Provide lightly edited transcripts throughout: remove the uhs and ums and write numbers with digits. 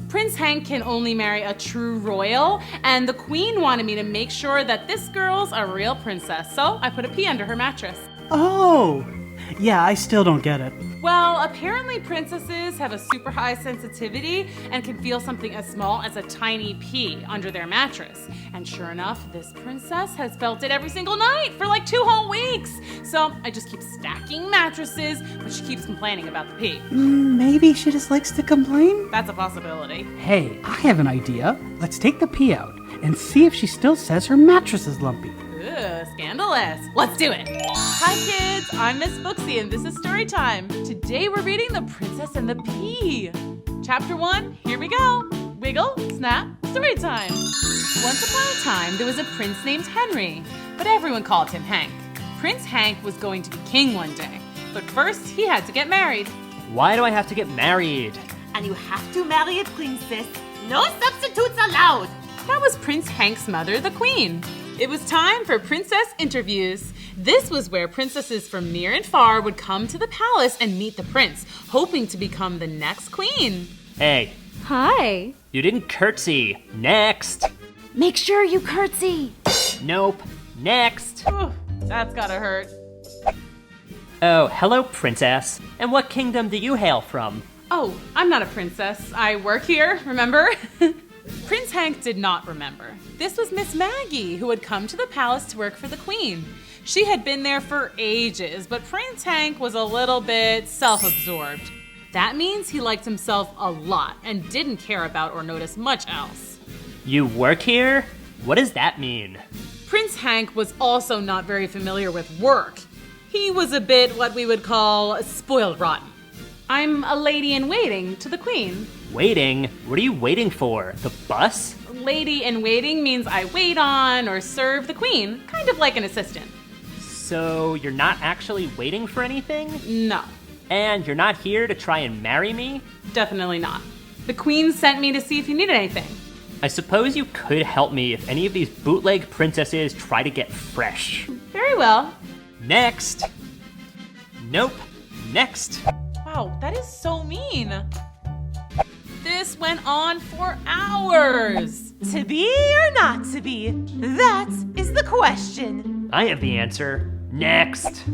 Prince Hank can only marry a true royal, and the queen wanted me to make sure that this girl's a real princess, so I put a pea under her mattress. Oh! Yeah, I still don't get it. Well, apparently princesses have a super high sensitivity and can feel something as small as a tiny pea under their mattress. And sure enough, this princess has felt it every single night for like 2 whole weeks. So I just keep stacking mattresses, but she keeps complaining about the pea. Maybe she just likes to complain? That's a possibility. Hey, I have an idea. Let's take the pea out and see if she still says her mattress is lumpy. Ugh, scandalous. Let's do it. Hi kids, I'm Miss Booksy and this is StoryTime. Today we're reading The Princess and the Pea. Chapter 1, here we go. Wiggle, snap, storytime. Once upon a time, there was a prince named Henry, but everyone called him Hank. Prince Hank was going to be king one day, but first he had to get married. Why do I have to get married? And you have to marry a princess. No substitutes allowed. That was Prince Hank's mother, the queen. It was time for princess interviews. This was where princesses from near and far would come to the palace and meet the prince, hoping to become the next queen. Hey, Hi. you didn't curtsy. Next. Make sure you curtsy. Nope. Next. Whew, that's gotta hurt. Oh, hello, princess. And what kingdom do you hail from? Oh, I'm not a princess. I work here, remember? Prince Hank did not remember. This was Miss Maggie, who had come to the palace to work for the queen. She had been there for ages, but Prince Hank was a little bit self-absorbed. That means he liked himself a lot and didn't care about or notice much else. You work here? What does that mean? Prince Hank was also not very familiar with work. He was a bit what we would call spoiled rotten. I'm a lady in waiting to the queen. Waiting? What are you waiting for? The bus? Lady in waiting means I wait on or serve the queen, kind of like an assistant. So you're not actually waiting for anything? No, And you're not here to try and marry me? definitely not. The queen sent me to see if you needed anything. I suppose you could help me if any of these bootleg princesses try to get fresh. Very well. Next. Nope. Next. Wow, that is so mean. This went on for hours. To be or not to be? That is the question. I have the answer. Next.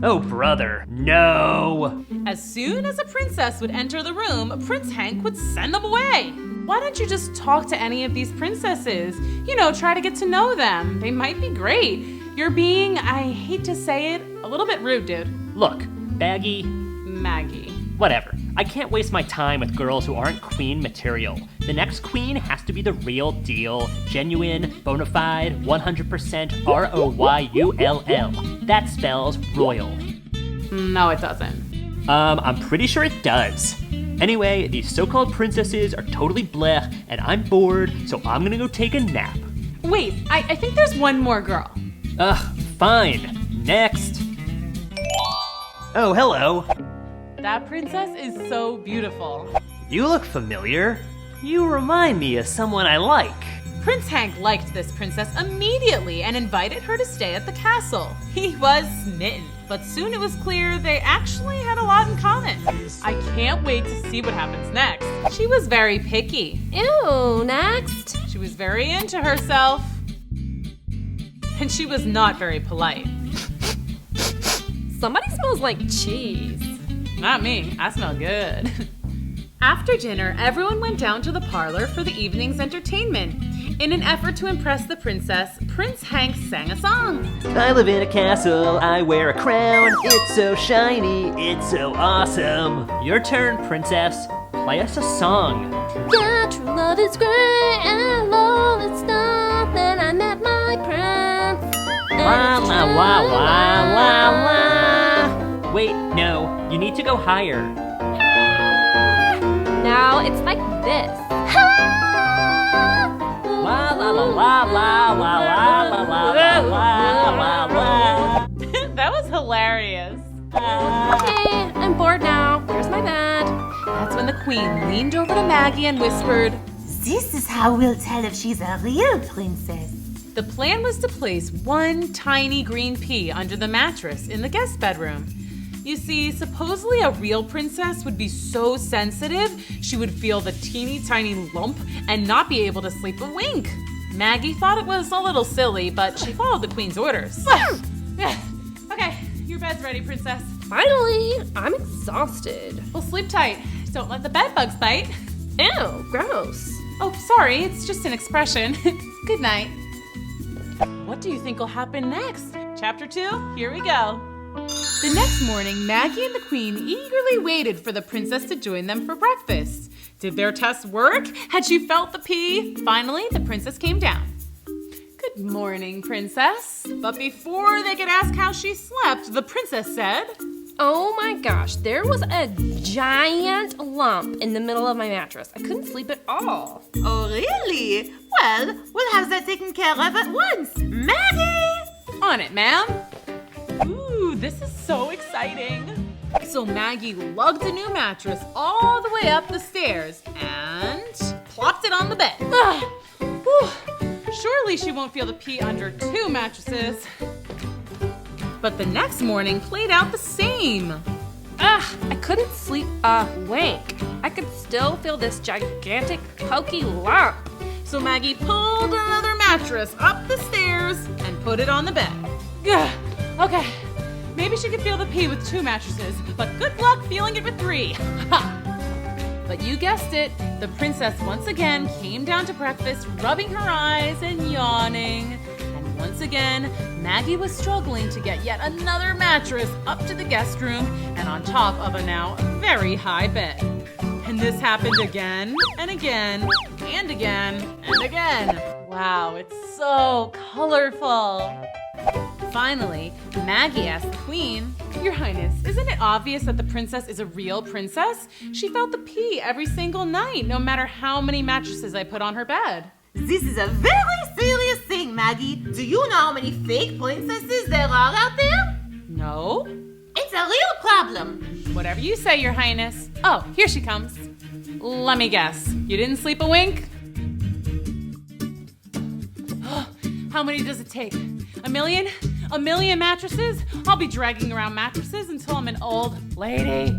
Oh, brother. No. As soon as a princess would enter the room, Prince Hank would send them away. Why don't you just talk to any of these princesses? You know, try to get to know them. They might be great. You're being, I hate to say it, a little bit rude, dude. Look, Baggy, Maggie. whatever. I can't waste my time with girls who aren't queen material. The next queen has to be the real deal. Genuine, bona fide, 100% ROYULL. That spells royal. No, it doesn't. I'm pretty sure it does. Anyway, these so-called princesses are totally bleh, and I'm bored, so I'm gonna go take a nap. Wait, I think there's one more girl. Ugh, fine. Next. Oh, hello. That princess is so beautiful. You look familiar. You remind me of someone I like. Prince Hank liked this princess immediately and invited her to stay at the castle. He was smitten, but soon it was clear they actually had a lot in common. I can't wait to see what happens next. She was very picky. Ew, next. She was very into herself. And she was not very polite. Somebody smells like cheese. Not me, I smell good. After dinner, everyone went down to the parlor for the evening's entertainment. In an effort to impress the princess, Prince Hank sang a song. I live in a castle, I wear a crown. It's so shiny, it's so awesome. Your turn, princess. Play us a song. Yeah, true love is great, and love it's not that I met my prince. La la la la la la. Wait, no, you need to go higher. Now it's like this. La la la la la la la la la la la la. That was hilarious. Okay, I'm bored now. Where's my bed? That's when the queen leaned over to Maggie and whispered, This is how we'll tell if she's a real princess. the plan was to place one tiny green pea under the mattress in the guest bedroom. You see, supposedly a real princess would be so sensitive, she would feel the teeny tiny lump and not be able to sleep a wink. Maggie thought it was a little silly, but she followed the queen's orders. Okay, your bed's ready, princess. Finally, I'm exhausted. Well, sleep tight. Don't let the bed bugs bite. Ew, gross. Oh, sorry, it's just an expression. Good night. What do you think will happen next? Chapter 2, here we go. The next morning, Maggie and the queen eagerly waited for the princess to join them for breakfast. Did their test work? Had she felt the pea? Finally, the princess came down. Good morning, princess. But before they could ask how she slept, the princess said, Oh my gosh, there was a giant lump in the middle of my mattress. I couldn't sleep at all. Oh, really? Well, we'll have that taken care of at once. Maggie! On it, ma'am. Ooh, this is so exciting. So Maggie lugged a new mattress all the way up the stairs and plopped it on the bed. Surely she won't feel the pee under 2 mattresses. But the next morning played out the same. I couldn't sleep a wink. I could still feel this gigantic pokey lump. So Maggie pulled another mattress up the stairs and put it on the bed. Okay, maybe she could feel the pee with 2 mattresses, but good luck feeling it with 3. But you guessed it, the princess once again came down to breakfast, rubbing her eyes and yawning. And once again, Maggie was struggling to get yet another mattress up to the guest room and on top of a now very high bed. And this happened again and again and again and again. Wow, it's so colorful. Finally, Maggie asked the queen, Your Highness, isn't it obvious that the princess is a real princess? She felt the pee every single night, no matter how many mattresses I put on her bed. This is a very serious thing, Maggie. Do you know how many fake princesses there are out there? No? It's a real problem. Whatever you say, Your Highness. Oh, here she comes. Let me guess. You didn't sleep a wink? How many does it take? A million? A million mattresses? I'll be dragging around mattresses until I'm an old lady.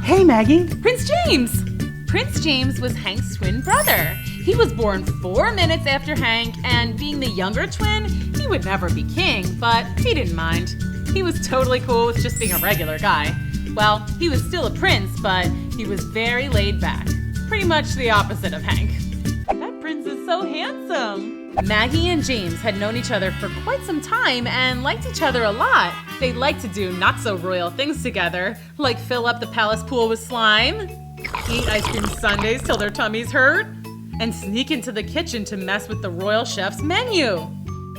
Hey, Maggie. Prince James! Prince James was Hank's twin brother. He was born 4 minutes after Hank, and being the younger twin, he would never be king, but he didn't mind. He was totally cool with just being a regular guy. Well, he was still a prince, but he was very laid back. Pretty much the opposite of Hank. That prince is so handsome. Maggie and James had known each other for quite some time and liked each other a lot. They liked to do not-so-royal things together, like fill up the palace pool with slime, eat ice cream sundaes till their tummies hurt, and sneak into the kitchen to mess with the royal chef's menu.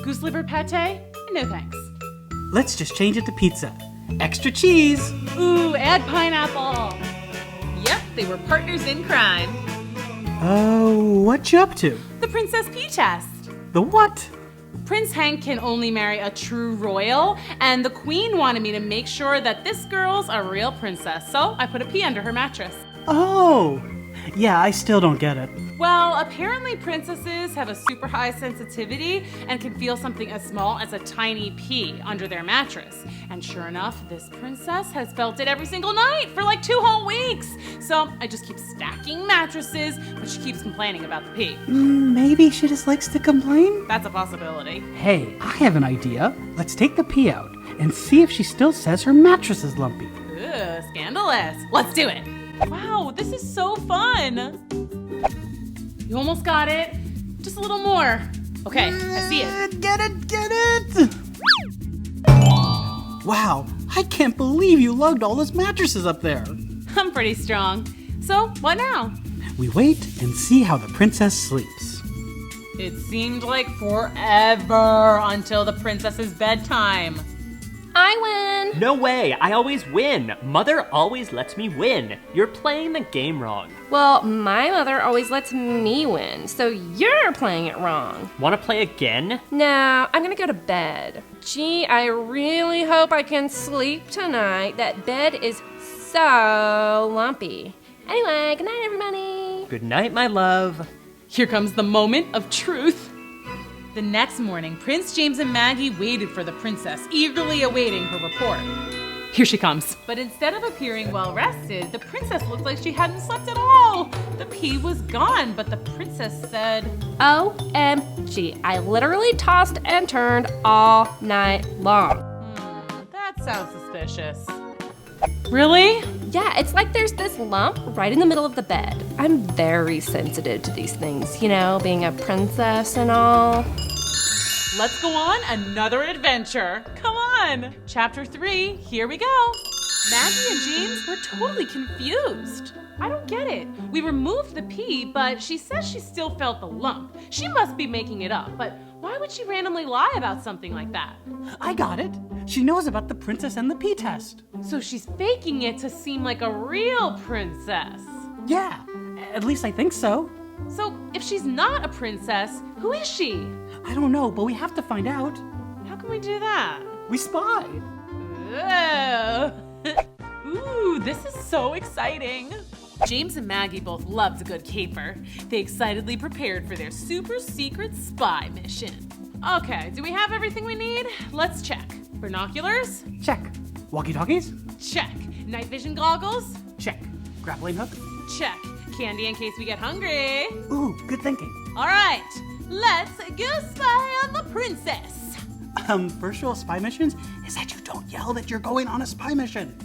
Goose liver pate? No thanks. Let's just change it to pizza. Extra cheese. Ooh, add pineapple. Yep, they were partners in crime. Oh, what you up to? The Princess Pea test. The what? Prince Hank can only marry a true royal, and the queen wanted me to make sure that this girl's a real princess, so I put a pea under her mattress. Oh, yeah, I still don't get it. Well, apparently princesses have a super high sensitivity and can feel something as small as a tiny pea under their mattress. And sure enough, this princess has felt it every single night for like 2 whole weeks. So I just keep stacking mattresses, but she keeps complaining about the pea. Maybe she just likes to complain? That's a possibility. Hey, I have an idea. Let's take the pea out and see if she still says her mattress is lumpy. Ugh, scandalous. Let's do it. Wow, this is so fun. You almost got it. Just a little more. Okay, I see it. Get it! Wow, I can't believe you lugged all those mattresses up there. I'm pretty strong. So, what now? We wait and see how the princess sleeps. It seemed like forever until the princess's bedtime. I win! No way, I always win. Mother always lets me win. You're playing the game wrong. Well, my mother always lets me win, so you're playing it wrong. Wanna play again? No, I'm gonna go to bed. Gee, I really hope I can sleep tonight. That bed is so lumpy. Anyway, good night, everybody. Good night, my love. Here comes the moment of truth. The next morning, Prince James and Maggie waited for the princess, eagerly awaiting her report. Here she comes. But instead of appearing well rested, the princess looked like she hadn't slept at all. The pea was gone, but the princess said, OMG, I literally tossed and turned all night long. That sounds suspicious. Really? Yeah, it's like there's this lump right in the middle of the bed. I'm very sensitive to these things, you know, being a princess and all. Let's go on another adventure. Come on. Chapter 3, here we go. Maggie and James were totally confused. I don't get it. We removed the pea, but she says she still felt the lump. She must be making it up, but why would she randomly lie about something like that? I got it. She knows about the princess and the pea test. So she's faking it to seem like a real princess. Yeah, at least I think so. So if she's not a princess, who is she? I don't know, but we have to find out. How can we do that? We spy. Ugh. Ooh, this is so exciting. James and Maggie both loved a good caper. They excitedly prepared for their super secret spy mission. Okay, do we have everything we need? Let's check. Binoculars? Check. Walkie-talkies? Check. Night vision goggles? Check. Grappling hook? Check. Candy in case we get hungry. Ooh, good thinking. All right, let's go spy on the princess. First rule of spy missions is that you don't yell that you're going on a spy mission.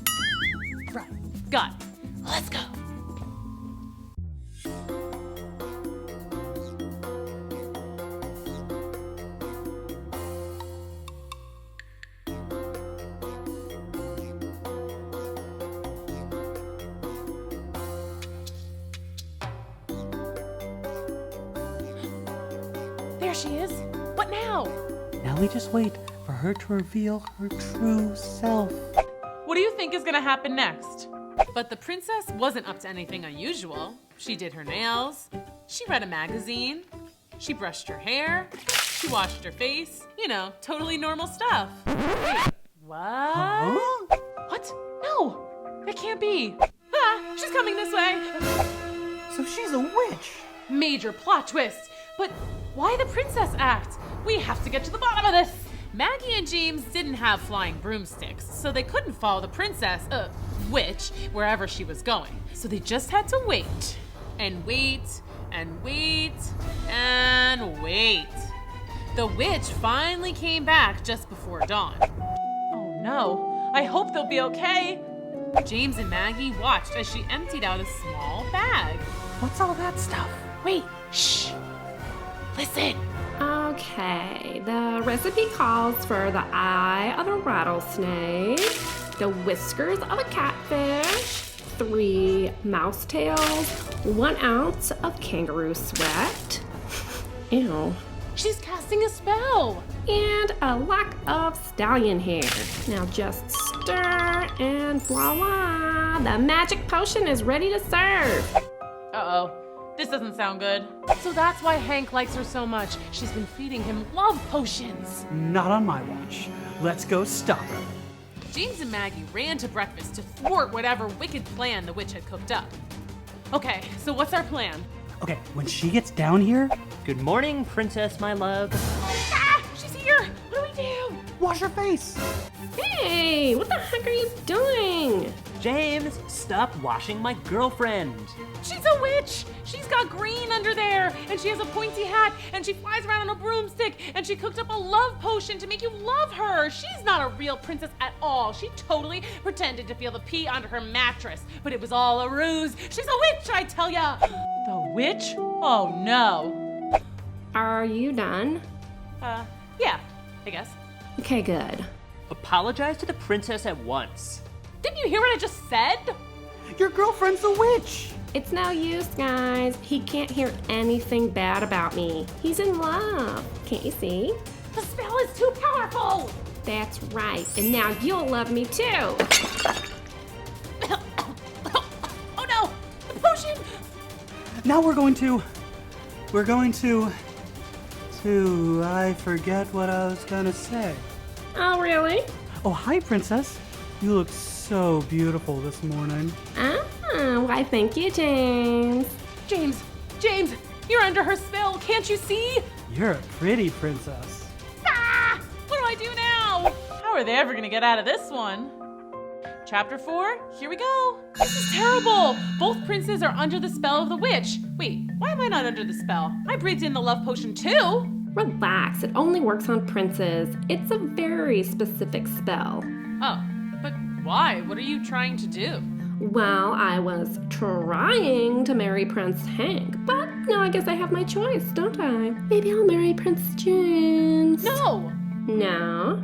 Right. Got it. Let's go. There she is. What now? Now we just wait for her to reveal her true self. What do you think is gonna happen next? But the princess wasn't up to anything unusual. She did her nails, she read a magazine, she brushed her hair, she washed her face. You know, totally normal stuff. Wait, what? Huh? What? No, that can't be. Ah, she's coming this way. So she's a witch. Major plot twist. But why the princess act? We have to get to the bottom of this. Maggie and James didn't have flying broomsticks, so they couldn't follow the princess, witch, wherever she was going. So they just had to wait, and wait, and wait, and wait. The witch finally came back just before dawn. Oh no, I hope they'll be okay. James and Maggie watched as she emptied out a small bag. What's all that stuff? Wait, shh, listen. Okay, the recipe calls for the eye of a rattlesnake, the whiskers of a catfish, 3 mouse tails, 1 ounce of kangaroo sweat. Ew. She's casting a spell. And a lock of stallion hair. Now just stir and voila, the magic potion is ready to serve. Uh-oh. This doesn't sound good. So that's why Hank likes her so much. She's been feeding him love potions. Not on my watch. Let's go stop her. James and Maggie ran to breakfast to thwart whatever wicked plan the witch had cooked up. Okay, so what's our plan? Okay, when she gets down here, Good morning, princess, my love. Ah! She's here! What do we do? wash her face. Hey, what the heck are you doing? James, stop washing my girlfriend. She's a witch! She's got green under there, and she has a pointy hat, and she flies around on a broomstick, and she cooked up a love potion to make you love her. She's not a real princess at all. She totally pretended to feel the pee under her mattress, but it was all a ruse. She's a witch, I tell ya! The witch? Oh no. Are you done? Yeah, I guess. Okay, good. Apologize to the princess at once. Didn't you hear what I just said? Your girlfriend's a witch. It's no use, guys. He can't hear anything bad about me. He's in love. Can't you see? The spell is too powerful! That's right. And now you'll love me too. Oh no! The potion! Now we're going to, I forget what I was gonna say. Oh, really? Oh, hi, princess. You look so beautiful this morning. Why, thank you, James. James, you're under her spell, can't you see? You're a pretty princess. Ah! What do I do now? How are they ever gonna get out of this one? Chapter 4, here we go. This is terrible. Both princes are under the spell of the witch. Wait, why am I not under the spell? I breathed in the love potion too. Relax, it only works on princes. It's a very specific spell. Oh, but why? What are you trying to do? Well, I was trying to marry Prince Hank, but now I guess I have my choice, don't I? Maybe I'll marry Prince James. No! No?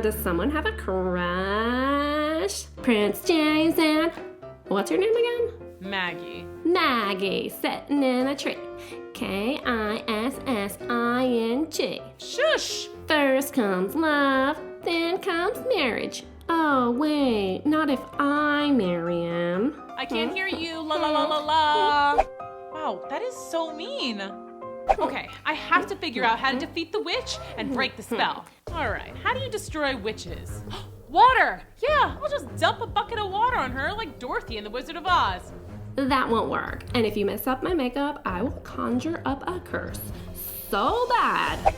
Does someone have a crush? Prince James and... What's her name again? Maggie. Maggie, sitting in a tree. Kissing. Shush! First comes love, then comes marriage. Oh, wait, not if I marry him. I can't hear you, la la la la la. Wow, that is so mean. Okay, I have to figure out how to defeat the witch and break the spell. All right, how do you destroy witches? Water! Yeah, I'll just dump a bucket of water on her like Dorothy in The Wizard of Oz. That won't work. And if you mess up my makeup, I will conjure up a curse. So bad.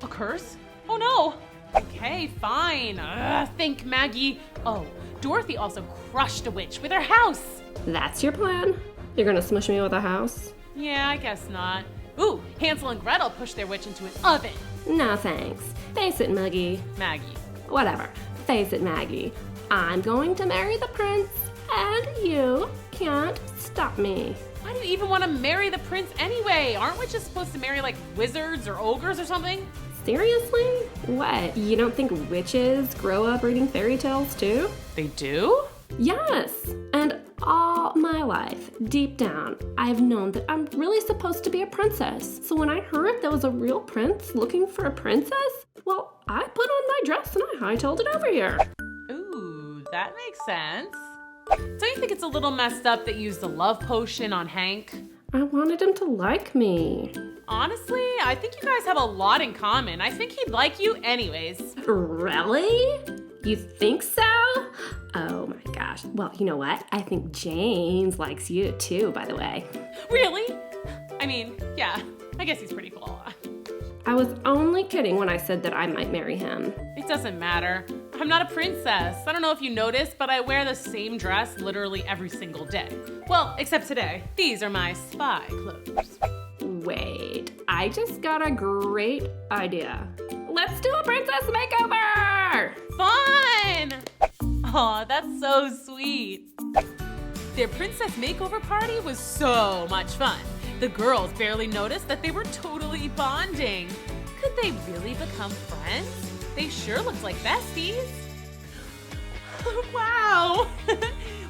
A curse? Oh no! Okay, fine. Think, Maggie. Oh, Dorothy also crushed a witch with her house. That's your plan? You're gonna smush me with a house? Yeah, I guess not. Ooh, Hansel and Gretel pushed their witch into an oven. No thanks. Face it, Maggie. Whatever. Face it, Maggie. I'm going to marry the prince, and you can't stop me. Why do you even want to marry the prince anyway? Aren't witches supposed to marry like wizards or ogres or something? Seriously? What? You don't think witches grow up reading fairy tales too? They do? Yes. And all my life, deep down, I've known that I'm really supposed to be a princess. So when I heard there was a real prince looking for a princess, well, I put on my dress and I hightailed it over here. Ooh, that makes sense. Don't you think it's a little messed up that you used a love potion on Hank? I wanted him to like me. Honestly, I think you guys have a lot in common. I think he'd like you anyways. Really? You think so? Oh my gosh. Well, you know what? I think James likes you too, by the way. Really? I mean, yeah, I guess he's pretty cool. I was only kidding when I said that I might marry him. It doesn't matter. I'm not a princess. I don't know if you noticed, but I wear the same dress literally every single day. Well, except today. These are my spy clothes. Wait, I just got a great idea. Let's do a princess makeover! Fun! Aw, that's so sweet. Their princess makeover party was so much fun. The girls barely noticed that they were totally bonding. Could they really become friends? They sure looked like besties. Wow!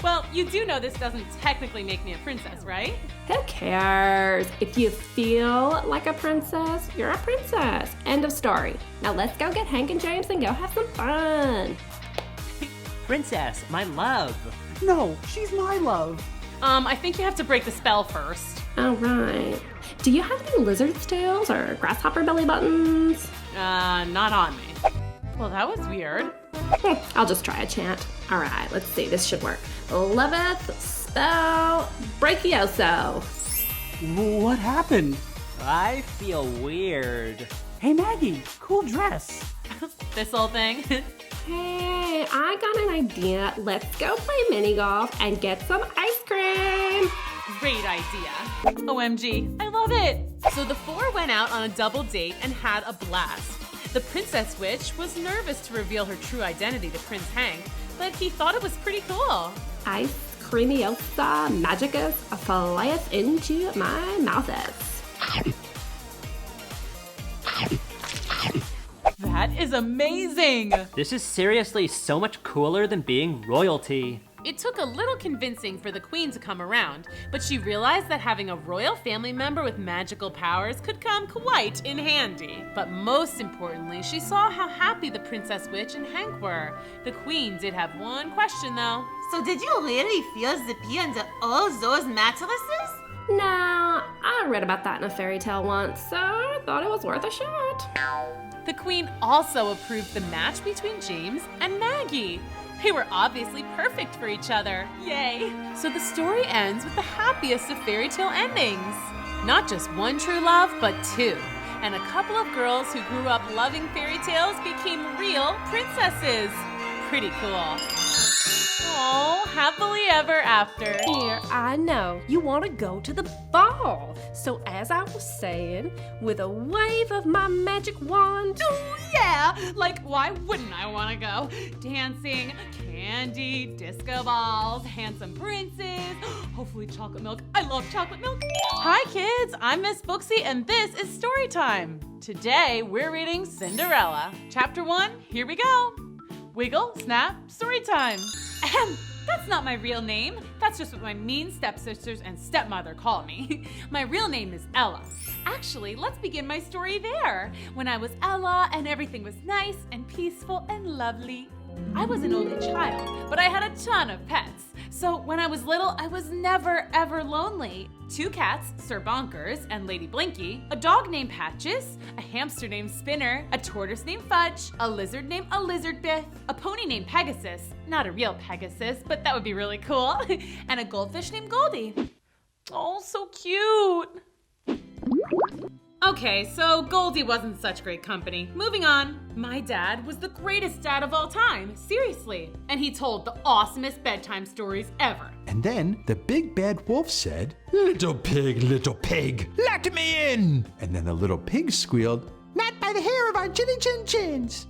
Well, you do know this doesn't technically make me a princess, right? Who cares? If you feel like a princess, you're a princess. End of story. Now let's go get Hank and James and go have some fun. Princess, my love. No, she's my love. I think you have to break the spell first. All right. Do you have any lizard's tails or grasshopper belly buttons? Not on me. Well, that was weird. I'll just try a chant. All right, let's see. This should work. Loveth spell breakioso. What happened? I feel weird. Hey, Maggie, cool dress. This whole thing? Hey, I got an idea. Let's go play mini golf and get some ice cream. Great idea. OMG, I love it. So the four went out on a double date and had a blast. The princess witch was nervous to reveal her true identity to Prince Hank, but he thought it was pretty cool. Ice creamiosa magicus flyeth into my mouths. That is amazing. This is seriously so much cooler than being royalty. It took a little convincing for the queen to come around, but she realized that having a royal family member with magical powers could come quite in handy. But most importantly, she saw how happy the princess witch and Hank were. The queen did have one question though. So did you really feel zippy under all those mattresses? No, I read about that in a fairy tale once, so I thought it was worth a shot. The queen also approved the match between James and Maggie. They were obviously perfect for each other. Yay! So the story ends with the happiest of fairy tale endings. Not just one true love, but two. And a couple of girls who grew up loving fairy tales became real princesses. pretty cool. Oh, happily ever after. Here, I know you want to go to the ball. So as I was saying, with a wave of my magic wand, Oh, yeah! Like, why wouldn't I want to go? Dancing, candy, disco balls, handsome princes, hopefully chocolate milk. I love chocolate milk. Hi, kids. I'm Miss Booksy, and this is Storytime. Today, we're reading Cinderella. Chapter 1, here we go. Wiggle, snap, Storytime. Ahem. That's not my real name. That's just what my mean stepsisters and stepmother call me. My real name is Ella. Actually, let's begin my story there. When I was Ella and everything was nice and peaceful and lovely. I was an only child, but I had a ton of pets. So when I was little, I was never ever lonely. 2 cats, Sir Bonkers and Lady Blinky, a dog named Patches, a hamster named Spinner, a tortoise named Fudge, a lizard named a lizard Biff, a pony named Pegasus, not a real Pegasus, but that would be really cool, and a goldfish named Goldie. Oh, so cute. Okay, so Goldie wasn't such great company. Moving on. My dad was the greatest dad of all time, seriously. And he told the awesomest bedtime stories ever. And then the big bad wolf said, little pig, let me in. And then the little pig squealed, not by the hair of our chinny chin chins.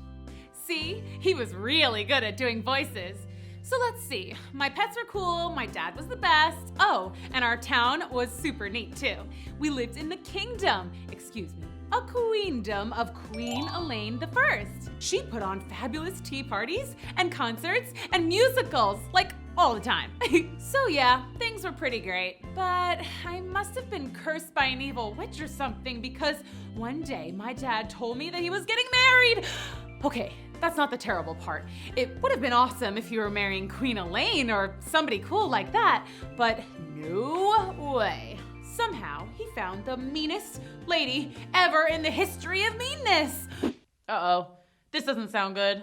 See, he was really good at doing voices. So let's see, my pets were cool, my dad was the best. Oh, and our town was super neat too. We lived in the kingdom, a queendom of Queen Elaine I. She put on fabulous tea parties and concerts and musicals, like all the time. So yeah, things were pretty great. But I must have been cursed by an evil witch or something because one day my dad told me that he was getting married. Okay, that's not the terrible part. It would have been awesome if you were marrying Queen Elaine or somebody cool like that, but no way. Somehow, he found the meanest lady ever in the history of meanness. Uh-oh, this doesn't sound good.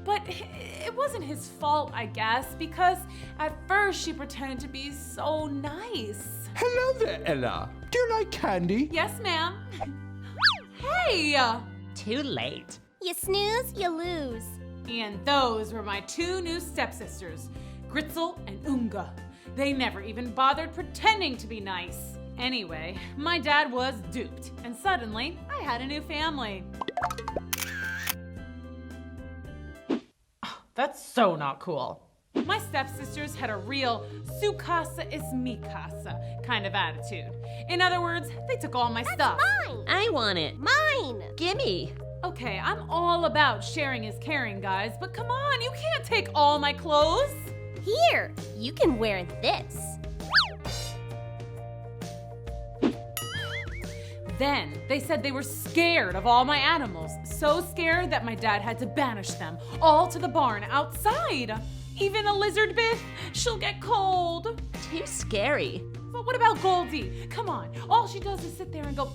But it wasn't his fault, I guess, because at first she pretended to be so nice. Hello there, Ella. Do you like candy? Yes, ma'am. Hey! Too late. You snooze, you lose. And those were my 2 new stepsisters, Gritzel and Unga. They never even bothered pretending to be nice. Anyway, my dad was duped, and suddenly I had a new family. That's so not cool. My stepsisters had a real su casa es mi casa kind of attitude. In other words, they took all my stuff. Mine! I want it. Mine! Gimme. Okay, I'm all about sharing is caring, guys, but come on, you can't take all my clothes. Here, you can wear this. Then they said they were scared of all my animals, so scared that my dad had to banish them all to the barn outside. Even a lizard Biff, she'll get cold. Too scary. But what about Goldie? Come on, all she does is sit there and go.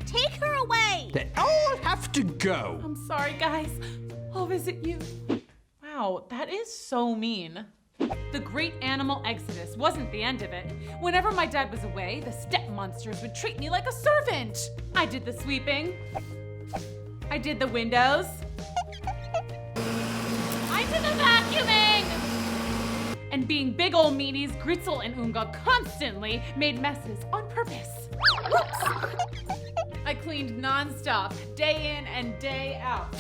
Take her away! They all have to go. I'm sorry, guys. I'll visit you. Wow, that is so mean. The great animal exodus wasn't the end of it. Whenever my dad was away, the step monsters would treat me like a servant. I did the sweeping. I did the windows. I did the vacuuming. And being big old meanies, Gritzel and Unga constantly made messes on purpose. Whoops! I cleaned nonstop, day in and day out.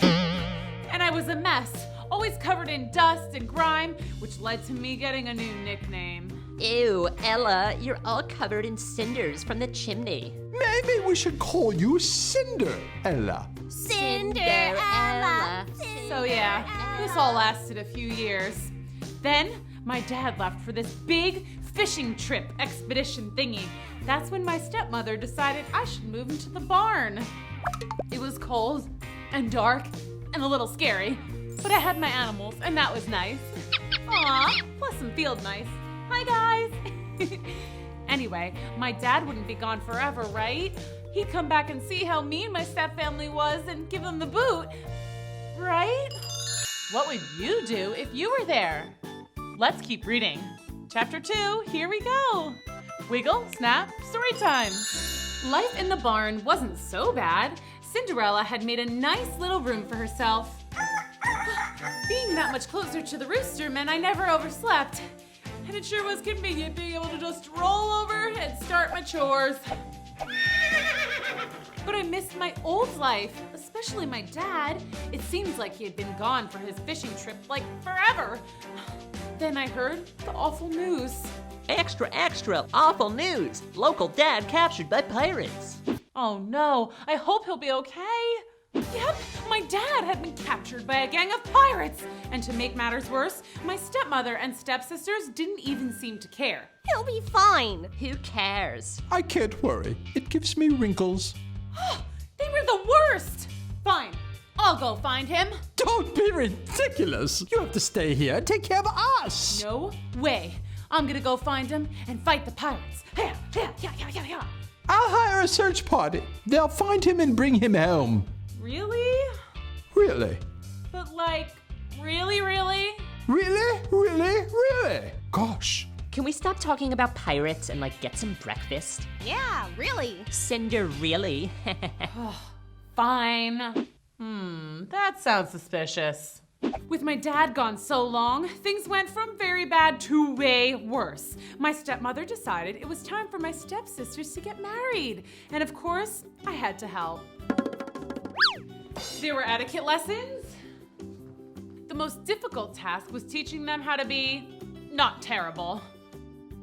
And I was a mess, always covered in dust and grime, which led to me getting a new nickname. Ew, Ella, you're all covered in cinders from the chimney. Maybe we should call you Cinderella. Cinderella. So yeah, this all lasted a few years. Then my dad left for this big fishing trip expedition thingy. That's when my stepmother decided I should move into the barn. It was cold and dark and a little scary, but I had my animals and that was nice. Aw, plus some field mice. Hi guys. Anyway, my dad wouldn't be gone forever, right? He'd come back and see how mean my stepfamily was and give them the boot, right? What would you do if you were there? Let's keep reading. Chapter 2, here we go. Wiggle, snap, story time. Life in the barn wasn't so bad. Cinderella had made a nice little room for herself. Being that much closer to the rooster meant I never overslept. And it sure was convenient being able to just roll over and start my chores. But I missed my old life, especially my dad. It seems like he had been gone for his fishing trip like forever. Then I heard the awful news. Extra, extra, awful news. Local dad captured by pirates. Oh no, I hope he'll be okay. Yep, my dad had been captured by a gang of pirates. And to make matters worse, my stepmother and stepsisters didn't even seem to care. He'll be fine. Who cares? I can't worry. It gives me wrinkles. They were the worst. Fine, I'll go find him. Don't be ridiculous. You have to stay here and take care of us. No way. I'm gonna go find him and fight the pirates. Yeah. I'll hire a search party. They'll find him and bring him home. Really? Really? But like, really? Really? Gosh. Can we stop talking about pirates and get some breakfast? Yeah, really. Cinderella. Fine. That sounds suspicious. With my dad gone so long, things went from very bad to way worse. My stepmother decided it was time for my stepsisters to get married. And of course, I had to help. There were etiquette lessons. The most difficult task was teaching them how to be not terrible.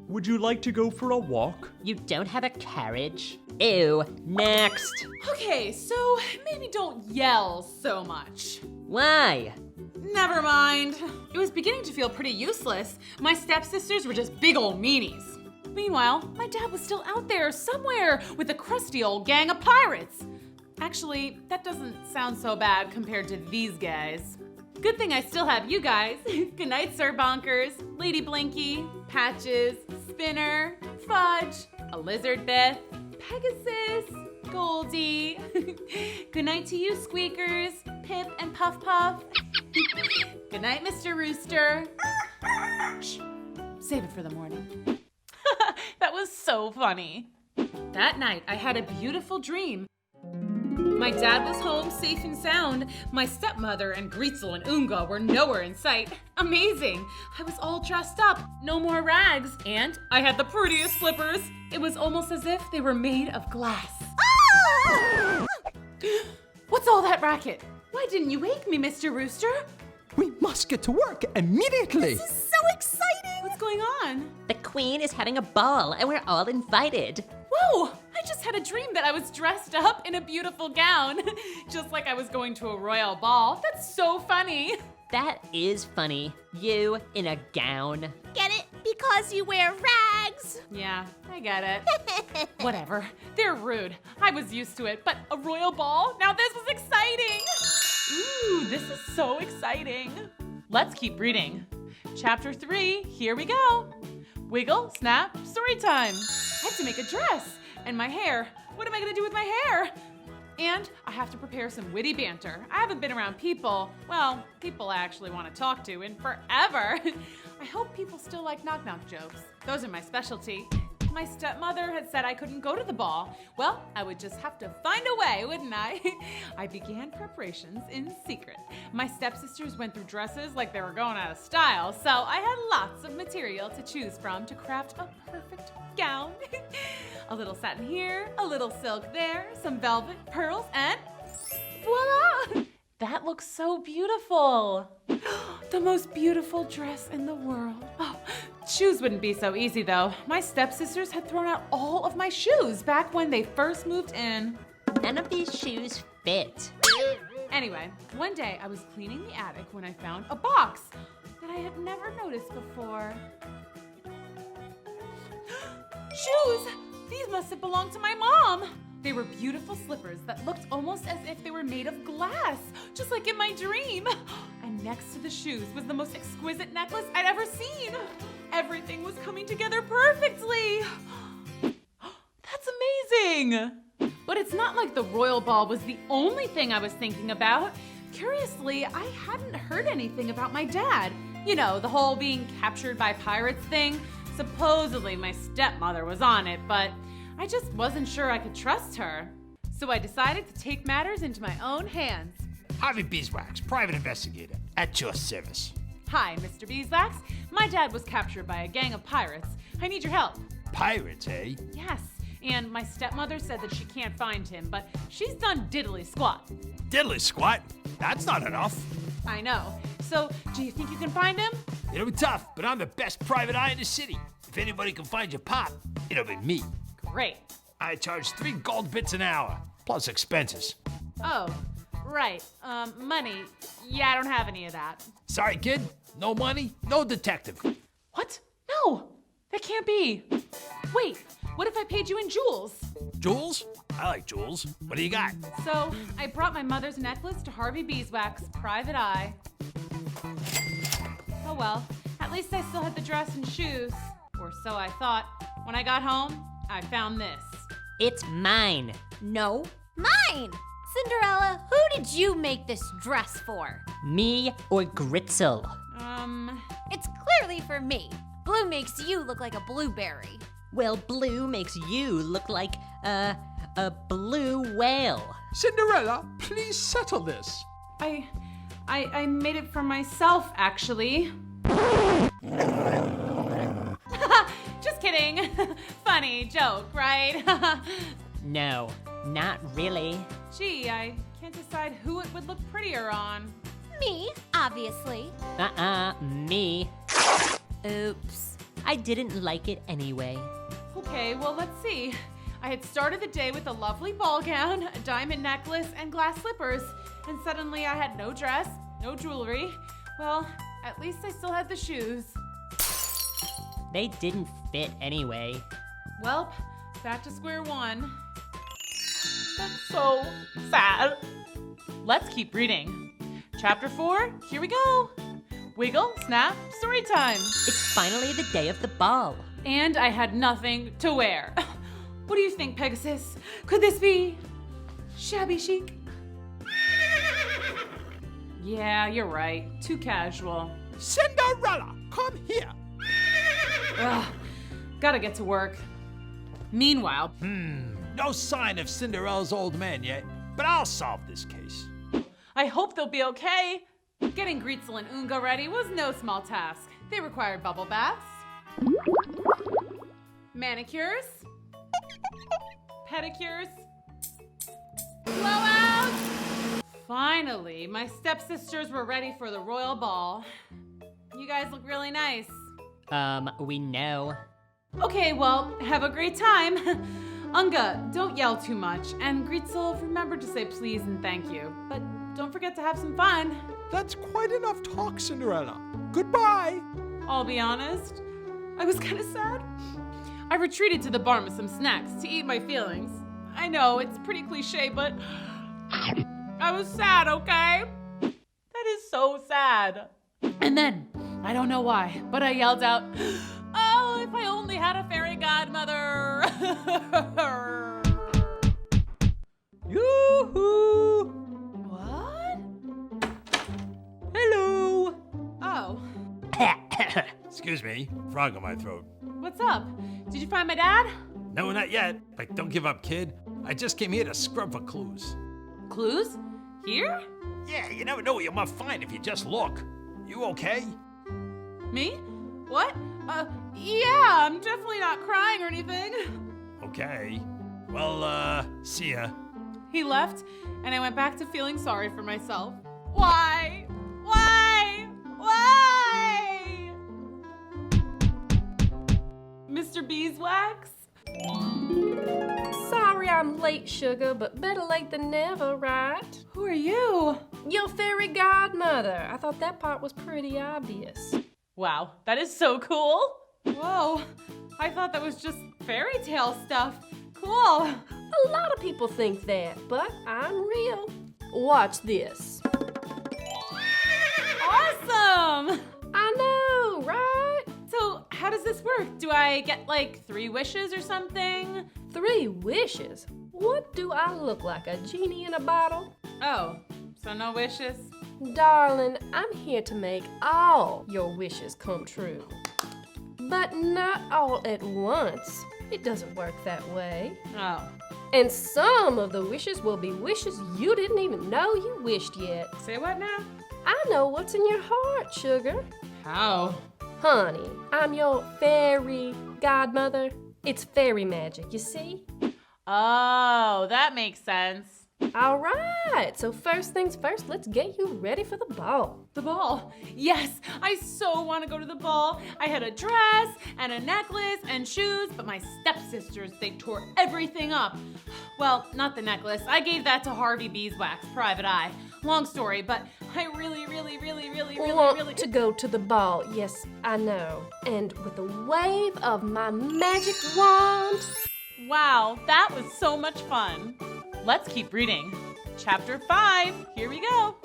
Would you like to go for a walk? You don't have a carriage? Ew, next. Okay, so maybe don't yell so much. Why? Never mind. It was beginning to feel pretty useless. My stepsisters were just big old meanies. Meanwhile, my dad was still out there somewhere with a crusty old gang of pirates. Actually, that doesn't sound so bad compared to these guys. Good thing I still have you guys. Good night, Sir Bonkers, Lady Blinky, Patches, Spinner, Fudge, a Lizard Beth, Pegasus, Goldie. Good night to you, Squeakers, Pip and Puff Puff. Good night, Mr. Rooster. Shh, save it for the morning. That was so funny. That night, I had a beautiful dream. My dad was home safe and sound. My stepmother and Greetzel and Unga were nowhere in sight. Amazing. I was all dressed up, no more rags, and I had the prettiest slippers. It was almost as if they were made of glass. Ah! What's all that racket? Why didn't you wake me, Mr. Rooster? We must get to work immediately. This is so exciting. What's going on? The queen is having a ball and we're all invited. Whoa! I just had a dream that I was dressed up in a beautiful gown, just like I was going to a royal ball. That's so funny. That is funny. You in a gown. Get it? Because you wear rags. Yeah, I get it. Whatever. They're rude. I was used to it, but a royal ball? Now this was exciting. Ooh, this is so exciting. Let's keep reading. Chapter 3, here we go. Wiggle, snap, story time. I have to make a dress. And my hair. What am I gonna do with my hair? And I have to prepare some witty banter. I haven't been around people I actually want to talk to in forever. I hope people still like knock-knock jokes. Those are my specialty. My stepmother had said I couldn't go to the ball. Well, I would just have to find a way, wouldn't I? I began preparations in secret. My stepsisters went through dresses like they were going out of style, so I had lots of material to choose from to craft a perfect gown. A little satin here, a little silk there, some velvet, pearls, and voila! That looks so beautiful. The most beautiful dress in the world. Oh, shoes wouldn't be so easy though. My stepsisters had thrown out all of my shoes back when they first moved in. None of these shoes fit. Anyway, one day I was cleaning the attic when I found a box that I had never noticed before. Shoes! These must have belonged to my mom. They were beautiful slippers that looked almost as if they were made of glass, just like in my dream. And next to the shoes was the most exquisite necklace I'd ever seen. Everything was coming together perfectly. That's amazing. But it's not like the royal ball was the only thing I was thinking about. Curiously, I hadn't heard anything about my dad. You know, the whole being captured by pirates thing. Supposedly my stepmother was on it, but I just wasn't sure I could trust her. So I decided to take matters into my own hands. Harvey Beeswax, private investigator, at your service. Hi, Mr. Beeswax. My dad was captured by a gang of pirates. I need your help. Pirates, eh? Yes, and my stepmother said that she can't find him, but she's done diddly squat. Diddly squat? That's not enough. I know. So, do you think you can find him? It'll be tough, but I'm the best private eye in the city. If anybody can find your pop, it'll be me. Great. I charge 3 gold bits an hour, plus expenses. Oh, right. Money. Yeah, I don't have any of that. Sorry, kid. No money, no detective. What? No, that can't be. Wait, what if I paid you in jewels? Jewels? I like jewels. What do you got? So, I brought my mother's necklace to Harvey Beeswax, private eye. Oh well, at least I still had the dress and shoes. Or so I thought. When I got home, I found this. It's mine. No, mine! Cinderella, who did you make this dress for? Me or Gritzel? It's clearly for me. Blue makes you look like a blueberry. Well, blue makes you look like a blue whale. Cinderella, please settle this. I made it for myself, actually. Just kidding. Funny joke, right? No, not really. Gee, I can't decide who it would look prettier on. Me, obviously. Me. Oops. I didn't like it anyway. Okay, well, let's see. I had started the day with a lovely ball gown, a diamond necklace, and glass slippers, and suddenly I had no dress, no jewelry. Well, at least I still had the shoes. They didn't fit anyway. Welp, back to square one. That's so sad. Let's keep reading. Chapter 4, here we go. Wiggle, snap, story time. It's finally the day of the ball. And I had nothing to wear. What do you think, Pegasus? Could this be shabby chic? Yeah, you're right. Too casual. Cinderella, come here. Ugh, gotta get to work. Meanwhile, No sign of Cinderella's old man yet, but I'll solve this case. I hope they'll be okay. Getting Greetzel and Unga ready was no small task. They required bubble baths, manicures, pedicures, blowouts. Finally, my stepsisters were ready for the royal ball. You guys look really nice. We know. Okay, well, have a great time. Unga, don't yell too much. And Greetzel, remember to say please and thank you. But don't forget to have some fun. That's quite enough talk, Cinderella. Goodbye. I'll be honest, I was kind of sad. I retreated to the barn with some snacks to eat my feelings. I know, it's pretty cliche, but I was sad, okay? That is so sad. And then, I don't know why, but I yelled out, "Oh, if I only had a fairy godmother!" Yoo-hoo! What? Hello! Oh, Excuse me, frog in my throat. what's up? Did you find my dad? No, not yet, but don't give up, kid. I just came here to scrub for clues. Clues? Here? Yeah, you never know what you might find if you just look. You okay? Me? What? Yeah, I'm definitely not crying or anything. Okay. Well, see ya. He left, and I went back to feeling sorry for myself. Why? Why? Why? Mr. Beeswax? Sorry I'm late, sugar, but better late than never, right? Who are you? Your fairy godmother. I thought that part was pretty obvious. Wow, that is so cool. Whoa, I thought that was just fairy tale stuff. Cool. A lot of people think that, but I'm real. Watch this. Awesome! I know, right? So, how does this work? Do I get like 3 wishes or something? 3 wishes? What do I look like, a genie in a bottle? Oh, so no wishes? Darling, I'm here to make all your wishes come true. But not all at once. It doesn't work that way. Oh, And some of the wishes will be wishes you didn't even know you wished yet. Say what now? I know what's in your heart, sugar. How? Honey, I'm your fairy godmother. It's fairy magic, you see? Oh, that makes sense. All right, so first things first, let's get you ready for the ball. The ball. Yes, I so want to go to the ball. I had a dress and a necklace and shoes, but my stepsisters, they tore everything up. Well, not the necklace. I gave that to Harvey Beeswax, private eye. Long story, but I really Want to go to the ball, yes, I know. And with a wave of my magic wand. Wow, that was so much fun. Let's keep reading. Chapter 5, here we go.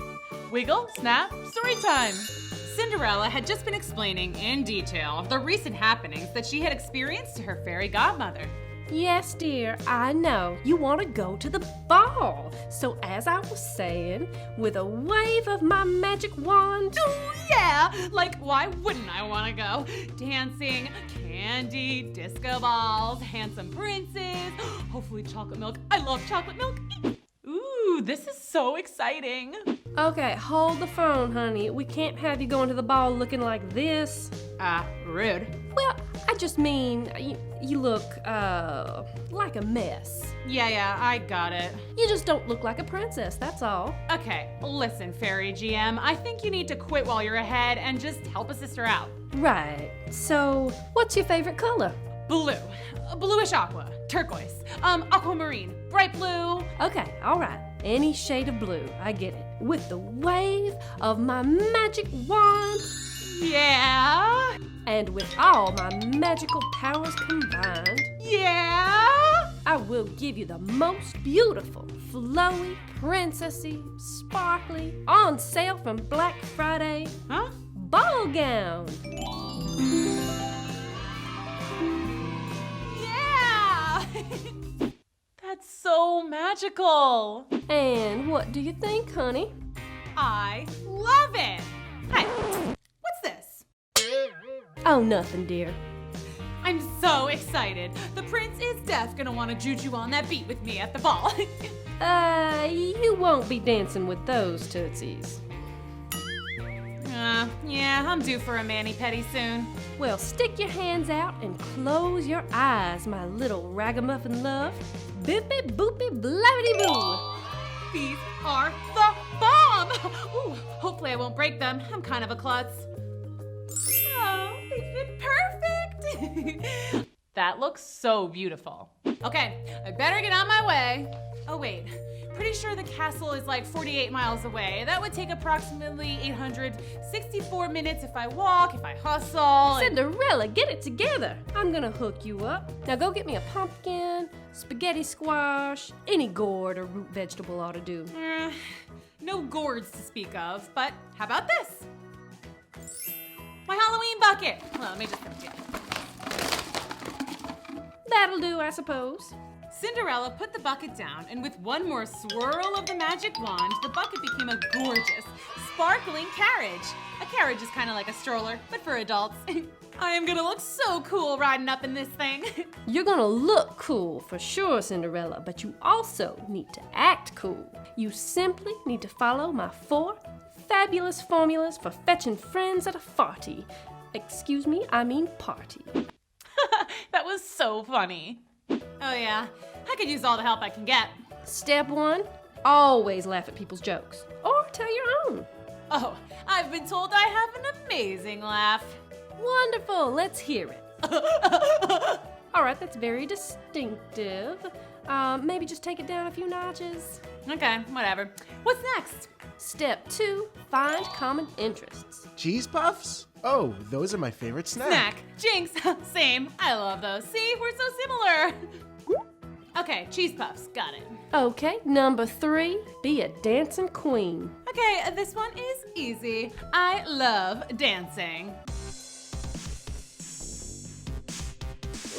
Wiggle, snap, story time. Cinderella had just been explaining in detail the recent happenings that she had experienced to her fairy godmother. Yes, dear, I know. You want to go to the ball. So as I was saying, with a wave of my magic wand. Oh, yeah! Like, why wouldn't I want to go? Dancing, candy, disco balls, handsome princes, hopefully chocolate milk. I love chocolate milk. Ooh, this is so exciting. Okay, hold the phone, honey. We can't have you going to the ball looking like this. Rude. Well, I just mean, you look, like a mess. Yeah, I got it. You just don't look like a princess, that's all. Okay, listen, Fairy GM, I think you need to quit while you're ahead and just help a sister out. Right. So, what's your favorite color? Blue. Bluish aqua. Turquoise. Aquamarine. Bright blue. Okay, all right. Any shade of blue, I get it. With the wave of my magic wand. Yeah. And with all my magical powers combined. Yeah. I will give you the most beautiful, flowy, princessy, sparkly, on sale from Black Friday. Huh? Ball gown. Yeah. That's so magical. And what do you think, honey? I love it. Hey, what's this? Oh, nothing, dear. I'm so excited. The prince is def gonna want to juju on that beat with me at the ball. You won't be dancing with those tootsies. Yeah, I'm due for a mani-pedi soon. Well, stick your hands out and close your eyes, my little ragamuffin love. Bippy boopy blabbity boo. These are the bomb! Ooh, hopefully I won't break them. I'm kind of a klutz. Oh, they fit perfect! That looks so beautiful. Okay, I better get on my way. Oh wait, pretty sure the castle is like 48 miles away. That would take approximately 864 minutes if I walk, if I hustle. Cinderella, get it together. I'm gonna hook you up. Now go get me a pumpkin, spaghetti squash, any gourd or root vegetable ought to do. No gourds to speak of, but how about this? My Halloween bucket. Well, let me just put it together. That'll do, I suppose. Cinderella put the bucket down, and with one more swirl of the magic wand, the bucket became a gorgeous, sparkling carriage. A carriage is kind of like a stroller, but for adults. I am gonna look so cool riding up in this thing. You're gonna look cool for sure, Cinderella, but you also need to act cool. You simply need to follow my 4 fabulous formulas for fetching friends at a farty. Excuse me, I mean party. That was so funny. Oh yeah, I could use all the help I can get. Step 1, always laugh at people's jokes. Or tell your own. Oh, I've been told I have an amazing laugh. Wonderful, let's hear it. All right, that's very distinctive. Maybe just take it down a few notches. Okay, whatever. What's next? Step 2, find common interests. Cheese puffs? Oh, those are my favorite snack. Snack. Jinx. Same. I love those. See, we're so similar. Okay, cheese puffs. Got it. Okay, number 3, be a dancing queen. Okay, this one is easy. I love dancing.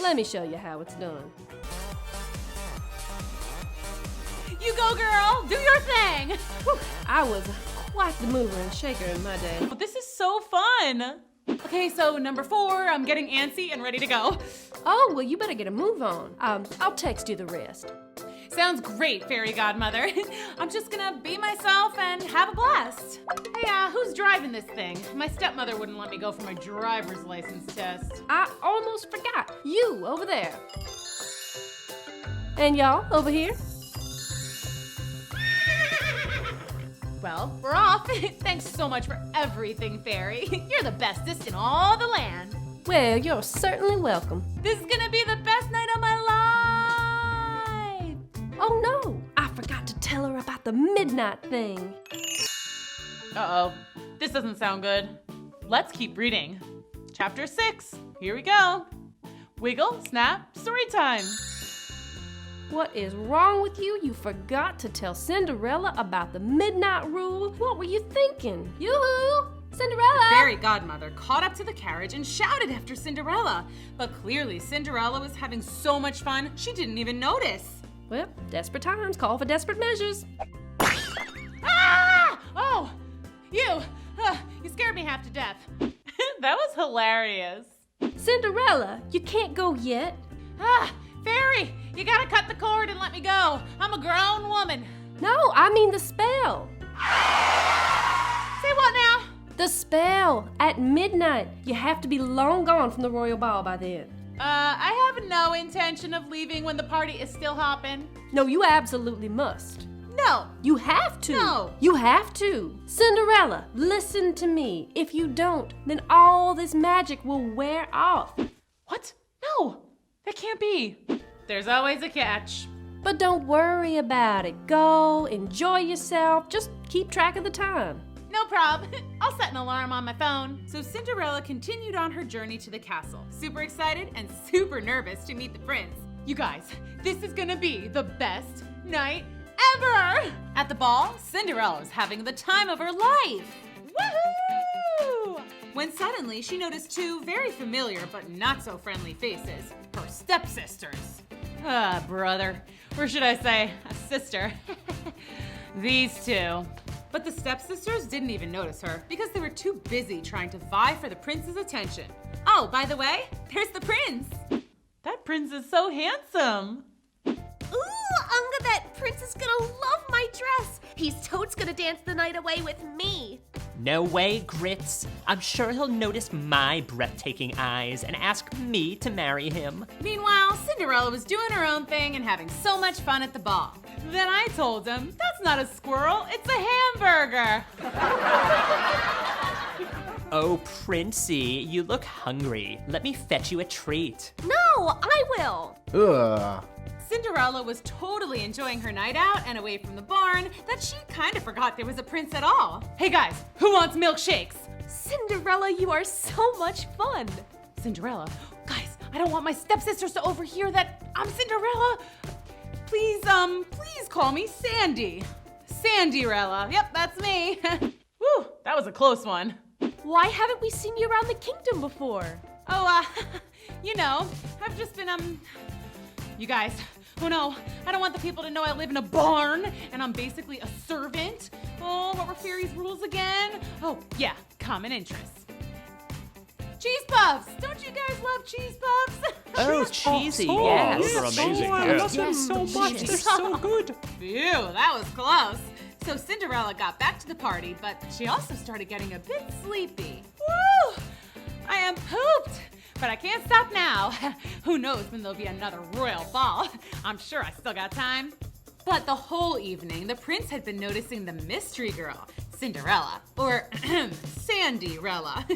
Let me show you how it's done. You go, girl. Do your thing. Whew, I was quite the mover and shaker in my day. Well, this is so fun. Okay, so number 4, I'm getting antsy and ready to go. Oh, well, you better get a move on. I'll text you the rest. Sounds great, Fairy Godmother. I'm just gonna be myself and have a blast. Hey, who's driving this thing? My stepmother wouldn't let me go for my driver's license test. I almost forgot. You over there. And y'all over here. Well, we're off. Thanks so much for everything, Fairy. You're the bestest in all the land. Well, you're certainly welcome. This is gonna be the best night of my life. Oh no, I forgot to tell her about the midnight thing. Uh-oh, this doesn't sound good. Let's keep reading. Chapter 6, here we go. Wiggle, snap, story time. What is wrong with you? You forgot to tell Cinderella about the midnight rule. What were you thinking? Yoo-hoo! Cinderella! The Fairy Godmother caught up to the carriage and shouted after Cinderella. But clearly Cinderella was having so much fun, she didn't even notice. Well, desperate times call for desperate measures. Ah! Oh, you scared me half to death. That was hilarious. Cinderella, you can't go yet. Fairy, you gotta cut the cord and let me go. I'm a grown woman. No, I mean the spell. Say what now? The spell. At midnight. You have to be long gone from the royal ball by then. I have no intention of leaving when the party is still hopping. No, you absolutely must. No. You have to. No. You have to. Cinderella, listen to me. If you don't, then all this magic will wear off. What? No, that can't be. There's always a catch. But don't worry about it. Go, enjoy yourself. Just keep track of the time. No prob. I'll set an alarm on my phone. So Cinderella continued on her journey to the castle, super excited and super nervous to meet the prince. You guys, this is gonna be the best night ever! At the ball, Cinderella was having the time of her life. Woohoo! When suddenly she noticed two very familiar but not so friendly faces, her stepsisters. Brother. Or should I say, a sister. These two. But the stepsisters didn't even notice her because they were too busy trying to vie for the prince's attention. Oh, by the way, there's the prince. That prince is so handsome. Ooh, Unga, that prince is gonna love my dress. He's totes gonna dance the night away with me. No way, Grits. I'm sure he'll notice my breathtaking eyes and ask me to marry him. Meanwhile, Cinderella was doing her own thing and having so much fun at the ball. Then I told him, that's not a squirrel, it's a hamburger. Oh, Princey, you look hungry. Let me fetch you a treat. No, I will. Ugh. Cinderella was totally enjoying her night out and away from the barn that she kind of forgot there was a prince at all. Hey guys, who wants milkshakes? Cinderella, you are so much fun. Cinderella, guys, I don't want my stepsisters to overhear that I'm Cinderella. Please call me Sandy. Sandy-rella. Yep, that's me. Woo, that was a close one. Why haven't we seen you around the kingdom before? Oh, you know, I've just been, you guys, oh no, I don't want the people to know I live in a barn and I'm basically a servant. Oh, what were Fairy's rules again? Oh, yeah, common interests. Cheese puffs! Don't you guys love cheese puffs? Oh, cheesy, Oh, yes. those are amazing. I Yes. love them so much. They're so good. Phew, that was close. So Cinderella got back to the party, but she also started getting a bit sleepy. Woo! I am pooped, but I can't stop now. Who knows when there'll be another royal ball? I'm sure I still got time. But the whole evening, the prince had been noticing the mystery girl, Cinderella, or Sandy-rella,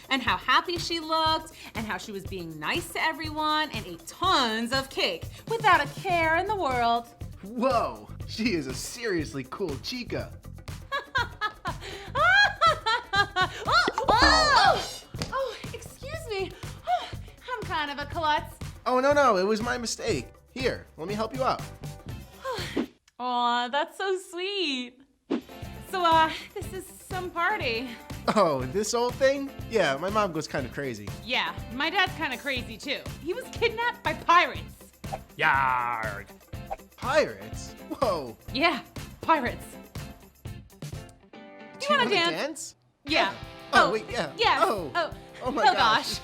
and how happy she looked, and how she was being nice to everyone, and ate tons of cake without a care in the world. Whoa, she is a seriously cool chica. Oh, excuse me. Oh, I'm kind of a klutz. Oh, no, it was my mistake. Here, let me help you out. Aw, that's so sweet. So, this is some party. Oh, this old thing? Yeah, my mom goes kind of crazy. Yeah, my dad's kind of crazy too. He was kidnapped by pirates. Yarg. Pirates? Whoa. Yeah, pirates. Do you want to wanna dance? Yeah. Oh, wait, yeah. Yes. Oh. Oh my oh gosh.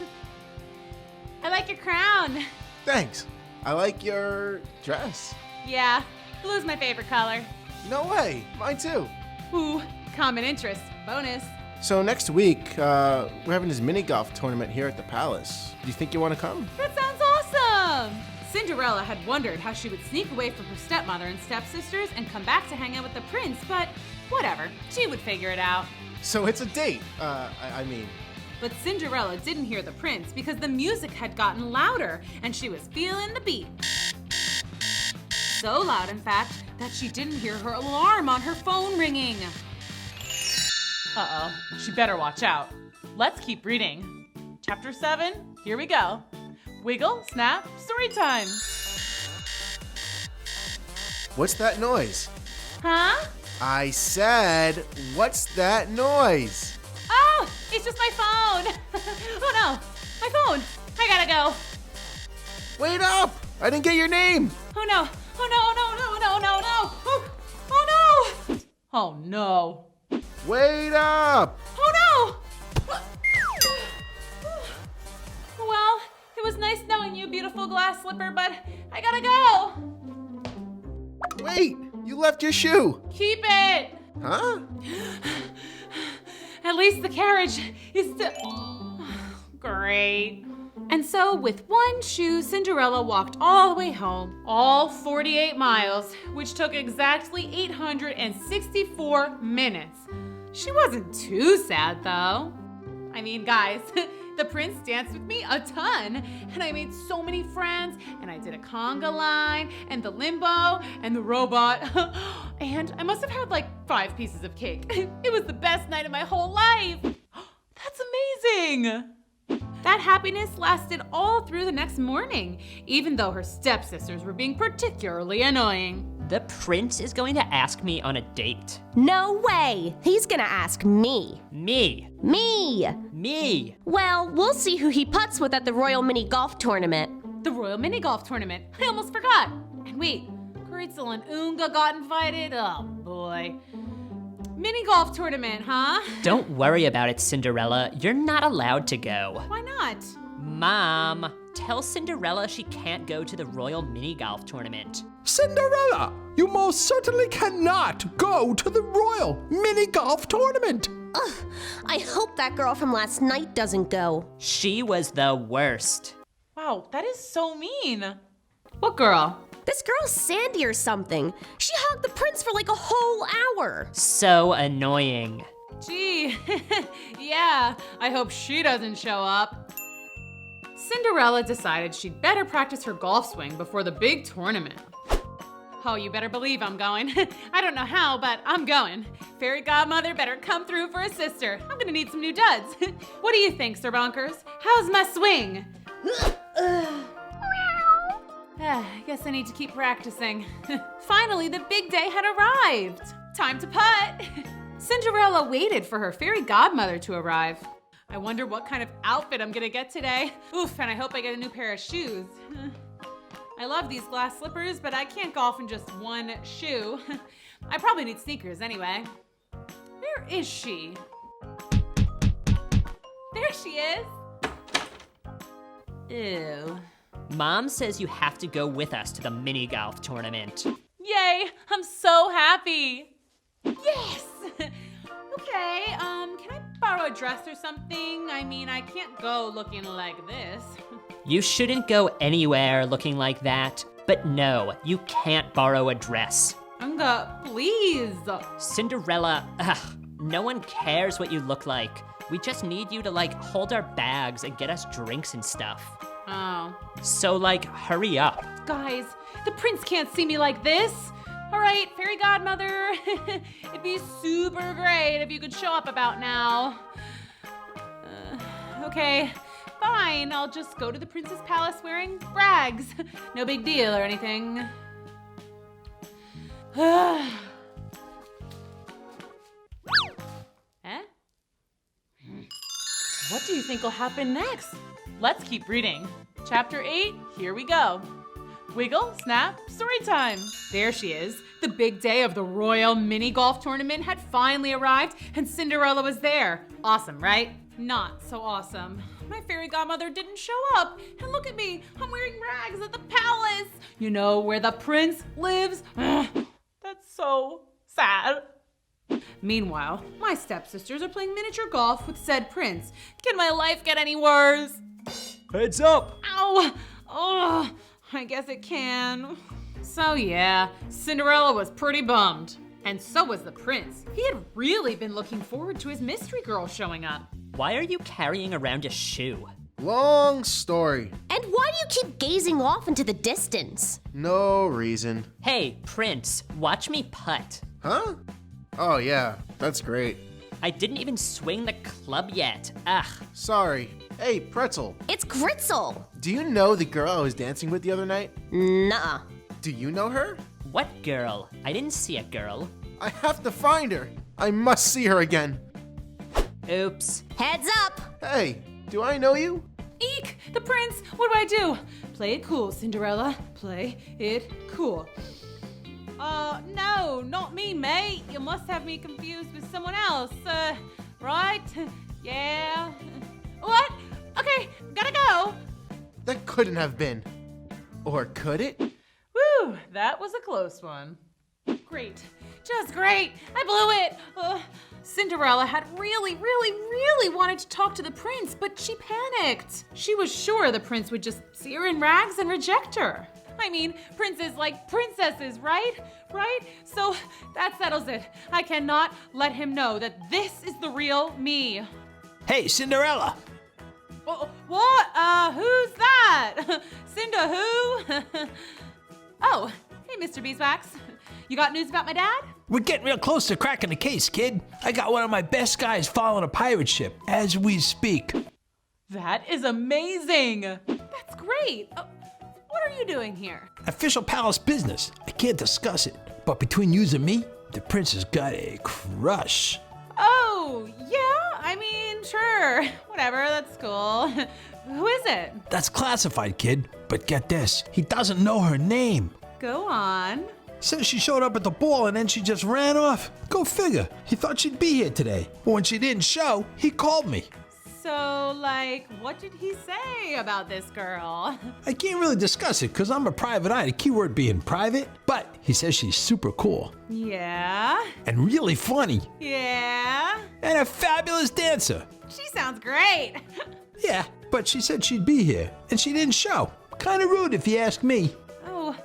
I like your crown. Thanks. I like your dress. Yeah, blue's my favorite color. No way, mine too. Ooh, common interest. Bonus. So next week, we're having this mini golf tournament here at the palace. Do you think you want to come? That sounds awesome! Cinderella had wondered how she would sneak away from her stepmother and stepsisters and come back to hang out with the prince, but whatever, she would figure it out. So it's a date. I mean. But Cinderella didn't hear the prince because the music had gotten louder and she was feeling the beat. So loud, in fact, that she didn't hear her alarm on her phone ringing. Uh-oh, she better watch out. Let's keep reading. Chapter 7, here we go. Wiggle, snap, story time. What's that noise? Huh? I said, what's that noise? Oh, it's just my phone. Oh no, my phone. I gotta go. Wait up! I didn't get your name! Oh no, oh no, no, no, no, no, no. Oh no. Oh no. Wait up! Oh no! Well, it was nice knowing you, beautiful glass slipper, but I gotta go. Wait! You left your shoe! Keep it! Huh? At least the carriage is still... Great. And so, with one shoe, Cinderella walked all the way home, all 48 miles, which took exactly 864 minutes. She wasn't too sad, though. I mean, guys, the prince danced with me a ton, and I made so many friends, and I did a conga line, and the limbo, and the robot, and I must have had like 5 pieces of cake. It was the best night of my whole life. That's amazing. That happiness lasted all through the next morning, even though her stepsisters were being particularly annoying. The prince is going to ask me on a date. No way! He's gonna ask me. Me. Me! Me. Well, we'll see who he putts with at the Royal Mini Golf Tournament. The Royal Mini Golf Tournament. I almost forgot. And wait, Gretel and Unga got invited? Oh boy. Mini Golf Tournament, huh? Don't worry about it, Cinderella. You're not allowed to go. Why not? Mom, tell Cinderella she can't go to the Royal Mini Golf Tournament. Cinderella, you most certainly cannot go to the Royal Mini Golf Tournament. Ugh, I hope that girl from last night doesn't go. She was the worst. Wow, that is so mean. What girl? This girl's Sandy or something. She hugged the prince for like a whole hour. So annoying. Gee, yeah, I hope she doesn't show up. Cinderella decided she'd better practice her golf swing before the big tournament. Oh, you better believe I'm going. I don't know how, but I'm going. Fairy Godmother better come through for a sister. I'm gonna need some new duds. What do you think, Sir Bonkers? How's my swing? I guess I need to keep practicing. Finally, the big day had arrived. Time to putt. Cinderella waited for her fairy godmother to arrive. I wonder what kind of outfit I'm gonna get today. Oof, and I hope I get a new pair of shoes. I love these glass slippers, but I can't golf in just one shoe. I probably need sneakers anyway. Where is she? There she is. Ew. Mom says you have to go with us to the mini golf tournament. Yay, I'm so happy. Yes. Okay, can I borrow a dress or something? I mean, I can't go looking like this. You shouldn't go anywhere looking like that. But no, you can't borrow a dress. Unga, please. Cinderella, no one cares what you look like. We just need you to hold our bags and get us drinks and stuff. Oh. So hurry up. Guys, the prince can't see me like this. All right, fairy godmother, it'd be super great if you could show up about now. Okay, fine, I'll just go to the prince's palace wearing rags. No big deal or anything. Eh? What do you think will happen next? Let's keep reading. Chapter 8, here we go. Wiggle, snap, story time. There she is. The big day of the Royal Mini Golf Tournament had finally arrived and Cinderella was there. Awesome, right? Not so awesome. My fairy godmother didn't show up. And look at me, I'm wearing rags at the palace. You know where the prince lives? That's so sad. Meanwhile, my stepsisters are playing miniature golf with said prince. Can my life get any worse? Heads up! Ow! Oh, I guess it can. So yeah, Cinderella was pretty bummed. And so was the prince. He had really been looking forward to his mystery girl showing up. Why are you carrying around a shoe? Long story. And why do you keep gazing off into the distance? No reason. Hey, Prince, watch me putt. Huh? Oh yeah, that's great. I didn't even swing the club yet. Ugh. Sorry. Hey, Pretzel. It's Gritzel. Do you know the girl I was dancing with the other night? Nuh-uh. Do you know her? What girl? I didn't see a girl. I have to find her. I must see her again. Oops. Heads up. Hey, do I know you? Eek! The prince! What do I do? Play it cool, Cinderella. Play it cool. No, not me, mate. You must have me confused with someone else. Right? Yeah. What? Okay, gotta go. That couldn't have been. Or could it? Whew, that was a close one. Great. Just great. I blew it. Cinderella had really wanted to talk to the prince, but she panicked. She was sure the prince would just see her in rags and reject her. I mean, princes like princesses, right? Right? So that settles it. I cannot let him know that this is the real me. Hey, Cinderella! What? Who's that? Cinda who? Oh, hey, Mr. Beeswax. You got news about my dad? We're getting real close to cracking the case, kid. I got one of my best guys following a pirate ship as we speak. That is amazing. That's great. What are you doing here? Official palace business. I can't discuss it. But between yous and me, the prince has got a crush. Oh, yeah? I mean, sure. Whatever, that's cool. Who is it? That's classified, kid. But get this, he doesn't know her name. Go on. Says she showed up at the ball and then she just ran off. Go figure. He thought she'd be here today. But when she didn't show, he called me. So, like, what did he say about this girl? I can't really discuss it because I'm a private eye, the keyword being private. But he says she's super cool. Yeah? And really funny. Yeah? And a fabulous dancer. She sounds great. Yeah, but she said she'd be here and she didn't show. Kind of rude if you ask me. Oh,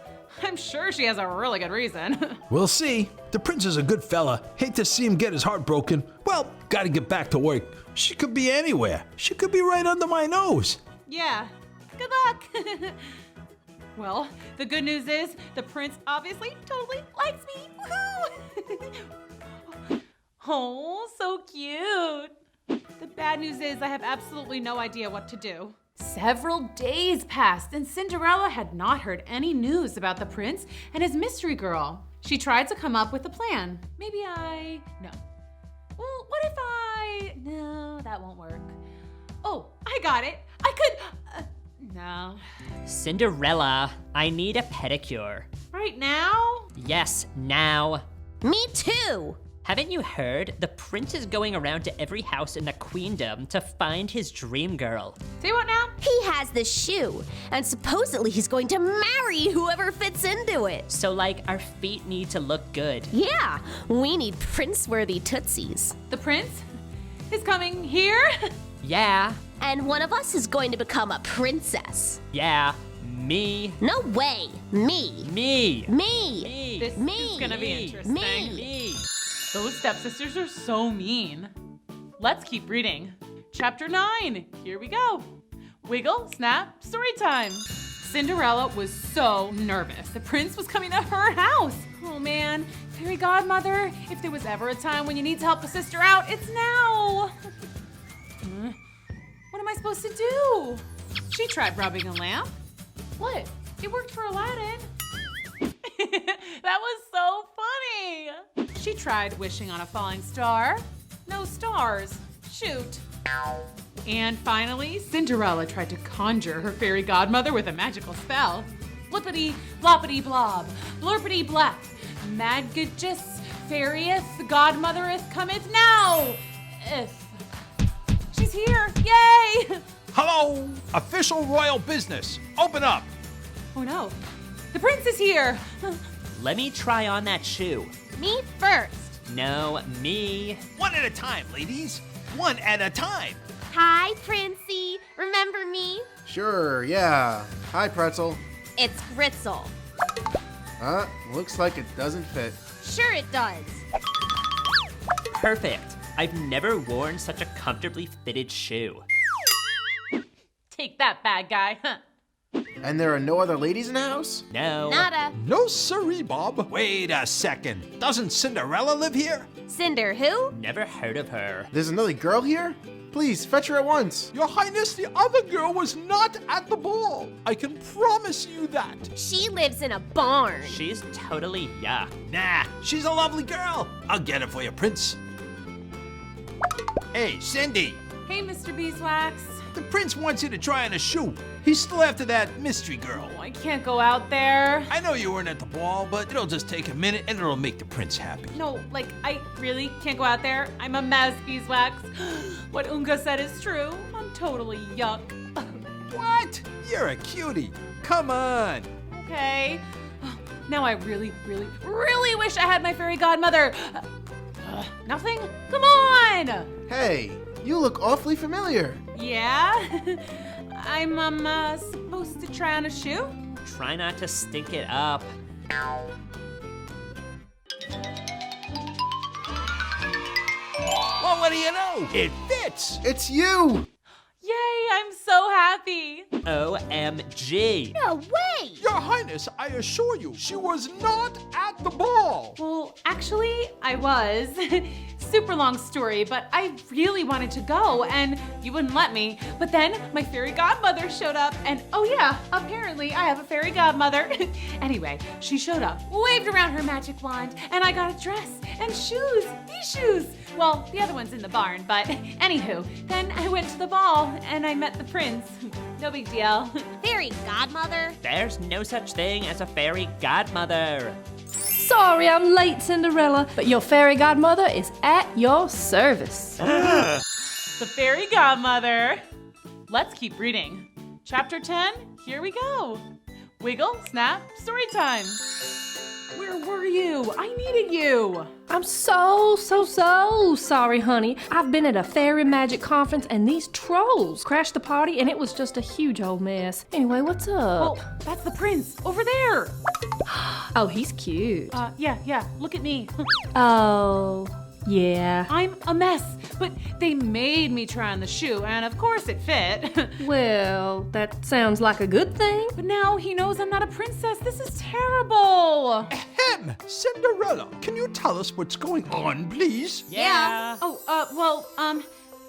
I'm sure she has a really good reason. We'll see. The prince is a good fella. Hate to see him get his heart broken. Well, gotta get back to work. She could be anywhere. She could be right under my nose. Yeah. Good luck. Well, the good news is the prince obviously totally likes me. Woohoo! Oh, so cute. The bad news is I have absolutely no idea what to do. Several days passed and Cinderella had not heard any news about the prince and his mystery girl. She tried to come up with a plan. No. Well, what if no, that won't work. Oh, I got it. I could, no. Cinderella, I need a pedicure. Right now? Yes, now. Me too. Haven't you heard? The prince is going around to every house in the queendom to find his dream girl. Say what now? He has the shoe, and supposedly he's going to marry whoever fits into it. So, like, our feet need to look good. Yeah, we need prince-worthy tootsies. The prince is coming here? Yeah. And one of us is going to become a princess. Yeah. Me. No way. Me. Me. Me. This is gonna be interesting. Me. Those stepsisters are so mean. Let's keep reading. Chapter 9, here we go. Wiggle, snap, story time. Cinderella was so nervous. The prince was coming to her house. Oh man, fairy godmother, if there was ever a time when you need to help a sister out, it's now. What am I supposed to do? She tried rubbing a lamp. What? It worked for Aladdin. That was so funny. She tried wishing on a falling star. No stars. Shoot. And finally, Cinderella tried to conjure her fairy godmother with a magical spell. Flippity, bloppity, blob, blurpity, blap. Magicus, fairyeth, godmothereth cometh now. If. She's here. Yay! Hello? Official royal business. Open up. Oh no, the prince is here. Let me try on that shoe. Me first. No, me. One at a time, ladies. One at a time. Hi, Princey. Remember me? Sure, yeah. Hi, Pretzel. It's Gritzel. Looks like it doesn't fit. Sure it does. Perfect. I've never worn such a comfortably fitted shoe. Take that, bad guy. And there are no other ladies in the house? No. Nada. No siree, Bob. Wait a second. Doesn't Cinderella live here? Cinder who? Never heard of her. There's another girl here? Please, fetch her at once. Your Highness, the other girl was not at the ball. I can promise you that. She lives in a barn. She's totally yuck. Nah, she's a lovely girl. I'll get her for you, Prince. Hey, Cindy. Hey, Mr. Beeswax. The prince wants you to try on a shoe. He's still after that mystery girl. Oh, I can't go out there. I know you weren't at the ball, but it'll just take a minute and it'll make the prince happy. No, like, I really can't go out there. I'm a mess, Beeswax. What Unga said is true. I'm totally yuck. What? You're a cutie. Come on. Okay. Now I really, really, really wish I had my fairy godmother. Nothing? Come on! Hey, you look awfully familiar. Yeah? I'm supposed to try on a shoe? Try not to stink it up. Well, what do you know? It fits. It's you! Yay, I'm so happy. OMG. No way! Your Highness, I assure you, she was not at the ball. Well, actually, I was. Super long story, but I really wanted to go, and you wouldn't let me. But then my fairy godmother showed up, and oh yeah, apparently I have a fairy godmother. Anyway, she showed up, waved around her magic wand, and I got a dress and shoes, these shoes. Well, the other one's in the barn, but anywho, then I went to the ball, and I met the prince. No big deal. Fairy godmother? There's no such thing as a fairy godmother. Sorry I'm late, Cinderella, but your fairy godmother is at your service. The fairy godmother. Let's keep reading. Chapter 10, here we go. Wiggle, snap, story time. Where were you? I needed you. I'm so sorry, honey. I've been at a fairy magic conference and these trolls crashed the party and it was just a huge old mess. Anyway, what's up? Oh, that's the prince over there. Oh, he's cute. Yeah, look at me. Oh, yeah. I'm a mess, but they made me try on the shoe, and of course it fit. Well, that sounds like a good thing. But now he knows I'm not a princess. This is terrible. Ahem! Cinderella, can you tell us what's going on, please? Yeah. Oh,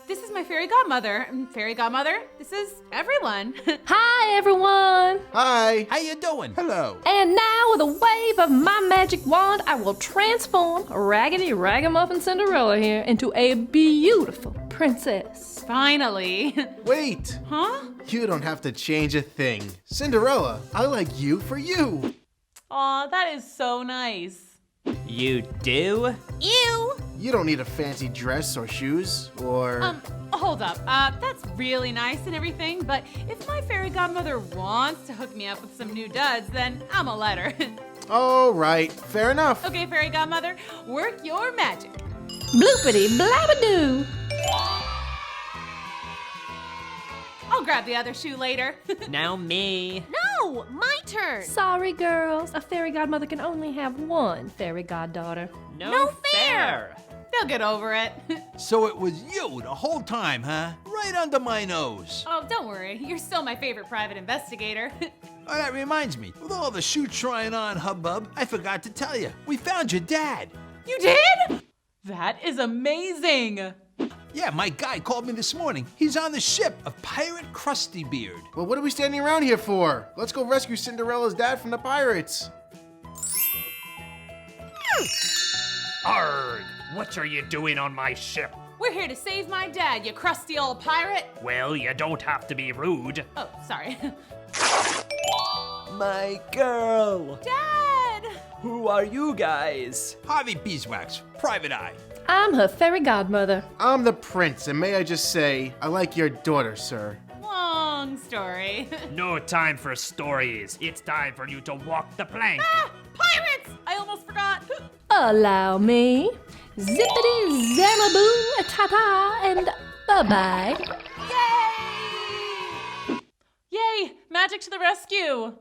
this is my fairy godmother. Fairy godmother, this is everyone. Hi, everyone. Hi. How you doing? Hello. And now, with a wave of my magic wand, I will transform Raggedy Ragamuffin Cinderella here into a beautiful princess. Finally. Wait. Huh? You don't have to change a thing. Cinderella, I like you for you. Aw, that is so nice. You do? Ew! You don't need a fancy dress or shoes or... Hold up. That's really nice and everything, but if my fairy godmother wants to hook me up with some new duds, then I'ma let her. All right, fair enough. Okay, fairy godmother, work your magic. Bloopity blabadoo. I'll grab the other shoe later. Now me. No, my turn. Sorry, girls. A fairy godmother can only have one fairy goddaughter. No fair. They'll get over it. So it was you the whole time, huh? Right under my nose. Oh, don't worry. You're still my favorite private investigator. Oh, that reminds me. With all the shoe trying on hubbub, I forgot to tell you. We found your dad. You did? That is amazing. Yeah, my guy called me this morning. He's on the ship of Pirate Krusty Beard. Well, what are we standing around here for? Let's go rescue Cinderella's dad from the pirates. Arrgh! What are you doing on my ship? We're here to save my dad, you crusty old pirate. Well, you don't have to be rude. Oh, sorry. My girl! Dad! Who are you guys? Harvey Beeswax, Private Eye. I'm her fairy godmother. I'm the prince, and may I just say, I like your daughter, sir. Aw, long story. No time for stories. It's time for you to walk the plank. Ah, pirates! I almost forgot. Allow me. Zippity zamaboo, ta-ta, and bye-bye. Yay! Yay! Magic to the rescue!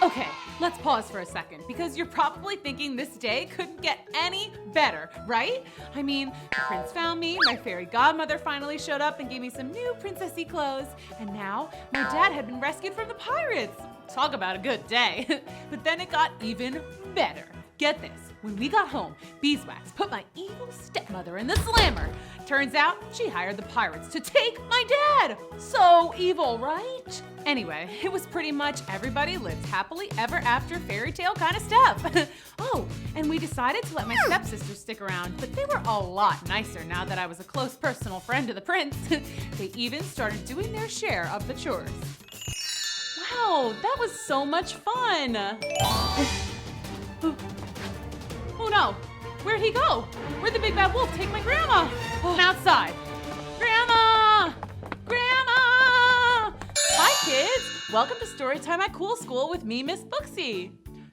Okay, let's pause for a second because you're probably thinking this day couldn't get any better, right? I mean, the prince found me, my fairy godmother finally showed up and gave me some new princessy clothes, and now my dad had been rescued from the pirates. Talk about a good day. But then it got even better. Get this. When we got home, Beeswax put my evil stepmother in the slammer. Turns out she hired the pirates to take my dad. So evil, right? Anyway, it was pretty much everybody lives happily ever after fairy tale kind of stuff. Oh, and we decided to let my stepsisters stick around, but they were a lot nicer now that I was a close personal friend to the prince. They even started doing their share of the chores. Wow, that was so much fun. Oh no, where'd he go? Where'd the big bad wolf take my grandma? Oh, outside. Grandma! Grandma! Hi kids, welcome to Storytime at Cool School with me, Miss Booksy.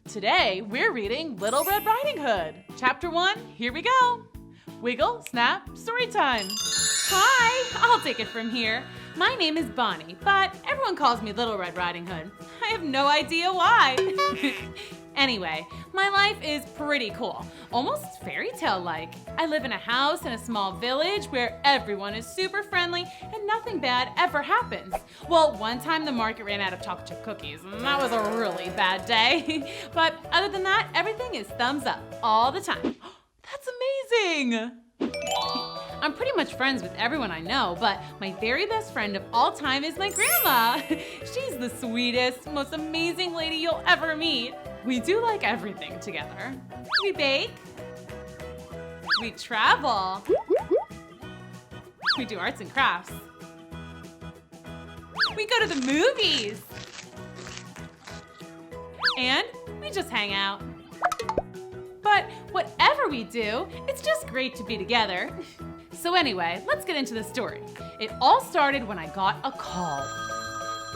Today, we're reading Little Red Riding Hood. Chapter 1, here we go. Wiggle, snap, story time. Hi, I'll take it from here. My name is Bonnie, but everyone calls me Little Red Riding Hood. I have no idea why. Anyway, my life is pretty cool, almost fairy tale-like. I live in a house in a small village where everyone is super friendly and nothing bad ever happens. Well, one time the market ran out of chocolate chip cookies, and that was a really bad day. But other than that, everything is thumbs up all the time. That's amazing! I'm pretty much friends with everyone I know, but my very best friend of all time is my grandma. She's the sweetest, most amazing lady you'll ever meet. We do like everything together. We bake. We travel. We do arts and crafts. We go to the movies. And we just hang out. But whatever we do, it's just great to be together. So anyway, let's get into the story. It all started when I got a call.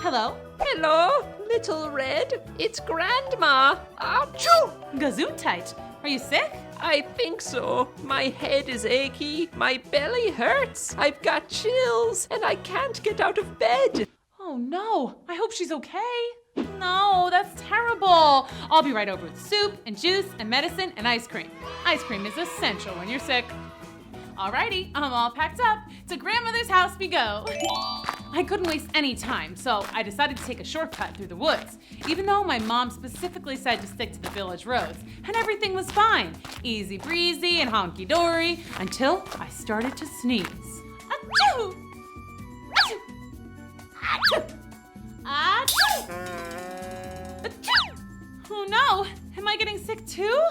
Hello? Hello, Little Red. It's Grandma. Achoo! Gesundheit. Are you sick? I think so. My head is achy, my belly hurts, I've got chills, and I can't get out of bed. Oh no, I hope she's okay. No, that's terrible. I'll be right over with soup and juice and medicine and ice cream. Ice cream is essential when you're sick. Alrighty, I'm all packed up. To grandmother's house we go. I couldn't waste any time, so I decided to take a shortcut through the woods, even though my mom specifically said to stick to the village roads, and everything was fine. Easy breezy and honky-dory, until I started to sneeze. Achoo! Achoo! Achoo! Achoo! Achoo! Oh no, am I getting sick too?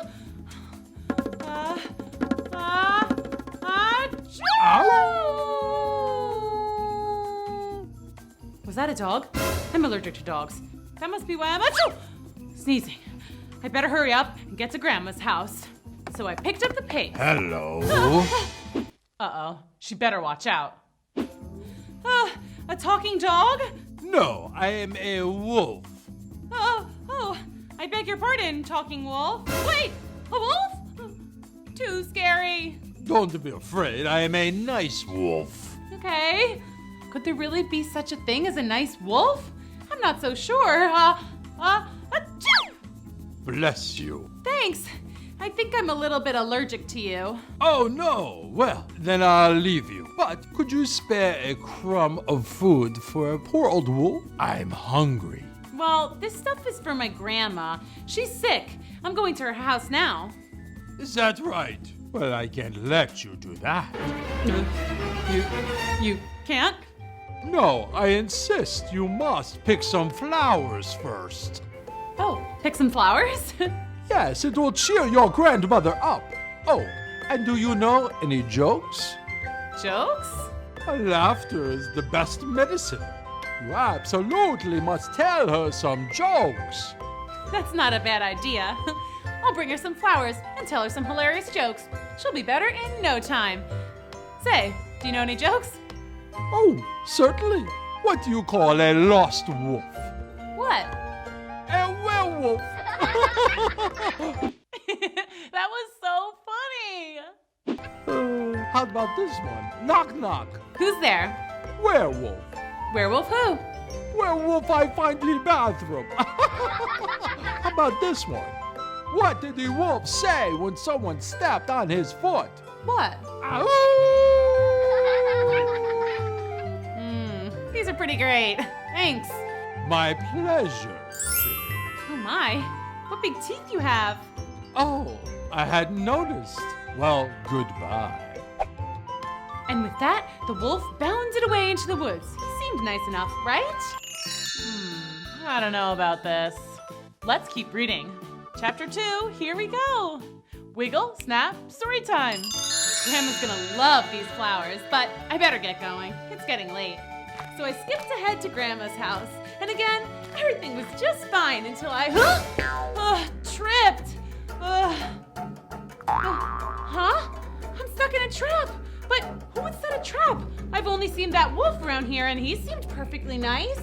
Was that a dog? I'm allergic to dogs. That must be why I'm sneezing. I better hurry up and get to Grandma's house. So I picked up the pace. Hello. Uh-oh, she better watch out. A talking dog? No, I am a wolf. Oh, I beg your pardon, talking wolf. Wait, a wolf? Too scary. Don't be afraid, I am a nice wolf. Okay. Could there really be such a thing as a nice wolf? I'm not so sure. Bless you. Thanks. I think I'm a little bit allergic to you. Oh no, well, then I'll leave you. But could you spare a crumb of food for a poor old wolf? I'm hungry. Well, this stuff is for my grandma. She's sick. I'm going to her house now. Is that right? Well, I can't let you do that. You can't? No, I insist. You must pick some flowers first. Oh, pick some flowers? Yes, it will cheer your grandmother up. Oh, and do you know any jokes? Jokes? Laughter is the best medicine. You absolutely must tell her some jokes. That's not a bad idea. I'll bring her some flowers and tell her some hilarious jokes. She'll be better in no time. Say, do you know any jokes? Oh, certainly. What do you call a lost wolf? What? A werewolf. That was so funny. How about this one? Knock, knock. Who's there? Werewolf. Werewolf who? Werewolf I find in the bathroom. How about this one? What did the wolf say when someone stepped on his foot? What? These are pretty great. Thanks. My pleasure. Oh my, what big teeth you have. Oh, I hadn't noticed. Well, goodbye. And with that, the wolf bounded away into the woods. He seemed nice enough, right? I don't know about this. Let's keep reading. Chapter 2, here we go. Wiggle, snap, story time. Grandma's gonna love these flowers, but I better get going. It's getting late. So I skipped ahead to Grandma's house, and again, everything was just fine until I tripped. Huh? I'm stuck in a trap. But who would set a trap? I've only seen that wolf around here, and he seemed perfectly nice.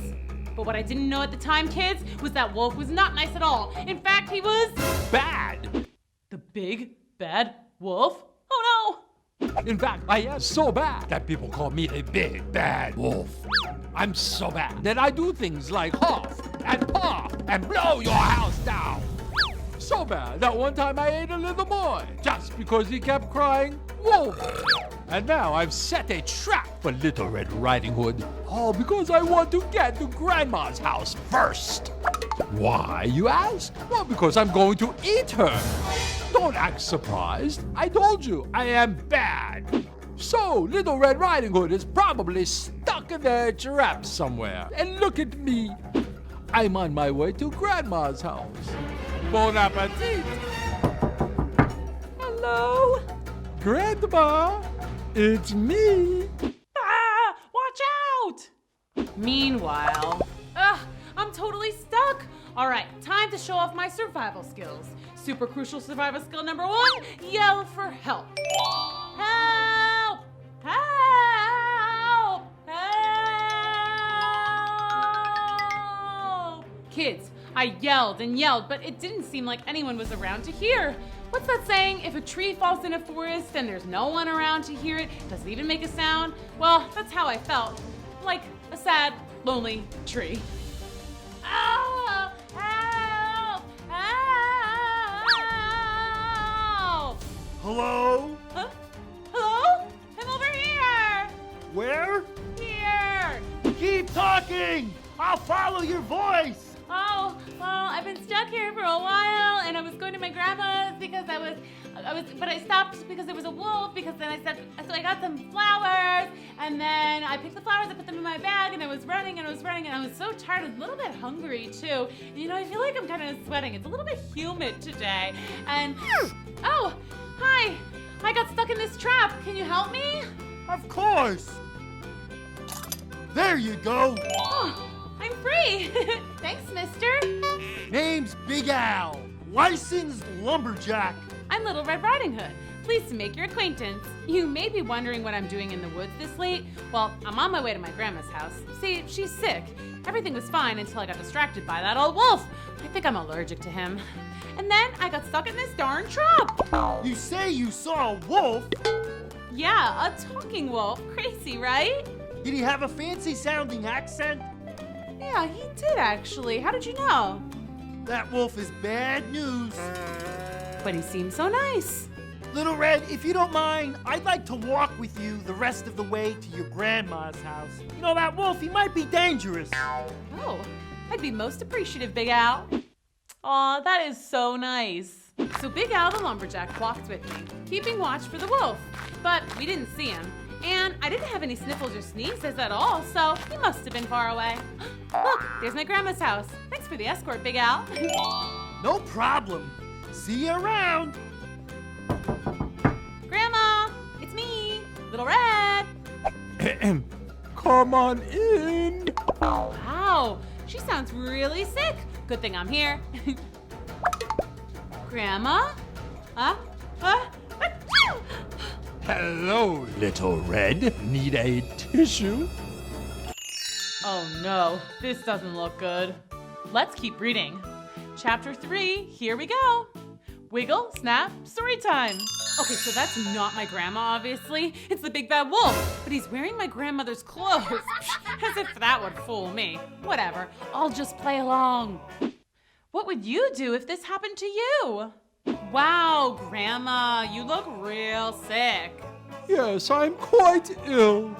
But what I didn't know at the time, kids, was that wolf was not nice at all. In fact, he was bad. The big, bad wolf? Oh no! In fact, I am so bad that people call me a big, bad wolf. I'm so bad that I do things like huff and puff and blow your house down. So bad that one time I ate a little boy just because he kept crying, wolf. And now I've set a trap for Little Red Riding Hood, all because I want to get to Grandma's house first. Why, you ask? Well, because I'm going to eat her. Don't act surprised. I told you, I am bad. So, Little Red Riding Hood is probably stuck in a trap somewhere. And look at me. I'm on my way to Grandma's house. Bon appetit. Hello? Grandma, it's me. Ah, watch out! Meanwhile, I'm totally stuck. All right, time to show off my survival skills. Super crucial survival skill number 1, yell for help. Help! Help! Help! Kids, I yelled and yelled, but it didn't seem like anyone was around to hear. What's that saying? If a tree falls in a forest and there's no one around to hear it, does it even make a sound? Well, that's how I felt. Like a sad, lonely tree. Oh, help! Help! Hello? Huh? Hello? I'm over here! Where? Here! Keep talking! I'll follow your voice! Oh, well, I've been stuck here for a while, and I was going to my grandma's because but I stopped because there was a wolf, because then so I got some flowers, and then I picked the flowers, I put them in my bag, and I was running, and I was so tired, a little bit hungry, too. You know, I feel like I'm kind of sweating. It's a little bit humid today, and, oh, hi, I got stuck in this trap. Can you help me? Of course! There you go! Oh, I'm free. Thanks, mister. Name's Big Al, licensed lumberjack. I'm Little Red Riding Hood. Pleased to make your acquaintance. You may be wondering what I'm doing in the woods this late. Well, I'm on my way to my grandma's house. See, she's sick. Everything was fine until I got distracted by that old wolf. I think I'm allergic to him. And then I got stuck in this darn trap. You say you saw a wolf? Yeah, a talking wolf. Crazy, right? Did he have a fancy sounding accent? Yeah, he did actually. How did you know? That wolf is bad news. But he seemed so nice. Little Red, if you don't mind, I'd like to walk with you the rest of the way to your grandma's house. You know, that wolf, he might be dangerous. Oh, I'd be most appreciative, Big Al. Aw, that is so nice. So Big Al the lumberjack walked with me, keeping watch for the wolf. But we didn't see him. And I didn't have any sniffles or sneezes at all, so he must have been far away. Look, there's my grandma's house. Thanks for the escort, Big Al. No problem. See you around. Grandma, it's me, Little Red. Come on in. Wow, she sounds really sick. Good thing I'm here. Grandma? Hello, Little Red. Need a tissue? Oh no, this doesn't look good. Let's keep reading. Chapter 3, here we go. Wiggle, snap, story time. Okay, so that's not my grandma, obviously. It's the big bad wolf, but he's wearing my grandmother's clothes. As if that would fool me. Whatever, I'll just play along. What would you do if this happened to you? Wow, Grandma, you look real sick. Yes, I'm quite ill.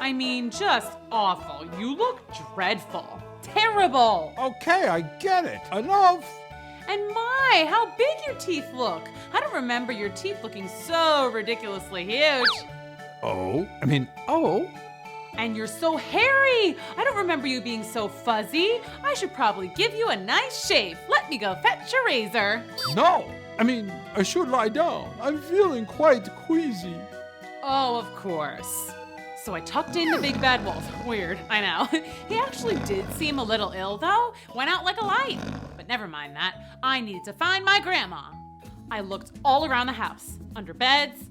I mean, just awful. You look dreadful. Terrible. Okay, I get it. Enough. And my, how big your teeth look. I don't remember your teeth looking so ridiculously huge. Oh? And you're so hairy. I don't remember you being so fuzzy. I should probably give you a nice shave. Let me go fetch a razor. No. I should lie down. I'm feeling quite queasy. Oh, of course. So I tucked in the big bad wolf. Weird, I know. He actually did seem a little ill though. Went out like a light. But never mind that. I needed to find my grandma. I looked all around the house. Under beds,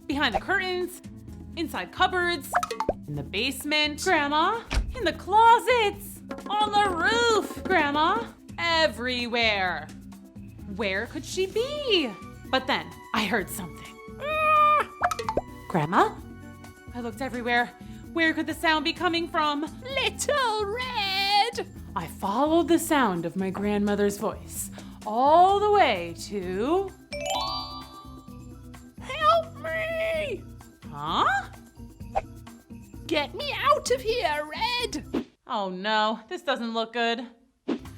behind the curtains, inside cupboards, in the basement. Grandma, in the closets, on the roof. Grandma, everywhere. Where could she be? But then I heard something. Grandma? I looked everywhere. Where could the sound be coming from? Little Red! I followed the sound of my grandmother's voice all the way to... Help me! Huh? Get me out of here, Red! Oh no, this doesn't look good.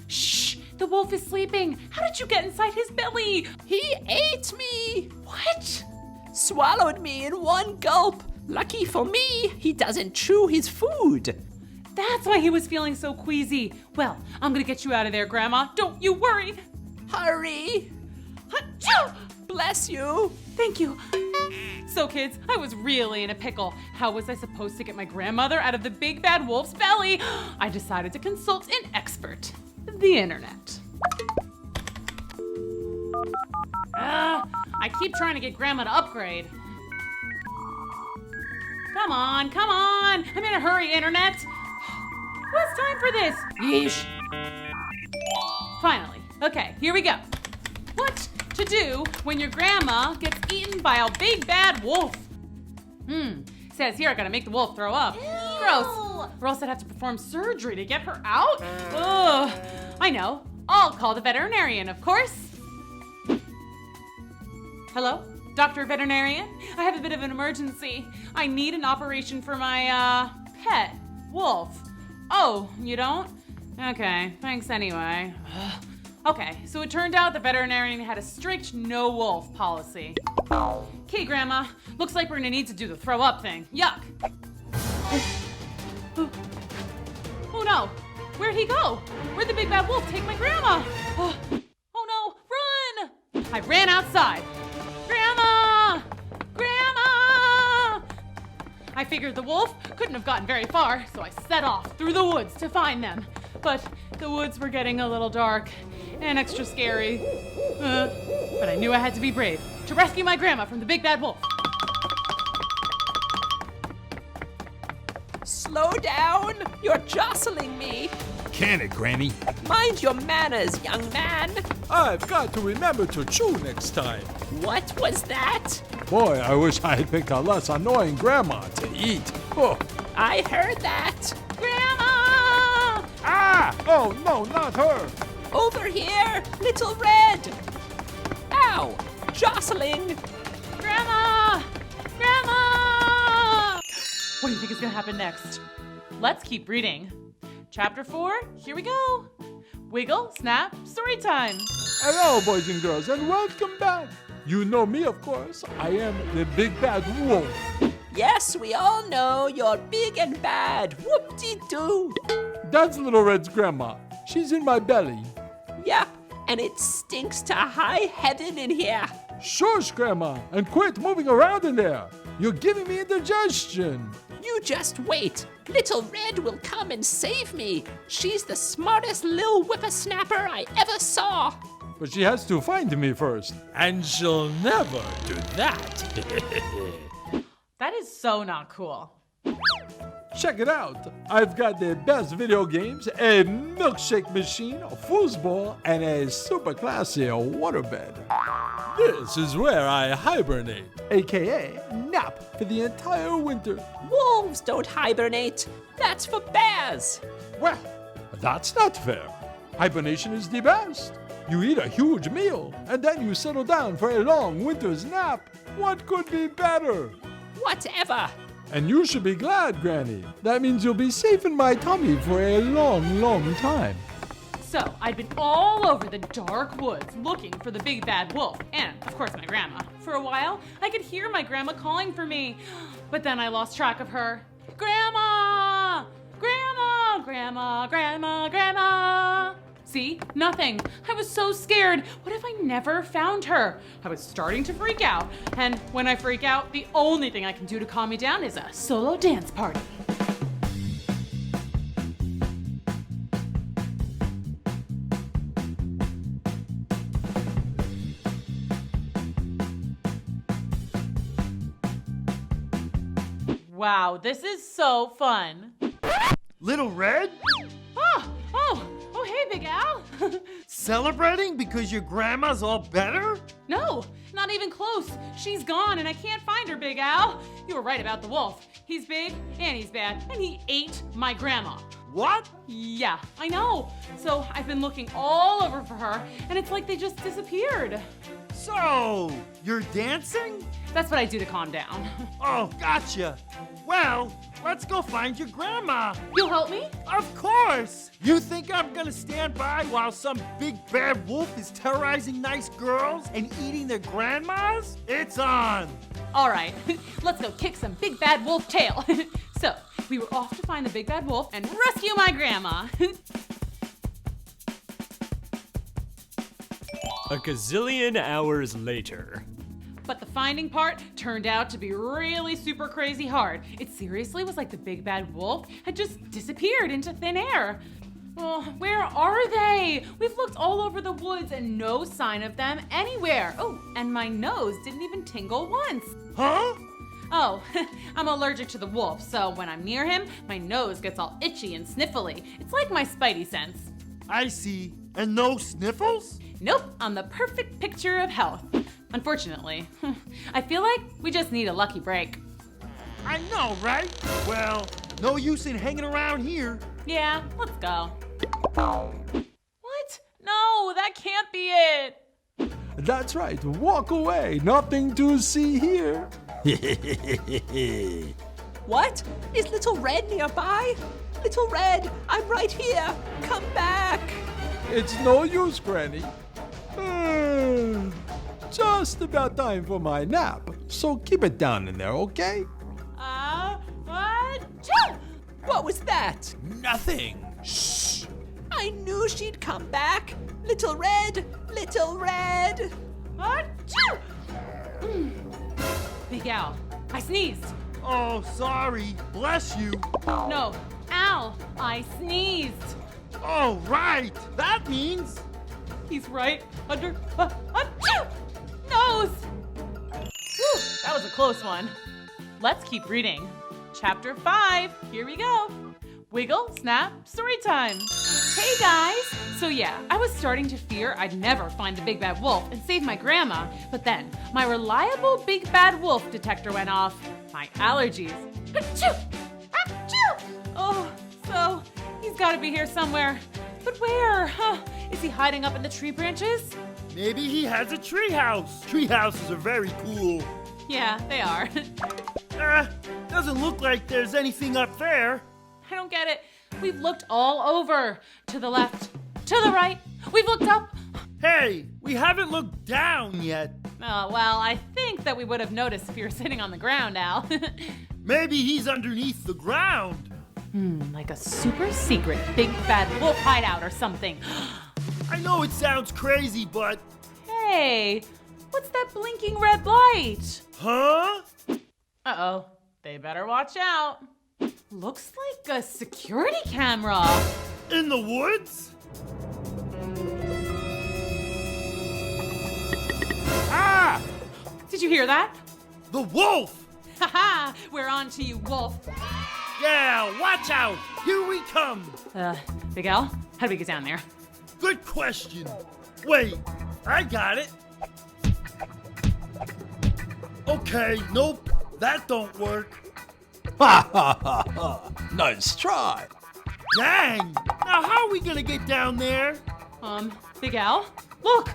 Shh! The wolf is sleeping. How did you get inside his belly? He ate me! What? Swallowed me in one gulp. Lucky for me, he doesn't chew his food. That's why he was feeling so queasy. Well, I'm gonna get you out of there, Grandma. Don't you worry. Hurry! Achoo! Bless you! Thank you. So kids, I was really in a pickle. How was I supposed to get my grandmother out of the big bad wolf's belly? I decided to consult an expert, the internet. I keep trying to get Grandma to upgrade. Come on, come on! I'm in a hurry, internet! What's time for this? Yeesh. Finally. Okay, here we go. What to do when your grandma gets eaten by a big bad wolf? Says here I gotta make the wolf throw up. Ew. Gross. Or else I'd have to perform surgery to get her out? Ugh. I know. I'll call the veterinarian, of course. Hello? Dr. Veterinarian? I have a bit of an emergency. I need an operation for my, pet, wolf. Oh, you don't? Okay, thanks anyway. Okay, so it turned out the veterinarian had a strict no wolf policy. Okay, Grandma, looks like we're gonna need to do the throw up thing. Yuck. Oh no, where'd he go? Where'd the big bad wolf take my grandma? Oh no, run! I ran outside. Grandma! Grandma! I figured the wolf couldn't have gotten very far, so I set off through the woods to find them. But the woods were getting a little dark and extra scary. But I knew I had to be brave to rescue my grandma from the big bad wolf. Slow down! You're jostling me! Can it, Granny? Mind your manners, young man! I've got to remember to chew next time. What was that? Boy, I wish I had picked a less annoying grandma to eat. Oh. I heard that! Grandma! Ah! Oh, no, not her! Over here, Little Red! Ow! Jostling! Grandma! Grandma! What do you think is gonna happen next? Let's keep reading. Chapter 4, here we go. Wiggle, snap, story time. Hello, boys and girls, and welcome back. You know me, of course. I am the big bad wolf. Yes, we all know you're big and bad. Whoop-de-doo. That's Little Red's grandma. She's in my belly. Yep, and it stinks to high heaven in here. Shush, Grandma, and quit moving around in there. You're giving me indigestion. You just wait. Little Red will come and save me. She's the smartest little whippersnapper I ever saw. But she has to find me first. And she'll never do that. That is so not cool. Check it out. I've got the best video games, a milkshake machine, a foosball, and a super classy waterbed. This is where I hibernate, aka nap for the entire winter. Wolves don't hibernate. That's for bears. Well, that's not fair. Hibernation is the best. You eat a huge meal, and then you settle down for a long winter's nap. What could be better? Whatever. And you should be glad, Granny. That means you'll be safe in my tummy for a long, long time. So, I'd been all over the dark woods looking for the big bad wolf, and, of course, my grandma. For a while, I could hear my grandma calling for me, but then I lost track of her. Grandma! Grandma! Grandma! Grandma! Grandma! See? Nothing. I was so scared. What if I never found her? I was starting to freak out, and when I freak out, the only thing I can do to calm me down is a solo dance party. Wow, this is so fun. Little Red? Oh, hey, Big Al. Celebrating because your grandma's all better? No, not even close. She's gone and I can't find her, Big Al. You were right about the wolf. He's big and he's bad and he ate my grandma. What? Yeah, I know. So I've been looking all over for her and it's like they just disappeared. So, you're dancing? That's what I do to calm down. Oh, gotcha. Well, let's go find your grandma. You'll help me? Of course. You think I'm gonna stand by while some big bad wolf is terrorizing nice girls and eating their grandmas? It's on. All right, let's go kick some big bad wolf tail. So, we were off to find the big bad wolf and rescue my grandma. A gazillion hours later. But the finding part turned out to be really super crazy hard. It seriously was like the big bad wolf had just disappeared into thin air. Oh, where are they? We've looked all over the woods and no sign of them anywhere. Oh, and my nose didn't even tingle once. Huh? Oh, I'm allergic to the wolf, so when I'm near him, my nose gets all itchy and sniffly. It's like my spidey sense. I see. And no sniffles? Nope, I'm the perfect picture of health. Unfortunately, I feel like we just need a lucky break. I know, right? Well, no use in hanging around here. Yeah, let's go. What? No, that can't be it. That's right. Walk away. Nothing to see here. What? Is Little Red nearby? Little Red, I'm right here. Come back. It's no use, Granny. Just about time for my nap. So keep it down in there, okay? What was that? Nothing. Shh. I knew she'd come back. Little Red, Little Red. Big Al, I sneezed. Oh, sorry. Bless you. No, Al, I sneezed. Oh, right. That means... He's right under nose. Whew, that was a close one. Let's keep reading. Chapter 5, here we go. Wiggle, snap, story time. Hey guys! So yeah, I was starting to fear I'd never find the big bad wolf and save my grandma, but then my reliable big bad wolf detector went off. My allergies. Achoo! Achoo! Oh, so he's gotta be here somewhere. But where? Huh? Is he hiding up in the tree branches? Maybe he has a treehouse. Treehouses are very cool. Yeah, they are. Doesn't look like there's anything up there. I don't get it. We've looked all over. To the left, to the right. We've looked up. Hey, we haven't looked down yet. Oh, well, I think that we would have noticed if you were sitting on the ground, Al. Maybe he's underneath the ground. Like a super secret big bad wolf hideout or something. I know it sounds crazy, but... Hey, what's that blinking red light? Huh? Uh-oh, they better watch out. Looks like a security camera. In the woods? Ah! Did you hear that? The wolf! Haha, we're on to you, wolf. Yeah, watch out! Here we come! Big Al, how do we get down there? Good question. Wait, I got it. Okay, nope, that don't work. Ha ha ha ha! Nice try! Dang! Now how are we gonna get down there? Big Al, look!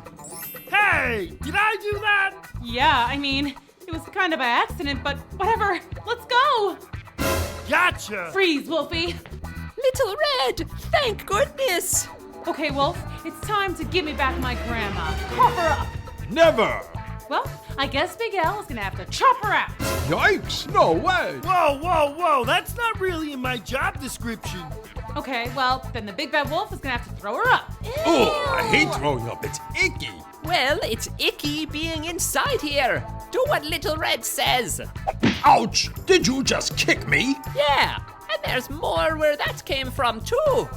Hey, did I do that? Yeah, I mean, it was kind of by accident, but whatever. Let's go! Gotcha! Freeze, Wolfie! Little Red, thank goodness! Okay, Wolf, it's time to give me back my grandma. Cough her up! Never! Well, I guess Big Al is gonna have to chop her out. Yikes! No way! Whoa, whoa, whoa! That's not really in my job description. Okay, well, then the big bad wolf is gonna have to throw her up. Oh, I hate throwing up. It's icky. Well, it's icky being inside here. Do what Little Red says. Ouch! Did you just kick me? Yeah, and there's more where that came from too.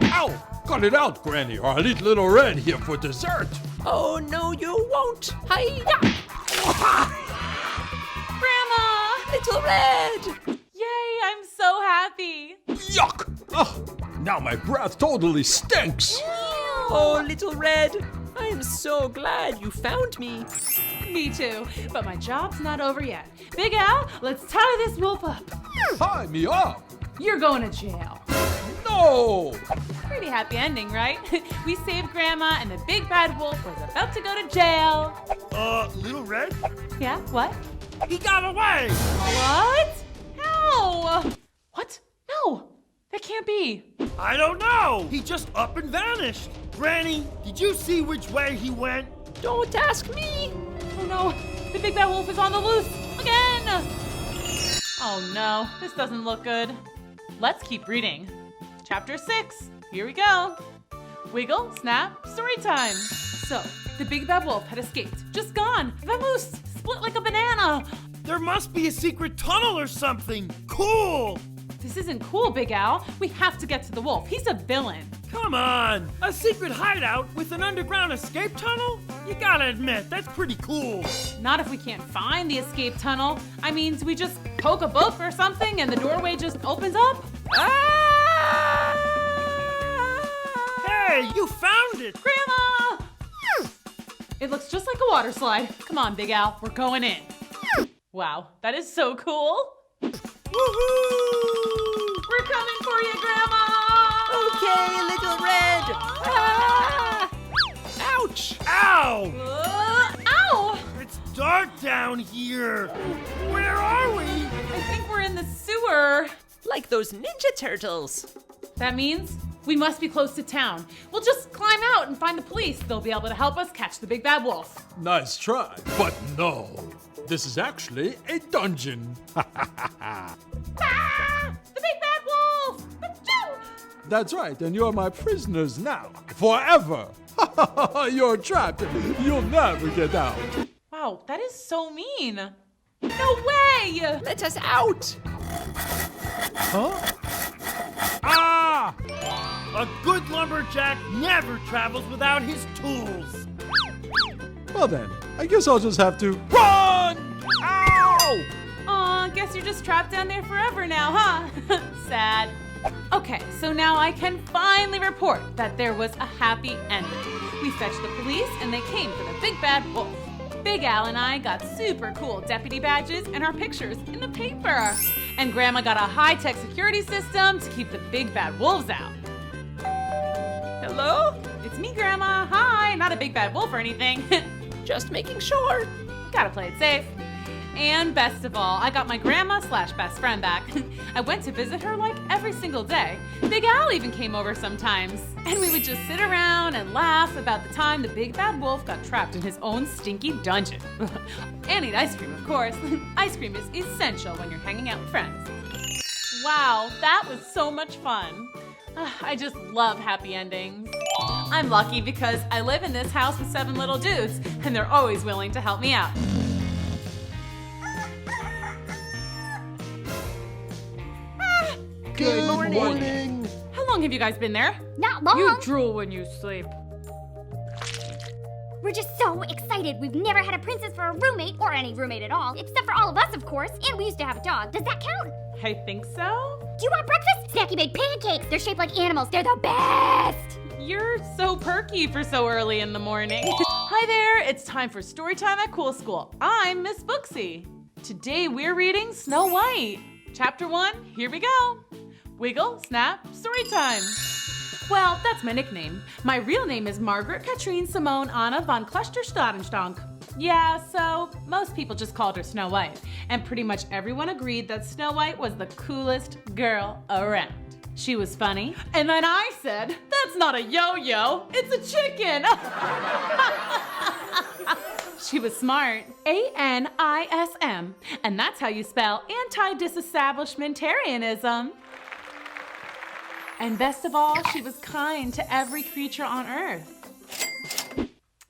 Ow! Cut it out, Granny, or I'll eat Little Red here for dessert. Oh, no, you won't. Hi-ya! Grandma! Little Red! Yay, I'm so happy. Yuck! Ugh, now my breath totally stinks. Oh, Little Red, I am so glad you found me. Me too, but my job's not over yet. Big Al, let's tie this wolf up. Tie me up? You're going to jail. No! Pretty happy ending, right? We saved Grandma and the big bad wolf was about to go to jail. Little Red? Yeah, what? He got away! What? How? What? No, that can't be. I don't know! He just up and vanished. Granny, did you see which way he went? Don't ask me. Oh no, the big bad wolf is on the loose again. Oh no, this doesn't look good. Let's keep reading. Chapter 6, here we go. Wiggle, snap, story time. So, the big bad wolf had escaped, just gone, vamoose, split like a banana. There must be a secret tunnel or something. Cool! This isn't cool, Big Al. We have to get to the wolf. He's a villain. Come on! A secret hideout with an underground escape tunnel? You gotta admit, that's pretty cool. Not if we can't find the escape tunnel. I mean, do we just poke a book or something and the doorway just opens up? Hey, you found it! Grandma! It looks just like a water slide. Come on, Big Al, we're going in. Wow, that is so cool. Woohoo! We're coming for you, Grandma! Okay, Little Red. Ah! Ouch! Ow! Ow! It's dark down here. Where are we? I think we're in the sewer. Like those Ninja Turtles. That means we must be close to town. We'll just climb out and find the police. They'll be able to help us catch the big bad wolf. Nice try, but no. This is actually a dungeon. Ah! The big bad wolf! Achoo! That's right, and you're my prisoners now. Forever. You're trapped. You'll never get out. Wow, that is so mean. No way! Let us out! Huh? Ah! A good lumberjack never travels without his tools. Well then, I guess I'll just have to run! Ow! Aw, guess you're just trapped down there forever now, huh? Sad. Okay, so now I can finally report that there was a happy ending. We fetched the police and they came for the big bad wolf. Big Al and I got super cool deputy badges and our pictures in the paper. And Grandma got a high-tech security system to keep the big bad wolves out. Hello? It's me, Grandma. Hi, not a big bad wolf or anything. Just making sure. Gotta play it safe. And best of all, I got my grandma/best friend back. I went to visit her like every single day. Big Al even came over sometimes. And we would just sit around and laugh about the time the big bad wolf got trapped in his own stinky dungeon. And eat ice cream, of course. Ice cream is essential when you're hanging out with friends. Wow, that was so much fun. I just love happy endings. I'm lucky because I live in this house with 7 little dudes, and they're always willing to help me out. Good morning. How long have you guys been there? Not long. You drool when you sleep. We're just so excited. We've never had a princess for a roommate, or any roommate at all, except for all of us, of course. And we used to have a dog. Does that count? I think so. Do you want breakfast? Snacky baked pancakes. They're shaped like animals. They're the best. You're so perky for so early in the morning. Hi there, it's time for Storytime at Cool School. I'm Miss Booksy. Today we're reading Snow White. Chapter 1, here we go. Wiggle, snap, Storytime. Well, that's my nickname. My real name is Margaret Katrine Simone Anna von Klusterstadenstank. Yeah, so most people just called her Snow White, and pretty much everyone agreed that Snow White was the coolest girl around. She was funny, and then I said, that's not a yo-yo, it's a chicken. She was smart, A-N-I-S-M, and that's how you spell anti-disestablishmentarianism. And best of all, she was kind to every creature on Earth.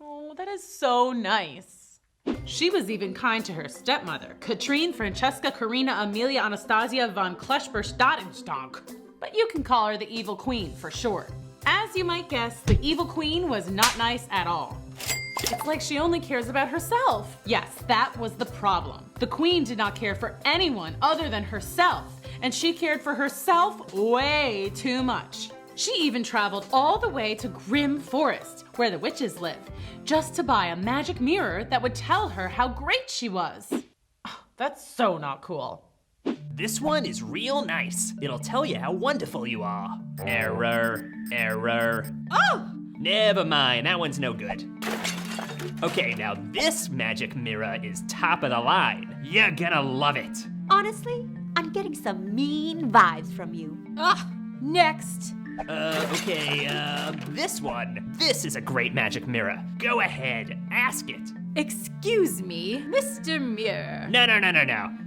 Oh, that is so nice. She was even kind to her stepmother, Katrine Francesca Karina Amelia Anastasia von Klesper-Stadenstank. But you can call her the Evil Queen for short. As you might guess, the Evil Queen was not nice at all. It's like she only cares about herself. Yes, that was the problem. The Queen did not care for anyone other than herself, and she cared for herself way too much. She even traveled all the way to Grim Forest, where the witches live, just to buy a magic mirror that would tell her how great she was. Oh, that's so not cool. This one is real nice. It'll tell you how wonderful you are. Error, error. Oh! Never mind, that one's no good. Okay, now this magic mirror is top of the line. You're gonna love it. Honestly, I'm getting some mean vibes from you. Next. This one. This is a great magic mirror. Go ahead, ask it. Excuse me, Mr. Mirror. No.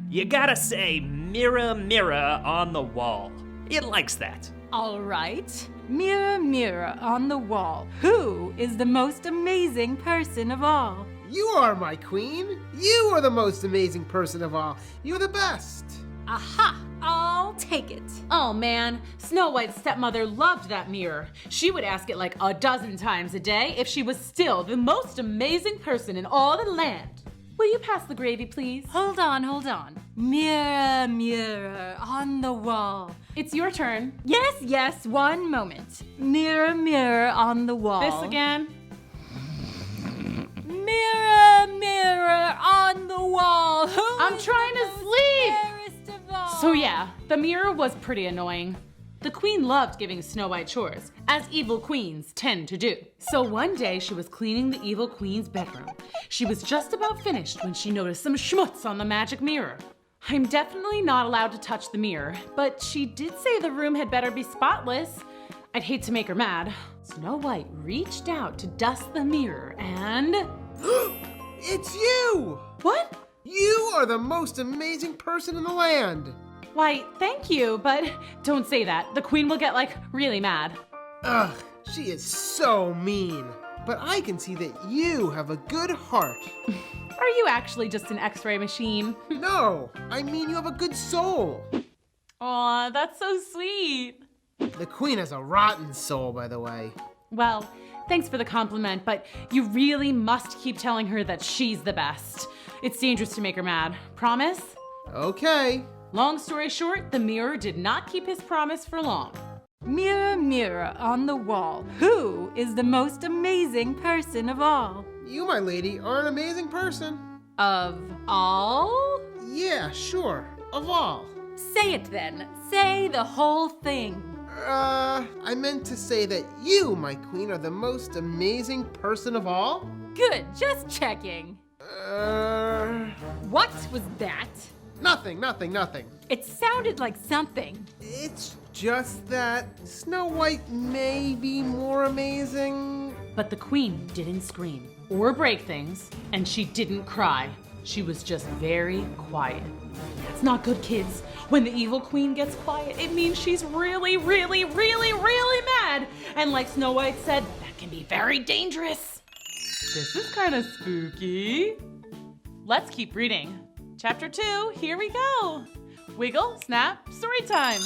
You gotta say, mirror, mirror on the wall. It likes that. All right. Mirror, mirror on the wall, who is the most amazing person of all? You are my queen. You are the most amazing person of all. You're the best. Aha! I'll take it. Oh man, Snow White's stepmother loved that mirror. She would ask it like a dozen times a day if she was still the most amazing person in all the land. Will you pass the gravy, please? Hold on. Mirror, mirror on the wall. It's your turn. Yes, one moment. Mirror, mirror on the wall. This again. Mirror, mirror on the wall. I'm trying to sleep. So yeah, the mirror was pretty annoying. The queen loved giving Snow White chores, as evil queens tend to do. So one day she was cleaning the evil queen's bedroom. She was just about finished when she noticed some schmutz on the magic mirror. I'm definitely not allowed to touch the mirror, but she did say the room had better be spotless. I'd hate to make her mad. Snow White reached out to dust the mirror and... It's you! What? You are the most amazing person in the land. Why, thank you, but don't say that. The queen will get, really mad. Ugh, she is so mean. But I can see that you have a good heart. Are you actually just an X-ray machine? No, I mean you have a good soul. Aw, that's so sweet. The queen has a rotten soul, by the way. Well, thanks for the compliment, but you really must keep telling her that she's the best. It's dangerous to make her mad. Promise? Okay. Long story short, the mirror did not keep his promise for long. Mirror, mirror on the wall, who is the most amazing person of all? You, my lady, are an amazing person. Of all? Yeah, sure. Of all. Say it then. Say the whole thing. I meant to say that you, my queen, are the most amazing person of all? Good, just checking. What was that? Nothing. It sounded like something. It's just that Snow White may be more amazing. But the queen didn't scream or break things, and she didn't cry. She was just very quiet. That's not good, kids. When the evil queen gets quiet, it means she's really mad. And like Snow White said, that can be very dangerous. This is kind of spooky. Let's keep reading. Chapter 2, here we go. Wiggle, snap, story time.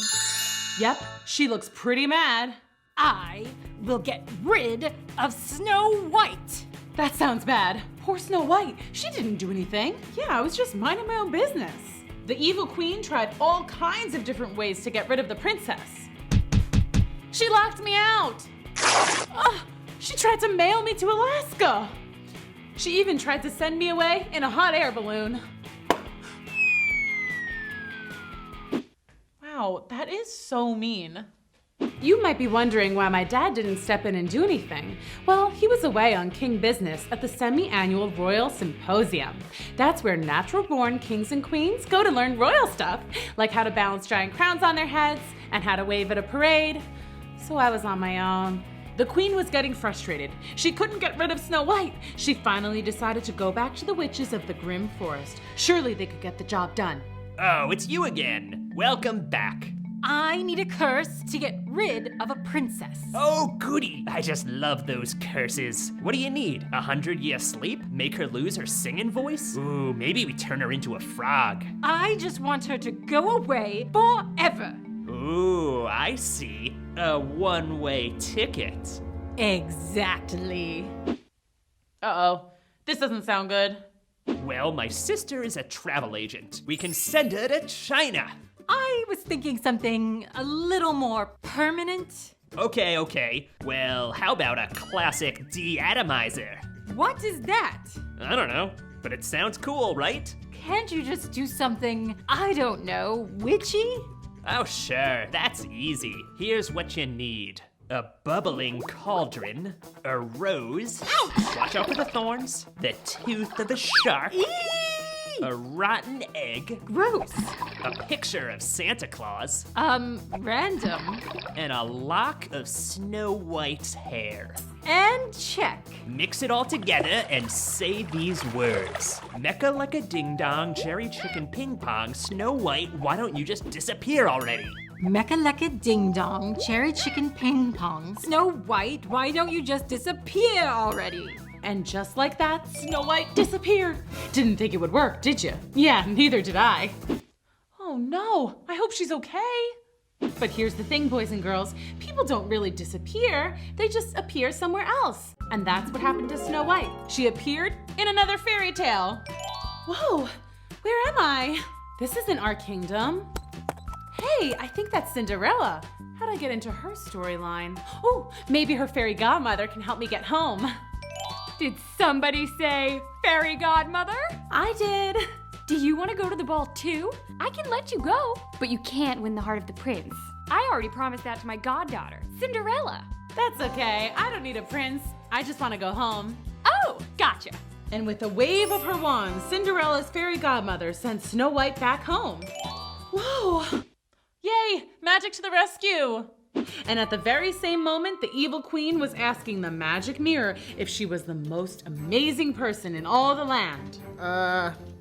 Yep, she looks pretty mad. I will get rid of Snow White. That sounds bad. Poor Snow White. She didn't do anything. Yeah, I was just minding my own business. The evil queen tried all kinds of different ways to get rid of the princess. She locked me out. She tried to mail me to Alaska. She even tried to send me away in a hot air balloon. Wow, that is so mean. You might be wondering why my dad didn't step in and do anything. Well, he was away on king business at the semi-annual Royal Symposium. That's where natural-born kings and queens go to learn royal stuff, like how to balance giant crowns on their heads and how to wave at a parade. So I was on my own. The queen was getting frustrated. She couldn't get rid of Snow White. She finally decided to go back to the witches of the Grim Forest. Surely they could get the job done. Oh, it's you again. Welcome back. I need a curse to get rid of a princess. Oh, goody. I just love those curses. What do you need? 100-year sleep? Make her lose her singing voice? Ooh, maybe we turn her into a frog. I just want her to go away forever. Ooh, I see. A one-way ticket. Exactly. Uh-oh. This doesn't sound good. Well, my sister is a travel agent. We can send her to China. I was thinking something a little more permanent. Okay. Well, how about a classic de-atomizer? What is that? I don't know, but it sounds cool, right? Can't you just do something, I don't know, witchy? Oh, sure, that's easy. Here's what you need. A bubbling cauldron, a rose, ouch! Watch out for the thorns, the tooth of a shark, a rotten egg, gross, a picture of Santa Claus, random, and a lock of Snow White's hair. And check. Mix it all together and say these words. Mecca like a ding-dong, cherry chicken ping-pong, Snow White, why don't you just disappear already? Mecca-lecca ding-dong, cherry chicken ping-pong, Snow White, why don't you just disappear already? And just like that, Snow White disappeared. Didn't think it would work, did you? Yeah, neither did I. Oh no, I hope she's okay. But here's the thing, boys and girls. People don't really disappear. They just appear somewhere else. And that's what happened to Snow White. She appeared in another fairy tale. Whoa, where am I? This isn't our kingdom. Hey, I think that's Cinderella. How'd I get into her storyline? Oh, maybe her fairy godmother can help me get home. Did somebody say fairy godmother? I did. Do you want to go to the ball too? I can let you go, but you can't win the heart of the prince. I already promised that to my goddaughter, Cinderella. That's okay. I don't need a prince. I just want to go home. Oh, gotcha. And with a wave of her wand, Cinderella's fairy godmother sent Snow White back home. Whoa! Yay! Magic to the rescue! And at the very same moment, the evil queen was asking the magic mirror if she was the most amazing person in all the land.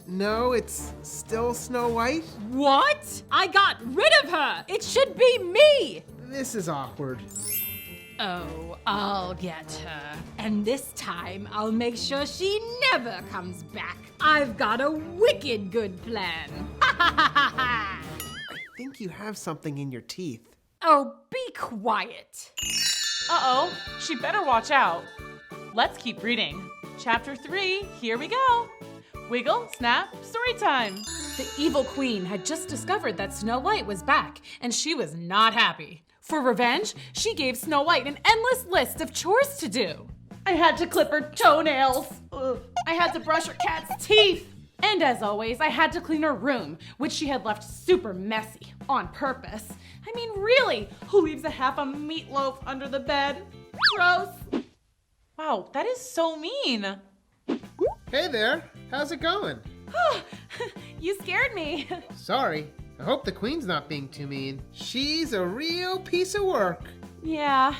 No, it's still Snow White? What? I got rid of her! It should be me! This is awkward. Oh, I'll get her. And this time, I'll make sure she never comes back. I've got a wicked good plan. Ha ha ha ha ha! I think you have something in your teeth. Oh, be quiet. Uh-oh, she better watch out. Let's keep reading. Chapter 3, here we go. Wiggle, snap, story time. The evil queen had just discovered that Snow White was back, and she was not happy. For revenge, she gave Snow White an endless list of chores to do. I had to clip her toenails. Ugh. I had to brush her cat's teeth. And as always, I had to clean her room, which she had left super messy on purpose. I mean, really, who leaves a half a meatloaf under the bed? Gross. Wow, that is so mean. Hey there, how's it going? You scared me. Sorry, I hope the queen's not being too mean. She's a real piece of work. Yeah.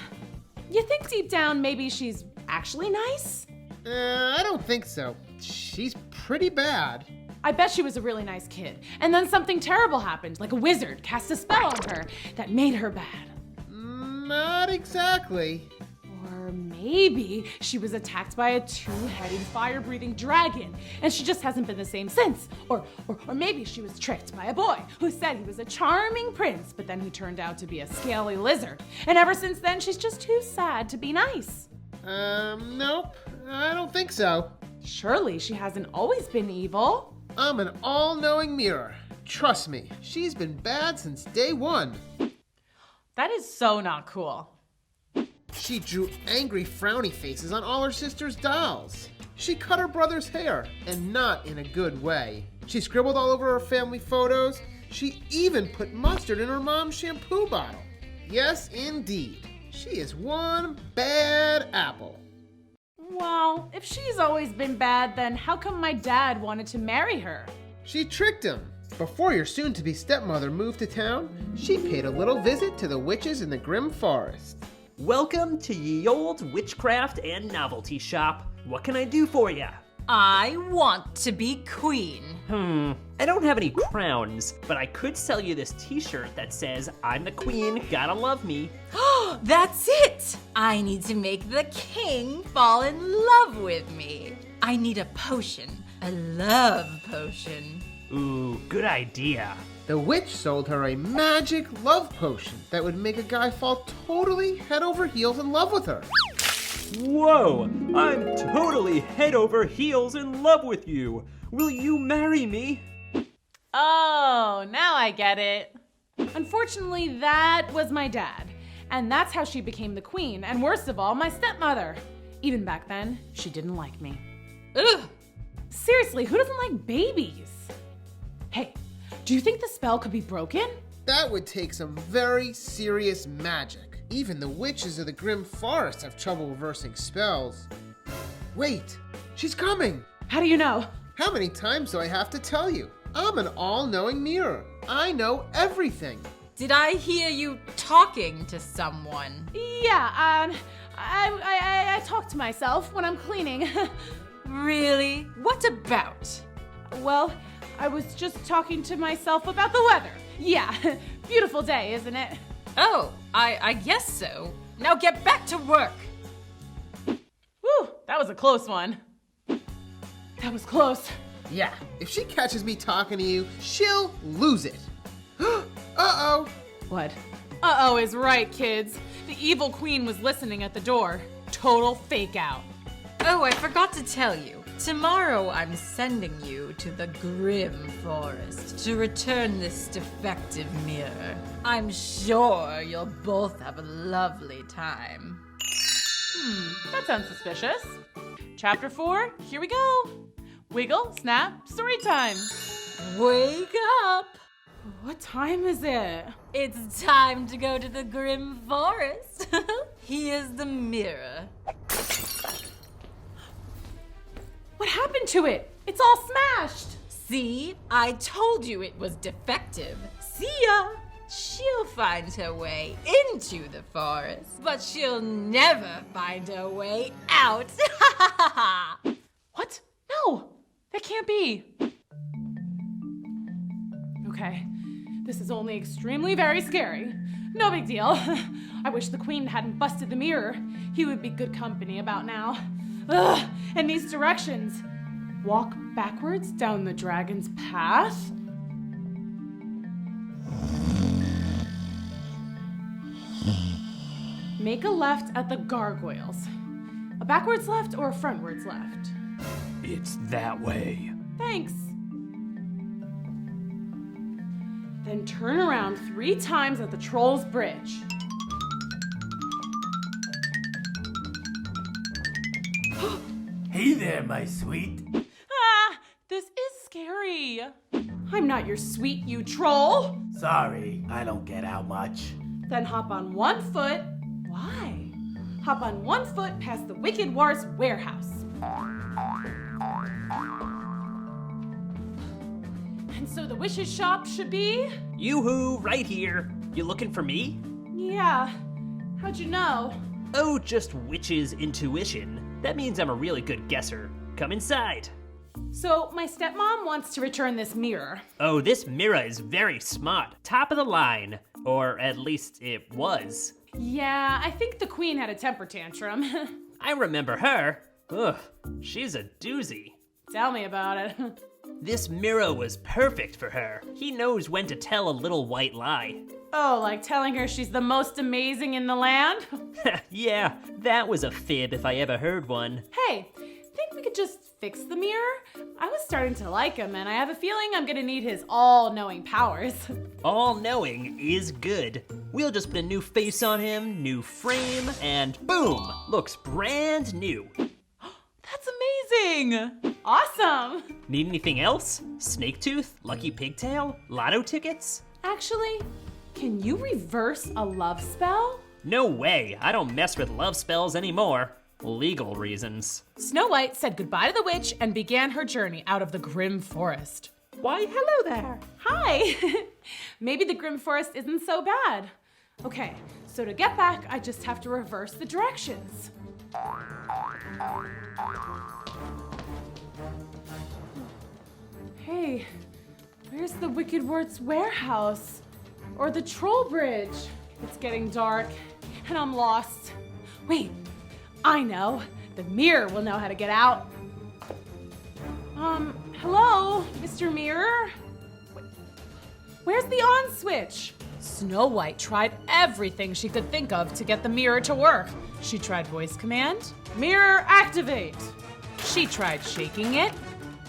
You think deep down maybe she's actually nice? I don't think so. She's pretty bad. I bet she was a really nice kid. And then something terrible happened, like a wizard cast a spell on her that made her bad. Not exactly. Or maybe she was attacked by a two-headed fire-breathing dragon, and she just hasn't been the same since. Or maybe she was tricked by a boy who said he was a charming prince, but then he turned out to be a scaly lizard. And ever since then, she's just too sad to be nice. Nope. I don't think so. Surely she hasn't always been evil. I'm an all-knowing mirror. Trust me, she's been bad since day one. That is so not cool. She drew angry frowny faces on all her sister's dolls. She cut her brother's hair, and not in a good way. She scribbled all over her family photos. She even put mustard in her mom's shampoo bottle. Yes, indeed. She is one bad apple. Well, if she's always been bad, then how come my dad wanted to marry her? She tricked him. Before your soon-to-be stepmother moved to town, she paid a little visit to the witches in the grim forest. Welcome to ye old witchcraft and novelty shop. What can I do for ya? I want to be queen. I don't have any crowns, but I could sell you this t-shirt that says, I'm the queen, gotta love me. That's it! I need to make the king fall in love with me. I need a potion, a love potion. Ooh, good idea. The witch sold her a magic love potion that would make a guy fall totally head over heels in love with her. Whoa! I'm totally head over heels in love with you. Will you marry me? Oh, now I get it. Unfortunately, that was my dad. And that's how she became the queen, and worst of all, my stepmother. Even back then, she didn't like me. Ugh! Seriously, who doesn't like babies? Hey, do you think the spell could be broken? That would take some very serious magic. Even the witches of the grim forest have trouble reversing spells. Wait, she's coming! How do you know? How many times do I have to tell you? I'm an all-knowing mirror. I know everything. Did I hear you talking to someone? Yeah, I talk to myself when I'm cleaning. Really? What about? Well, I was just talking to myself about the weather. Yeah, beautiful day, isn't it? Oh, I guess so. Now get back to work. Whew, that was a close one. That was close. Yeah, if she catches me talking to you, she'll lose it. Uh-oh. What? Uh-oh is right, kids. The evil queen was listening at the door. Total fake out. Oh, I forgot to tell you. Tomorrow I'm sending you to the grim forest to return this defective mirror. I'm sure you'll both have a lovely time. That sounds suspicious. Chapter 4, here we go. Wiggle, snap, story time. Wake up! What time is it? It's time to go to the grim forest. Here's the mirror. What happened to it? It's all smashed. See? I told you it was defective. See ya! She'll find her way into the forest, but she'll never find her way out. What? No, that can't be. Okay, this is only extremely very scary. No big deal. I wish the queen hadn't busted the mirror. He would be good company about now. Ugh, and these directions. Walk backwards down the dragon's path. Make a left at the gargoyles. A backwards left or a frontwards left? It's that way. Thanks. Then turn around 3 times at the Troll's Bridge. Hey there, my sweet. Ah, this is scary. I'm not your sweet, you troll. Sorry, I don't get out much. Then hop on 1 foot. Why? Hop on 1 foot past the Wicked War's warehouse. And so the wish's shop should be? Yoo-hoo, right here. You looking for me? Yeah. How'd you know? Oh, just witch's intuition. That means I'm a really good guesser. Come inside. So my stepmom wants to return this mirror. Oh, this mirror is very smart. Top of the line. Or at least it was. Yeah, I think the queen had a temper tantrum. I remember her. Ugh, she's a doozy. Tell me about it. This mirror was perfect for her. He knows when to tell a little white lie. Oh, like telling her she's the most amazing in the land? Yeah, that was a fib if I ever heard one. Hey, we could just fix the mirror? I was starting to like him, and I have a feeling I'm gonna need his all-knowing powers. All-knowing is good. We'll just put a new face on him, new frame, and boom! Looks brand new. That's amazing! Awesome! Need anything else? Snake tooth? Lucky pigtail? Lotto tickets? Actually, can you reverse a love spell? No way, I don't mess with love spells anymore. Legal reasons. Snow White said goodbye to the witch and began her journey out of the grim forest. Why, hello there. Hi! Maybe the grim forest isn't so bad. Okay, so to get back, I just have to reverse the directions. Hey, where's the Wicked Word's warehouse? Or the troll bridge? It's getting dark, and I'm lost. Wait, I know. The mirror will know how to get out. Hello, Mr. Mirror? Where's the on switch? Snow White tried everything she could think of to get the mirror to work. She tried voice command, mirror activate. She tried shaking it.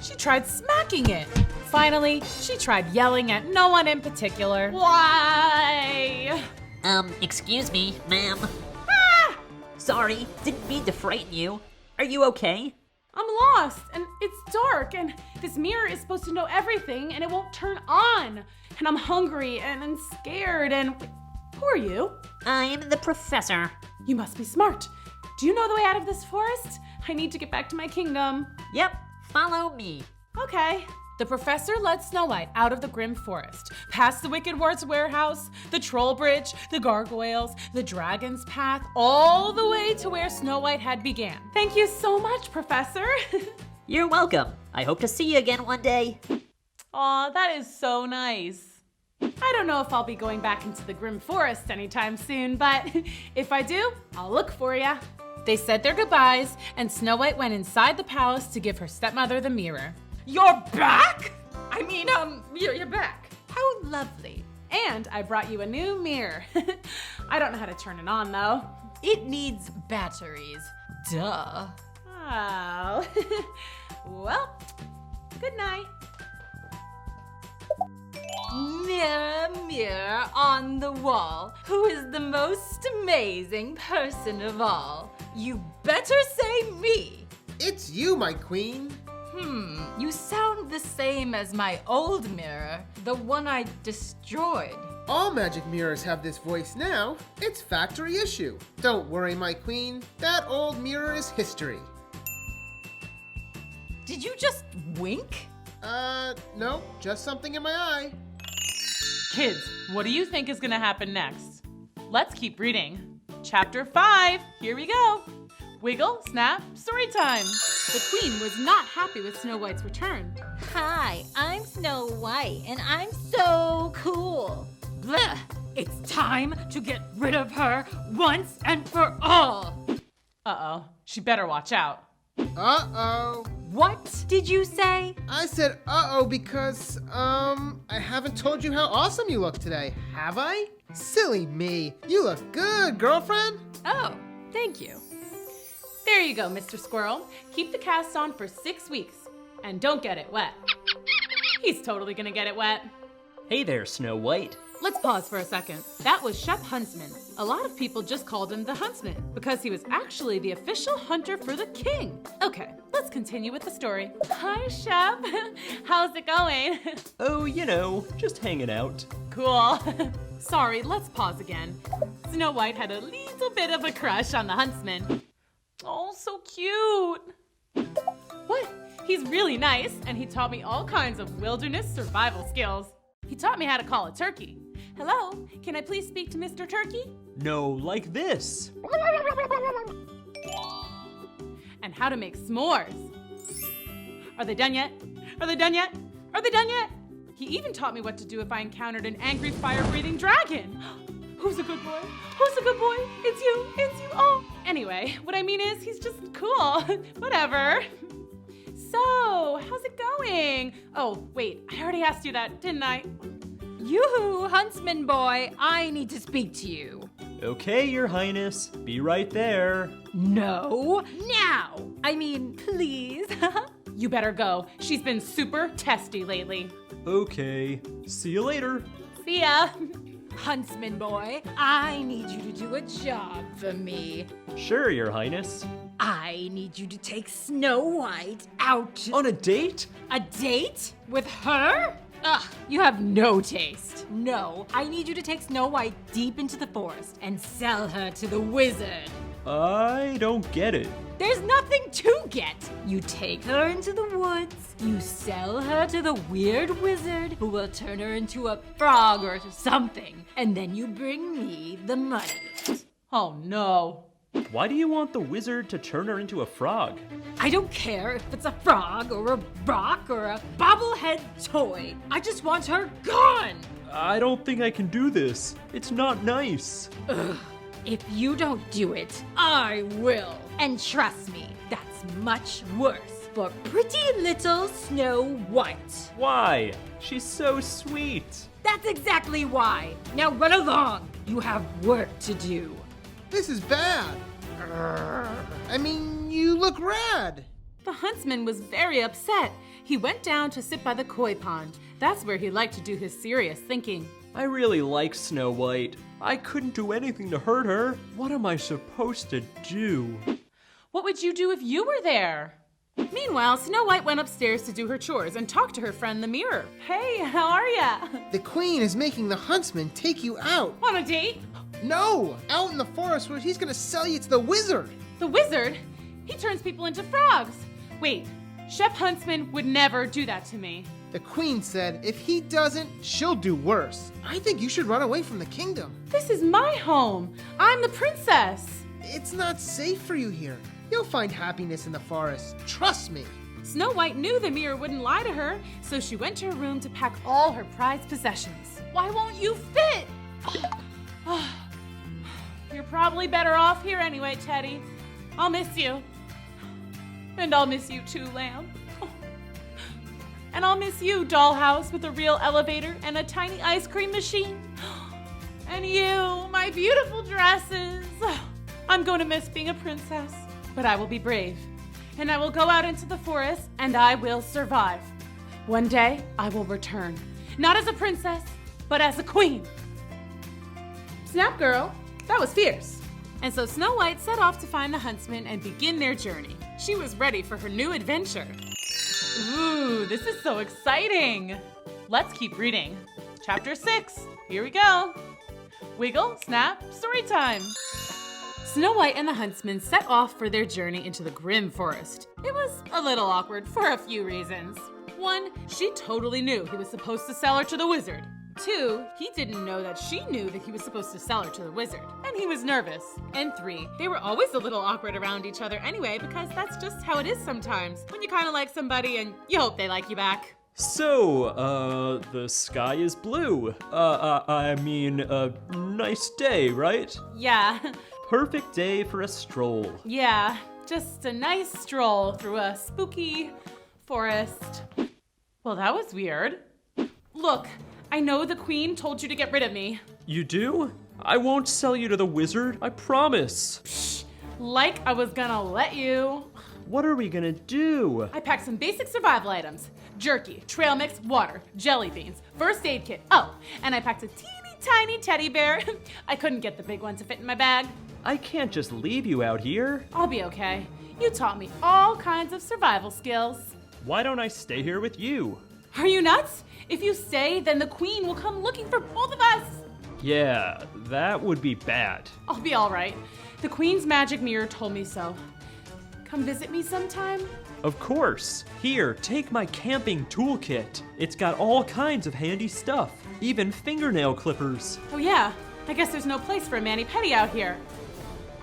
She tried smacking it. Finally, she tried yelling at no one in particular. Why? Excuse me, ma'am. Ah! Sorry, didn't mean to frighten you. Are you okay? I'm lost, and it's dark, and this mirror is supposed to know everything, and it won't turn on. And I'm hungry and scared, and who are you? I'm the professor. You must be smart. Do you know the way out of this forest? I need to get back to my kingdom. Yep, follow me. Okay. The professor led Snow White out of the grim forest, past the Wicked Word's warehouse, the troll bridge, the gargoyles, the dragon's path, all the way to where Snow White had began. Thank you so much, Professor. You're welcome. I hope to see you again one day. Aw, that is so nice. I don't know if I'll be going back into the grim forest anytime soon, but if I do, I'll look for ya. They said their goodbyes, and Snow White went inside the palace to give her stepmother the mirror. You're back? I mean, you're back. How lovely. And I brought you a new mirror. I don't know how to turn it on, though. It needs batteries. Duh. Oh. Well, good night. Mirror, mirror on the wall, who is the most amazing person of all? You better say me. It's you, my queen. You sound the same as my old mirror, the one I destroyed. All magic mirrors have this voice now. It's factory issue. Don't worry, my queen. That old mirror is history. Did you just wink? No, just something in my eye. Kids, what do you think is gonna happen next? Let's keep reading. Chapter 5, here we go. Wiggle, snap, story time. The queen was not happy with Snow White's return. Hi, I'm Snow White, and I'm so cool. Blech! It's time to get rid of her once and for all. Uh-oh, she better watch out. Uh-oh. What did you say? I said uh-oh because, I haven't told you how awesome you look today, have I? Silly me. You look good, girlfriend. Oh, thank you. There you go, Mr. Squirrel. Keep the cast on for 6 weeks. And don't get it wet. He's totally gonna get it wet. Hey there, Snow White. Let's pause for a second. That was Shep Huntsman. A lot of people just called him the Huntsman because he was actually the official hunter for the king. Okay, let's continue with the story. Hi, Shep. How's it going? Oh, you know, just hanging out. Cool. Sorry, let's pause again. Snow White had a little bit of a crush on the Huntsman. Oh, so cute. What? He's really nice, and he taught me all kinds of wilderness survival skills. He taught me how to call a turkey. Hello, can I please speak to Mr. Turkey? No, like this. And how to make s'mores. Are they done yet? Are they done yet? Are they done yet? He even taught me what to do if I encountered an angry fire-breathing dragon. Who's a good boy? Who's a good boy? It's you, it's you, oh. Anyway, what I mean is he's just cool. Whatever. So, how's it going? Oh, wait, I already asked you that, didn't I? Yoo-hoo, Huntsman boy, I need to speak to you. Okay, Your Highness. Be right there. No, now! I mean, please. You better go. She's been super testy lately. Okay. See you later. See ya. Huntsman boy, I need you to do a job for me. Sure, Your Highness. I need you to take Snow White out. On a date? A date? With her? Ugh, you have no taste. No, I need you to take Snow White deep into the forest and sell her to the wizard. I don't get it. There's nothing to get. You take her into the woods, you sell her to the weird wizard who will turn her into a frog or something, and then you bring me the money. Oh no. Why do you want the wizard to turn her into a frog? I don't care if it's a frog or a rock or a bobblehead toy. I just want her gone. I don't think I can do this. It's not nice. Ugh. If you don't do it, I will. And trust me, that's much worse for pretty little Snow White. Why? She's so sweet. That's exactly why. Now run along. You have work to do. This is bad. I mean, you look rad. The huntsman was very upset. He went down to sit by the koi pond. That's where he liked to do his serious thinking. I really like Snow White. I couldn't do anything to hurt her. What am I supposed to do? What would you do if you were there? Meanwhile, Snow White went upstairs to do her chores and talk to her friend the mirror. Hey, how are ya? The queen is making the huntsman take you out. On a date? No! Out in the forest where he's gonna sell you to the wizard. The wizard? He turns people into frogs. Wait, Chef Huntsman would never do that to me. The queen said if he doesn't, she'll do worse. I think you should run away from the kingdom. This is my home. I'm the princess. It's not safe for you here. You'll find happiness in the forest. Trust me. Snow White knew the mirror wouldn't lie to her, so she went to her room to pack all her prized possessions. Why won't you fit? You're probably better off here anyway, Teddy. I'll miss you. And I'll miss you too, Lamb. And I'll miss you, dollhouse with a real elevator and a tiny ice cream machine. And you, my beautiful dresses. I'm going to miss being a princess, but I will be brave. And I will go out into the forest and I will survive. One day, I will return. Not as a princess, but as a queen. Snap, girl. That was fierce. And so Snow White set off to find the huntsman and begin their journey. She was ready for her new adventure. Ooh, this is so exciting. Let's keep reading. Chapter 6, here we go. Wiggle, snap, story time. Snow White and the huntsman set off for their journey into the grim forest. It was a little awkward for a few reasons. 1, she totally knew he was supposed to sell her to the wizard. 2, he didn't know that she knew that he was supposed to sell her to the wizard, and he was nervous. And 3, they were always a little awkward around each other anyway, because that's just how it is sometimes, when you kind of like somebody and you hope they like you back. So, the sky is blue. Nice day, right? Yeah. Perfect day for a stroll. Yeah, just a nice stroll through a spooky forest. Well, that was weird. Look, I know the queen told you to get rid of me. You do? I won't sell you to the wizard, I promise. Psh, like I was gonna let you. What are we gonna do? I packed some basic survival items. Jerky, trail mix, water, jelly beans, first aid kit. Oh, and I packed a teeny tiny teddy bear. I couldn't get the big one to fit in my bag. I can't just leave you out here. I'll be okay. You taught me all kinds of survival skills. Why don't I stay here with you? Are you nuts? If you stay, then the queen will come looking for both of us. Yeah, that would be bad. I'll be all right. The queen's magic mirror told me so. Come visit me sometime? Of course. Here, take my camping toolkit. It's got all kinds of handy stuff, even fingernail clippers. Oh yeah, I guess there's no place for a mani-pedi out here.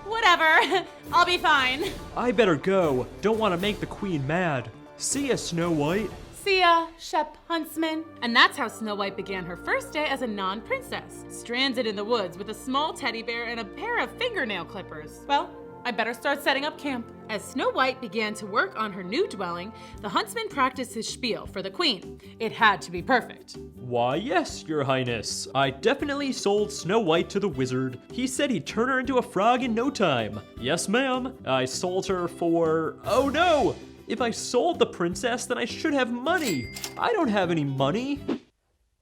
Whatever, I'll be fine. I better go. Don't want to make the queen mad. See ya, Snow White. See ya, Shep Huntsman. And that's how Snow White began her first day as a non-princess, stranded in the woods with a small teddy bear and a pair of fingernail clippers. Well, I better start setting up camp. As Snow White began to work on her new dwelling, the huntsman practiced his spiel for the queen. It had to be perfect. Why, yes, Your Highness. I definitely sold Snow White to the wizard. He said he'd turn her into a frog in no time. Yes, ma'am. I sold her for... Oh, no! If I sold the princess, then I should have money. I don't have any money.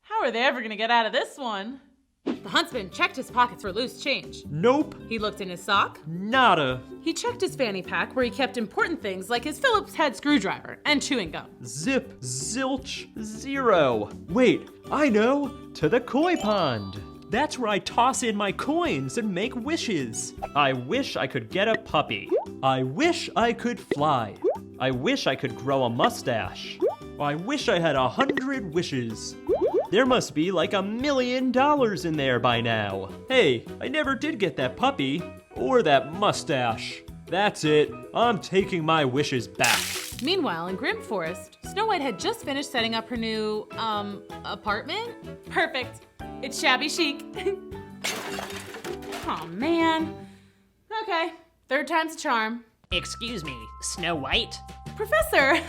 How are they ever gonna get out of this one? The huntsman checked his pockets for loose change. Nope. He looked in his sock. Nada. He checked his fanny pack where he kept important things like his Phillips head screwdriver and chewing gum. Zip, zilch, zero. Wait, I know. To the koi pond. That's where I toss in my coins and make wishes. I wish I could get a puppy. I wish I could fly. I wish I could grow a mustache. I wish I had 100 wishes. There must be like $1 million in there by now. Hey, I never did get that puppy or that mustache. That's it. I'm taking my wishes back. Meanwhile, in Grim Forest, Snow White had just finished setting up her new, apartment. Perfect. It's shabby chic. Oh man. Okay, third time's a charm. Excuse me, Snow White? Professor,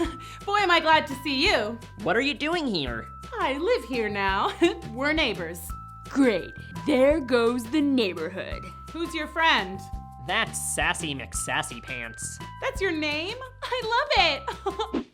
boy am I glad to see you. What are you doing here? I live here now. We're neighbors. Great, there goes the neighborhood. Who's your friend? That's Sassy McSassy Pants. That's your name? I love it.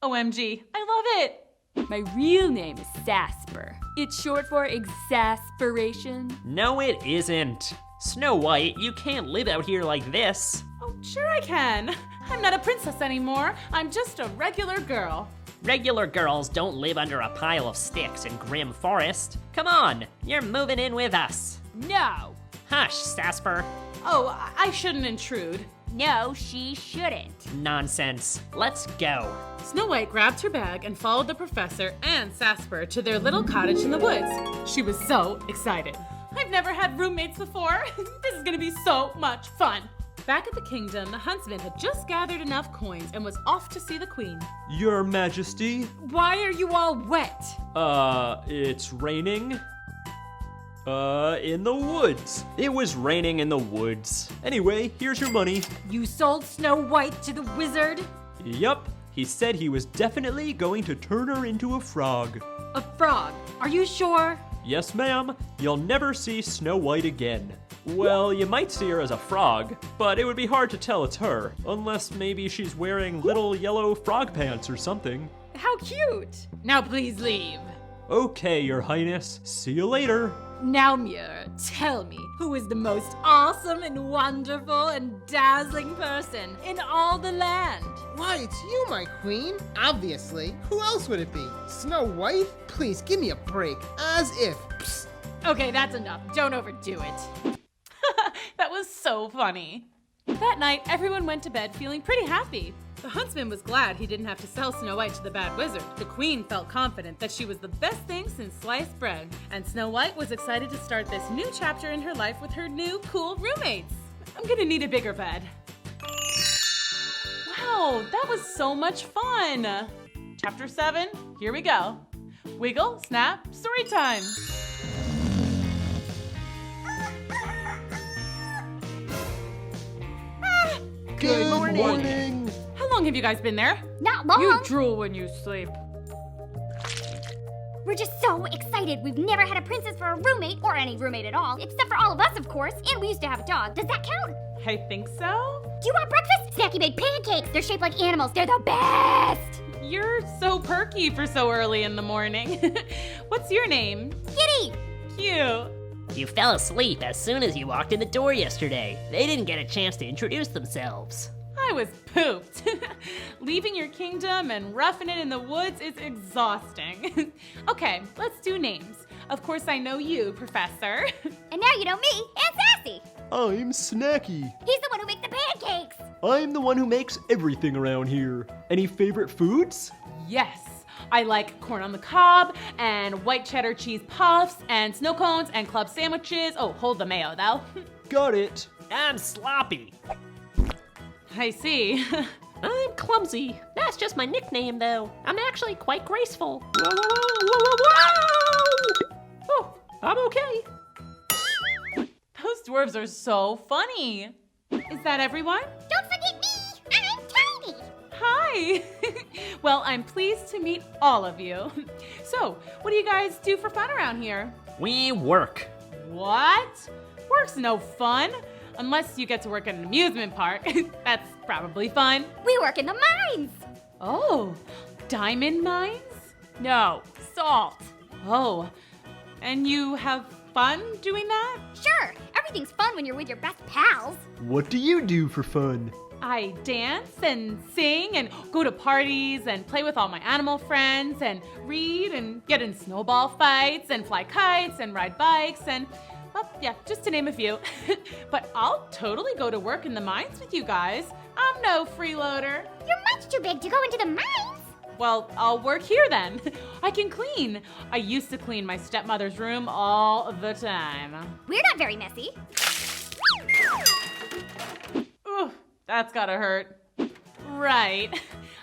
OMG, I love it. My real name is Sasper. It's short for exasperation. No, it isn't. Snow White, you can't live out here like this. Oh, sure I can. I'm not a princess anymore. I'm just a regular girl. Regular girls don't live under a pile of sticks in Grim Forest. Come on, you're moving in with us. No. Hush, Sasper. Oh, I shouldn't intrude. No, she shouldn't. Nonsense. Let's go. Snow White grabbed her bag and followed the professor and Sasper to their little cottage in the woods. She was so excited. I've never had roommates before. This is gonna be so much fun. Back at the kingdom, the huntsman had just gathered enough coins and was off to see the queen. Your Majesty? Why are you all wet? It's raining. In the woods. It was raining in the woods. Anyway, here's your money. You sold Snow White to the wizard? Yup. He said he was definitely going to turn her into a frog. A frog? Are you sure? Yes, ma'am. You'll never see Snow White again. Well, you might see her as a frog, but it would be hard to tell it's her, unless maybe she's wearing little yellow frog pants or something. How cute. Now please leave. Okay, Your Highness. See you later. Now, Muir, tell me, who is the most awesome and wonderful and dazzling person in all the land? Why, it's you, my queen. Obviously. Who else would it be? Snow White? Please, give me a break. As if. Psst. Okay, that's enough. Don't overdo it. That was so funny. That night, everyone went to bed feeling pretty happy. The huntsman was glad he didn't have to sell Snow White to the bad wizard. The queen felt confident that she was the best thing since sliced bread. And Snow White was excited to start this new chapter in her life with her new cool roommates. I'm gonna need a bigger bed. Wow, that was so much fun. Chapter 7, here we go. Wiggle, snap, story time. Good morning. How long have you guys been there? Not long. You drool when you sleep. We're just so excited. We've never had a princess for a roommate, or any roommate at all, except for all of us, of course. And we used to have a dog. Does that count? I think so. Do you want breakfast? Snacky baked pancakes. They're shaped like animals. They're the best. You're so perky for so early in the morning. What's your name? Kitty. Cute. You fell asleep as soon as you walked in the door yesterday. They didn't get a chance to introduce themselves. I was pooped. Leaving your kingdom and roughing it in the woods is exhausting. Okay, let's do names. Of course I know you, Professor. And now you know me and Sassy. I'm Snacky. He's the one who makes the pancakes. I'm the one who makes everything around here. Any favorite foods? Yes. I like corn on the cob and white cheddar cheese puffs and snow cones and club sandwiches. Oh, hold the mayo though. Got it. I'm sloppy. I see. I'm clumsy. That's just my nickname, though. I'm actually quite graceful. Oh, I'm okay. Those dwarves are so funny. is that everyone? Don't forget me! I'm Tiny! Hi! Well, I'm pleased to meet all of you. So, what do you guys do for fun around here? We work. What? Work's no fun. Unless you get to work at an amusement park. That's probably fun. We work in the mines! Oh, diamond mines? No, salt. Oh, and you have fun doing that? Sure, everything's fun when you're with your best pals. What do you do for fun? I dance and sing and go to parties and play with all my animal friends and read and get in snowball fights and fly kites and ride bikes and, well, yeah, just to name a few. But I'll totally go to work in the mines with you guys. I'm no freeloader. You're much too big to go into the mines. Well, I'll work here then. I can clean. I used to clean my stepmother's room all the time. We're not very messy. Ooh, that's gotta hurt. Right.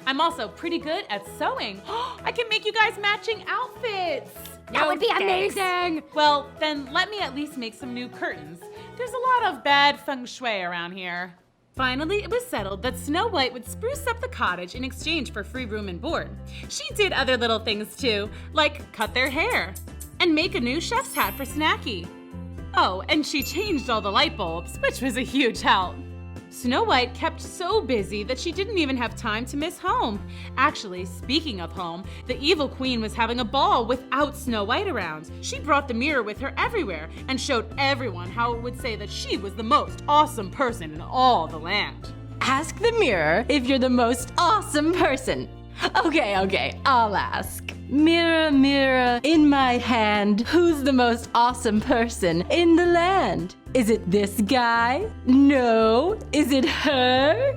I'm also pretty good at sewing. I can make you guys matching outfits. That would be amazing. Well, then let me at least make some new curtains. There's a lot of bad feng shui around here. Finally, it was settled that Snow White would spruce up the cottage in exchange for free room and board. She did other little things too, like cut their hair and make a new chef's hat for Snacky. Oh, and she changed all the light bulbs, which was a huge help. Snow White kept so busy that she didn't even have time to miss home. Actually, speaking of home, the evil queen was having a ball without Snow White around. She brought the mirror with her everywhere and showed everyone how it would say that she was the most awesome person in all the land. Ask the mirror if you're the most awesome person. Okay, I'll ask. Mirror, mirror, in my hand, who's the most awesome person in the land? Is it this guy? No. Is it her?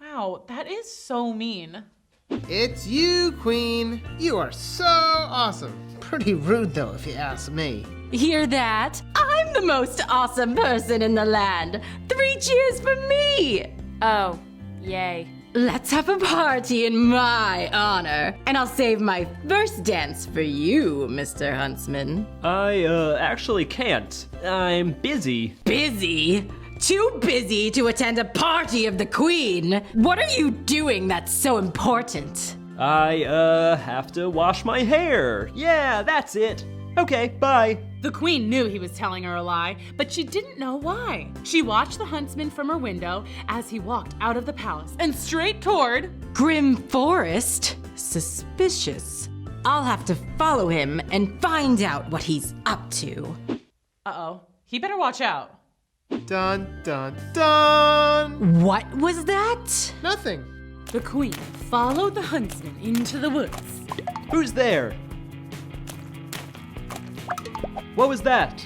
Wow, that is so mean. It's you, Queen. You are so awesome. Pretty rude, though, if you ask me. Hear that? I'm the most awesome person in the land. 3 cheers for me! Oh, yay. Let's have a party in my honor, and I'll save my first dance for you, Mr. Huntsman. I, actually can't. I'm busy. Busy? Too busy to attend a party of the Queen? What are you doing that's so important? I, have to wash my hair. Yeah, that's it. Okay, bye. The queen knew he was telling her a lie, but she didn't know why. She watched the huntsman from her window as he walked out of the palace and straight toward Grim Forest? Suspicious. I'll have to follow him and find out what he's up to. Uh-oh, he better watch out. Dun, dun, dun! What was that? Nothing. The queen followed the huntsman into the woods. Who's there? What was that?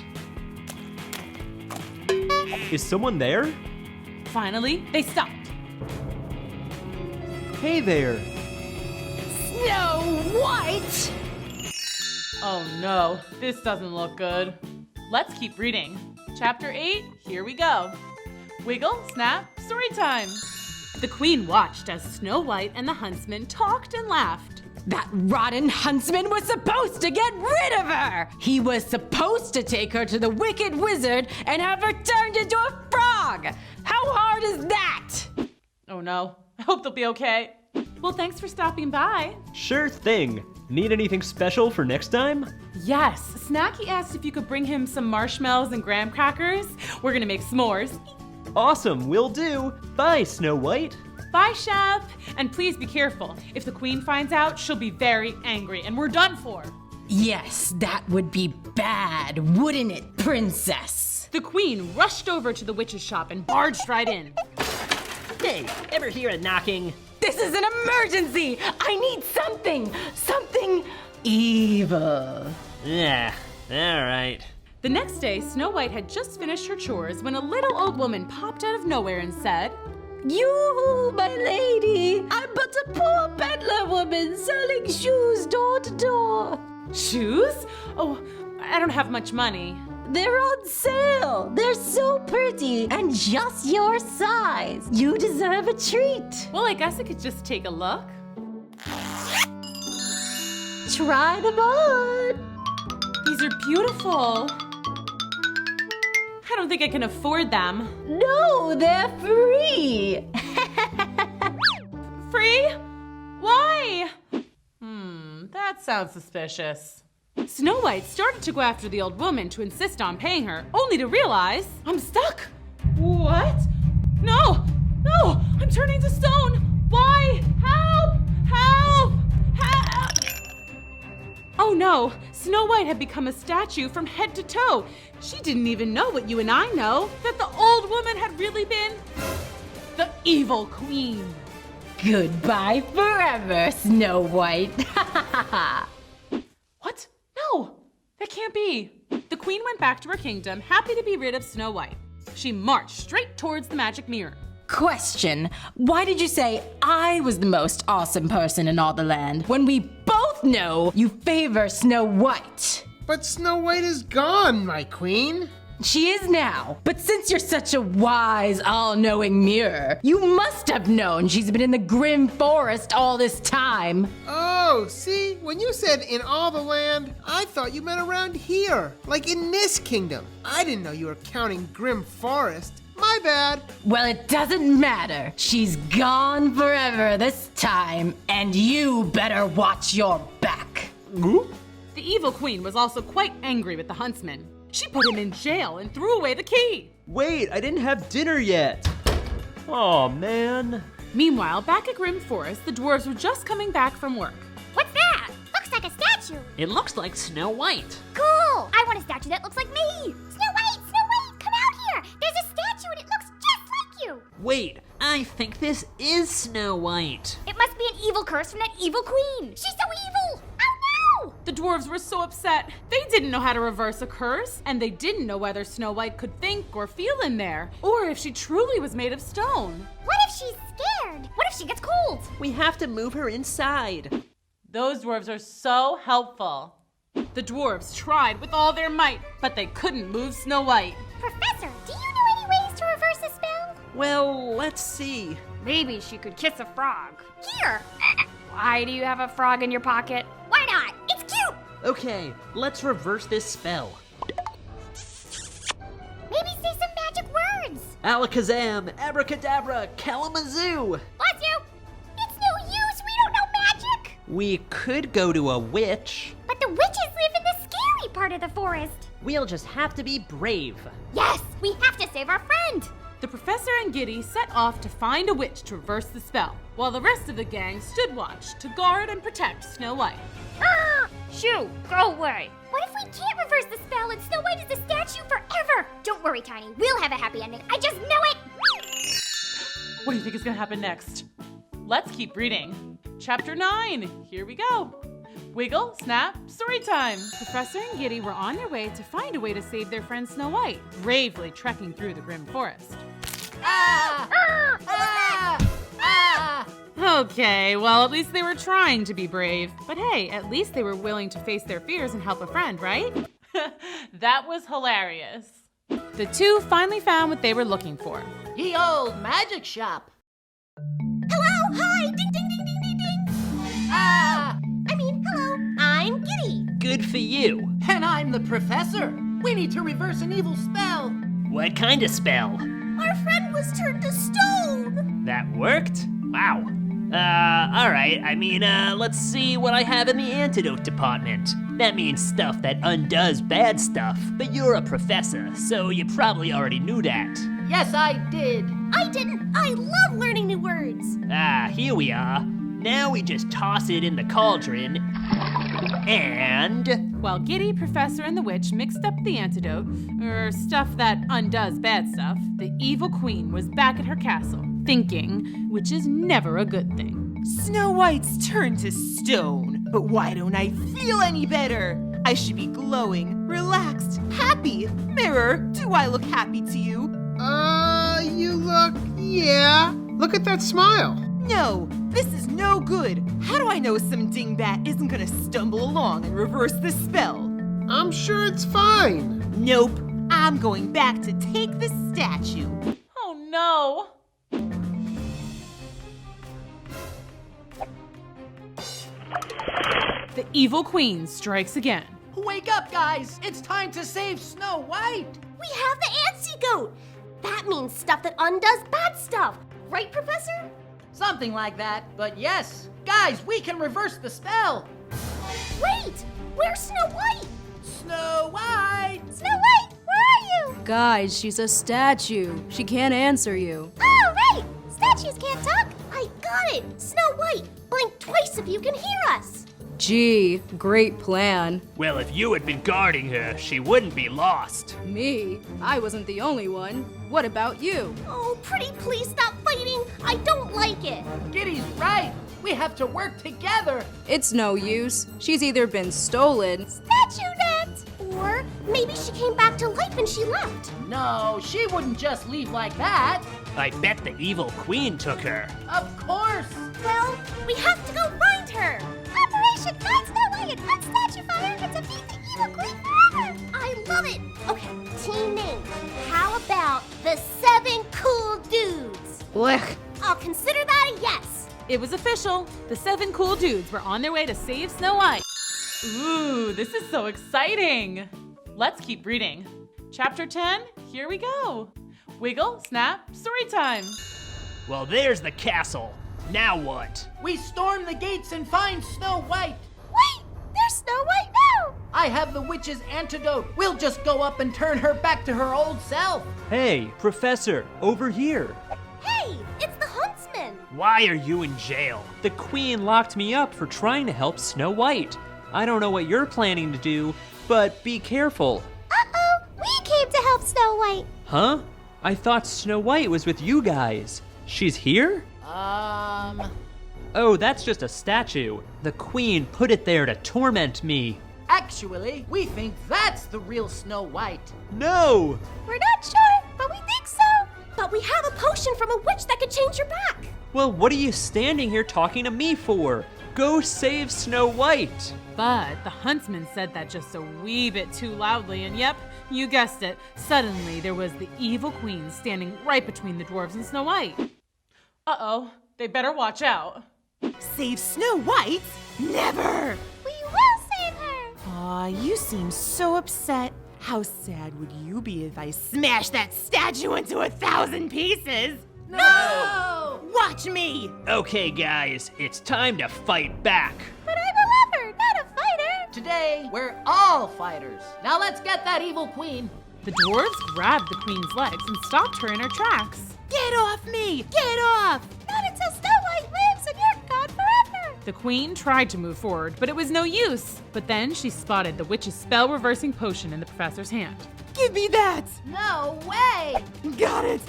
Is someone there? Finally, they stopped. Hey there. Snow White! Oh no, this doesn't look good. Let's keep reading. Chapter 8, here we go. Wiggle, snap, story time. The queen watched as Snow White and the huntsman talked and laughed. That rotten huntsman was supposed to get rid of her! He was supposed to take her to the wicked wizard and have her turned into a frog! How hard is that? Oh no, I hope they'll be okay. Well, thanks for stopping by. Sure thing. Need anything special for next time? Yes, Snacky asked if you could bring him some marshmallows and graham crackers. We're gonna make s'mores. Awesome, will do. Bye, Snow White. Bye, Chef. And please be careful. If the queen finds out, she'll be very angry and we're done for. Yes, that would be bad, wouldn't it, princess? The queen rushed over to the witch's shop and barged right in. Hey, ever hear of knocking? This is an emergency! I need something evil. Yeah, alright. The next day, Snow White had just finished her chores when a little old woman popped out of nowhere and said, You, my lady, I'm but a poor peddler woman selling shoes door to door. Shoes? Oh, I don't have much money. They're on sale. They're so pretty and just your size. You deserve a treat. Well, I guess I could just take a look. Try them on. These are beautiful. I don't think I can afford them. No, they're free. Free? Why? That sounds suspicious. Snow White started to go after the old woman to insist on paying her, only to realize I'm stuck. What? No! No! I'm turning to stone! Why? Help! Help! Help! Oh no! Snow White had become a statue from head to toe. She didn't even know what you and I know, that the old woman had really been the evil queen. Goodbye forever, Snow White. What? No, that can't be. The queen went back to her kingdom, happy to be rid of Snow White. She marched straight towards the magic mirror. Question, why did you say I was the most awesome person in all the land when we both know you favor Snow White? But Snow White is gone, my queen. She is now, but since you're such a wise, all-knowing mirror, you must have known she's been in the grim forest all this time. Oh, see, when you said in all the land, I thought you meant around here, like in this kingdom. I didn't know you were counting grim forest. My bad. Well, it doesn't matter. She's gone forever this time, and you better watch your back. The evil queen was also quite angry with the huntsman. She put him in jail and threw away the key. Wait, I didn't have dinner yet. Oh man. Meanwhile, back at Grim Forest, the dwarves were just coming back from work. What's that? Looks like a statue. It looks like Snow White. Cool! I want a statue that looks like me. Snow White, come out here. There's a statue and it looks just like you. Wait, I think this is Snow White. It must be an evil curse from that evil queen. She's so evil. Oh no! The dwarves were so upset. They didn't know how to reverse a curse, and they didn't know whether Snow White could think or feel in there, or if she truly was made of stone. What if she's scared? What if she gets cold? We have to move her inside. Those dwarves are so helpful. The dwarves tried with all their might, but they couldn't move Snow White. Professor, do you know any ways to reverse the spell? Well, let's see. Maybe she could kiss a frog. Here. Why do you have a frog in your pocket? Why not? It's cute. Okay, let's reverse this spell. Maybe say some magic words. Alakazam, abracadabra, kalamazoo. Bless you. It's no use. We don't know magic. We could go to a witch. But the witches live in the scary part of the forest. We'll just have to be brave. Yes, we have to save our friend. The professor and Giddy set off to find a witch to reverse the spell, while the rest of the gang stood watch to guard and protect Snow White. Shoo, go away. What if we can't reverse the spell and Snow White is a statue forever? Don't worry, Tiny. We'll have a happy ending. I just know it. What do you think is going to happen next? Let's keep reading. Chapter 9. Here we go. Wiggle, snap, story time. Professor and Giddy were on their way to find a way to save their friend Snow White, bravely trekking through the grim forest. Okay, well, at least they were trying to be brave. But hey, at least they were willing to face their fears and help a friend, right? That was hilarious. The two finally found what they were looking for. Ye old magic shop. Hello, hi, ding, ding, ding, ding, ding, ding. Hello, I'm Giddy. Good for you. And I'm the professor. We need to reverse an evil spell. What kind of spell? Our friend was turned to stone. That worked? Wow. Alright, let's see what I have in the antidote department. That means stuff that undoes bad stuff, but you're a professor, so you probably already knew that. Yes, I did. I didn't. I love learning new words. Here we are. Now we just toss it in the cauldron, and... While Giddy, Professor, and the Witch mixed up the antidote, or stuff that undoes bad stuff, the evil queen was back at her castle, thinking, which is never a good thing. Snow White's turned to stone, but why don't I feel any better? I should be glowing, relaxed, happy. Mirror, do I look happy to you? You look, yeah. Look at that smile. No, this is no good. How do I know some dingbat isn't gonna stumble along and reverse the spell? I'm sure it's fine. Nope, I'm going back to take the statue. Oh no! The evil queen strikes again. Wake up, guys! It's time to save Snow White! We have the scapegoat. That means stuff that undoes bad stuff. Right, Professor? Something like that, but yes. Guys, we can reverse the spell. Wait! Where's Snow White? Snow White! Snow White, where are you? Guys, she's a statue. She can't answer you. Oh, right! Statues can't talk. I got it. Snow White, blink twice if you can hear us. Gee, great plan. Well, if you had been guarding her, she wouldn't be lost. Me? I wasn't the only one. What about you? Oh, pretty please stop fighting. I don't like it. Giddy's right. We have to work together. It's no use. She's either been stolen. Statue net! Or maybe she came back to life and she left. No, she wouldn't just leave like that. I bet the evil queen took her. Of course. Well, we have to go find her. Operation Find Snow White and Unstatue Fire and defeat the evil queen forever. I love it. Okay, team name. How about the 7 cool dudes? Blech. I'll consider that a yes. It was official. The 7 cool dudes were on their way to save Snow White. Ooh, this is so exciting. Let's keep reading. Chapter 10, here we go. Wiggle, snap, story time. Well, there's the castle. Now what? We storm the gates and find Snow White. Wait, there's Snow White now. I have the witch's antidote. We'll just go up and turn her back to her old self. Hey, Professor, over here. Hey, it's the huntsman. Why are you in jail? The Queen locked me up for trying to help Snow White. I don't know what you're planning to do, but be careful. Uh-oh, we came to help Snow White. Huh? I thought Snow White was with you guys. She's here? Oh, that's just a statue. The Queen put it there to torment me. Actually, we think that's the real Snow White. No! We're not sure, but we think so. But we have a potion from a witch that could change your back. Well, what are you standing here talking to me for? Go save Snow White. But the huntsman said that just a wee bit too loudly, and yep, you guessed it. Suddenly, there was the evil queen standing right between the dwarves and Snow White. Uh-oh, they better watch out. Save Snow White? Never! We will save her! Aw, you seem so upset. How sad would you be if I smashed that statue into 1,000 pieces? No! Watch me! Okay, guys, it's time to fight back. But I'm a lover, not a fighter! Today, we're all fighters. Now let's get that evil queen. The dwarves grabbed the queen's legs and stopped her in her tracks. Get off me! Get off! Not until Snow White lives and you're gone forever! The queen tried to move forward, but it was no use. But then she spotted the witch's spell-reversing potion in the professor's hand. Give me that! No way! Got it!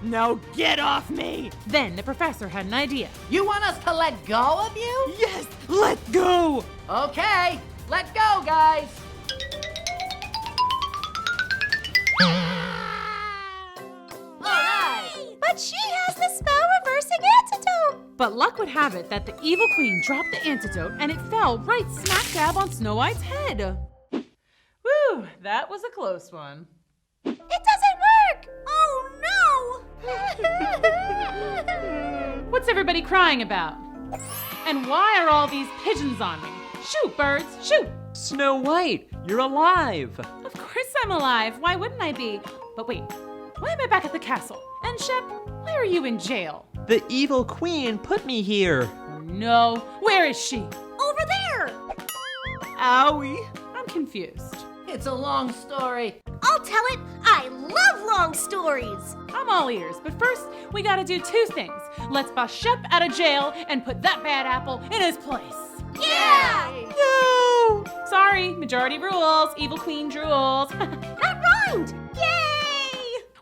Now get off me! Then the professor had an idea. You want us to let go of you? Yes, let go! Okay, let go, guys. But she has the spell-reversing antidote! But luck would have it that the evil queen dropped the antidote and it fell right smack dab on Snow White's head. Whew, that was a close one. It doesn't work! Oh no! What's everybody crying about? And why are all these pigeons on me? Shoot, birds, shoot! Snow White, you're alive! Of course I'm alive. Why wouldn't I be? But wait, why am I back at the castle? And Shep, why are you in jail? The evil queen put me here. No, where is she? Over there! Owie! I'm confused. It's a long story. I'll tell it. I love long stories. I'm all ears, but first we gotta do 2 things. Let's bust Shep out of jail and put that bad apple in his place. Yeah! No! Sorry, majority rules, evil queen drools. That rhymed! Yay!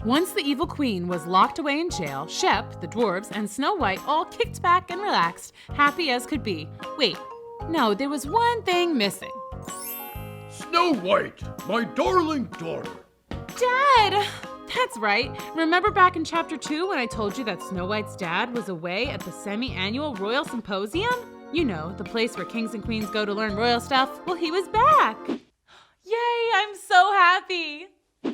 Once the evil queen was locked away in jail, Shep, the dwarves, and Snow White all kicked back and relaxed, happy as could be. Wait, no, there was one thing missing. Snow White, my darling daughter. Dad! That's right. Remember back in chapter 2 when I told you that Snow White's dad was away at the semi-annual Royal Symposium? You know, the place where kings and queens go to learn royal stuff. Well, he was back. Yay, I'm so happy.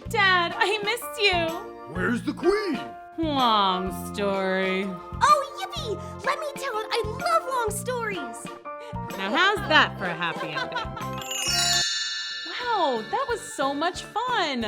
Dad, I missed you. Where's the queen? Long story. Oh, yippee! Let me tell it. I love long stories. Now how's that for a happy ending? Wow, that was so much fun.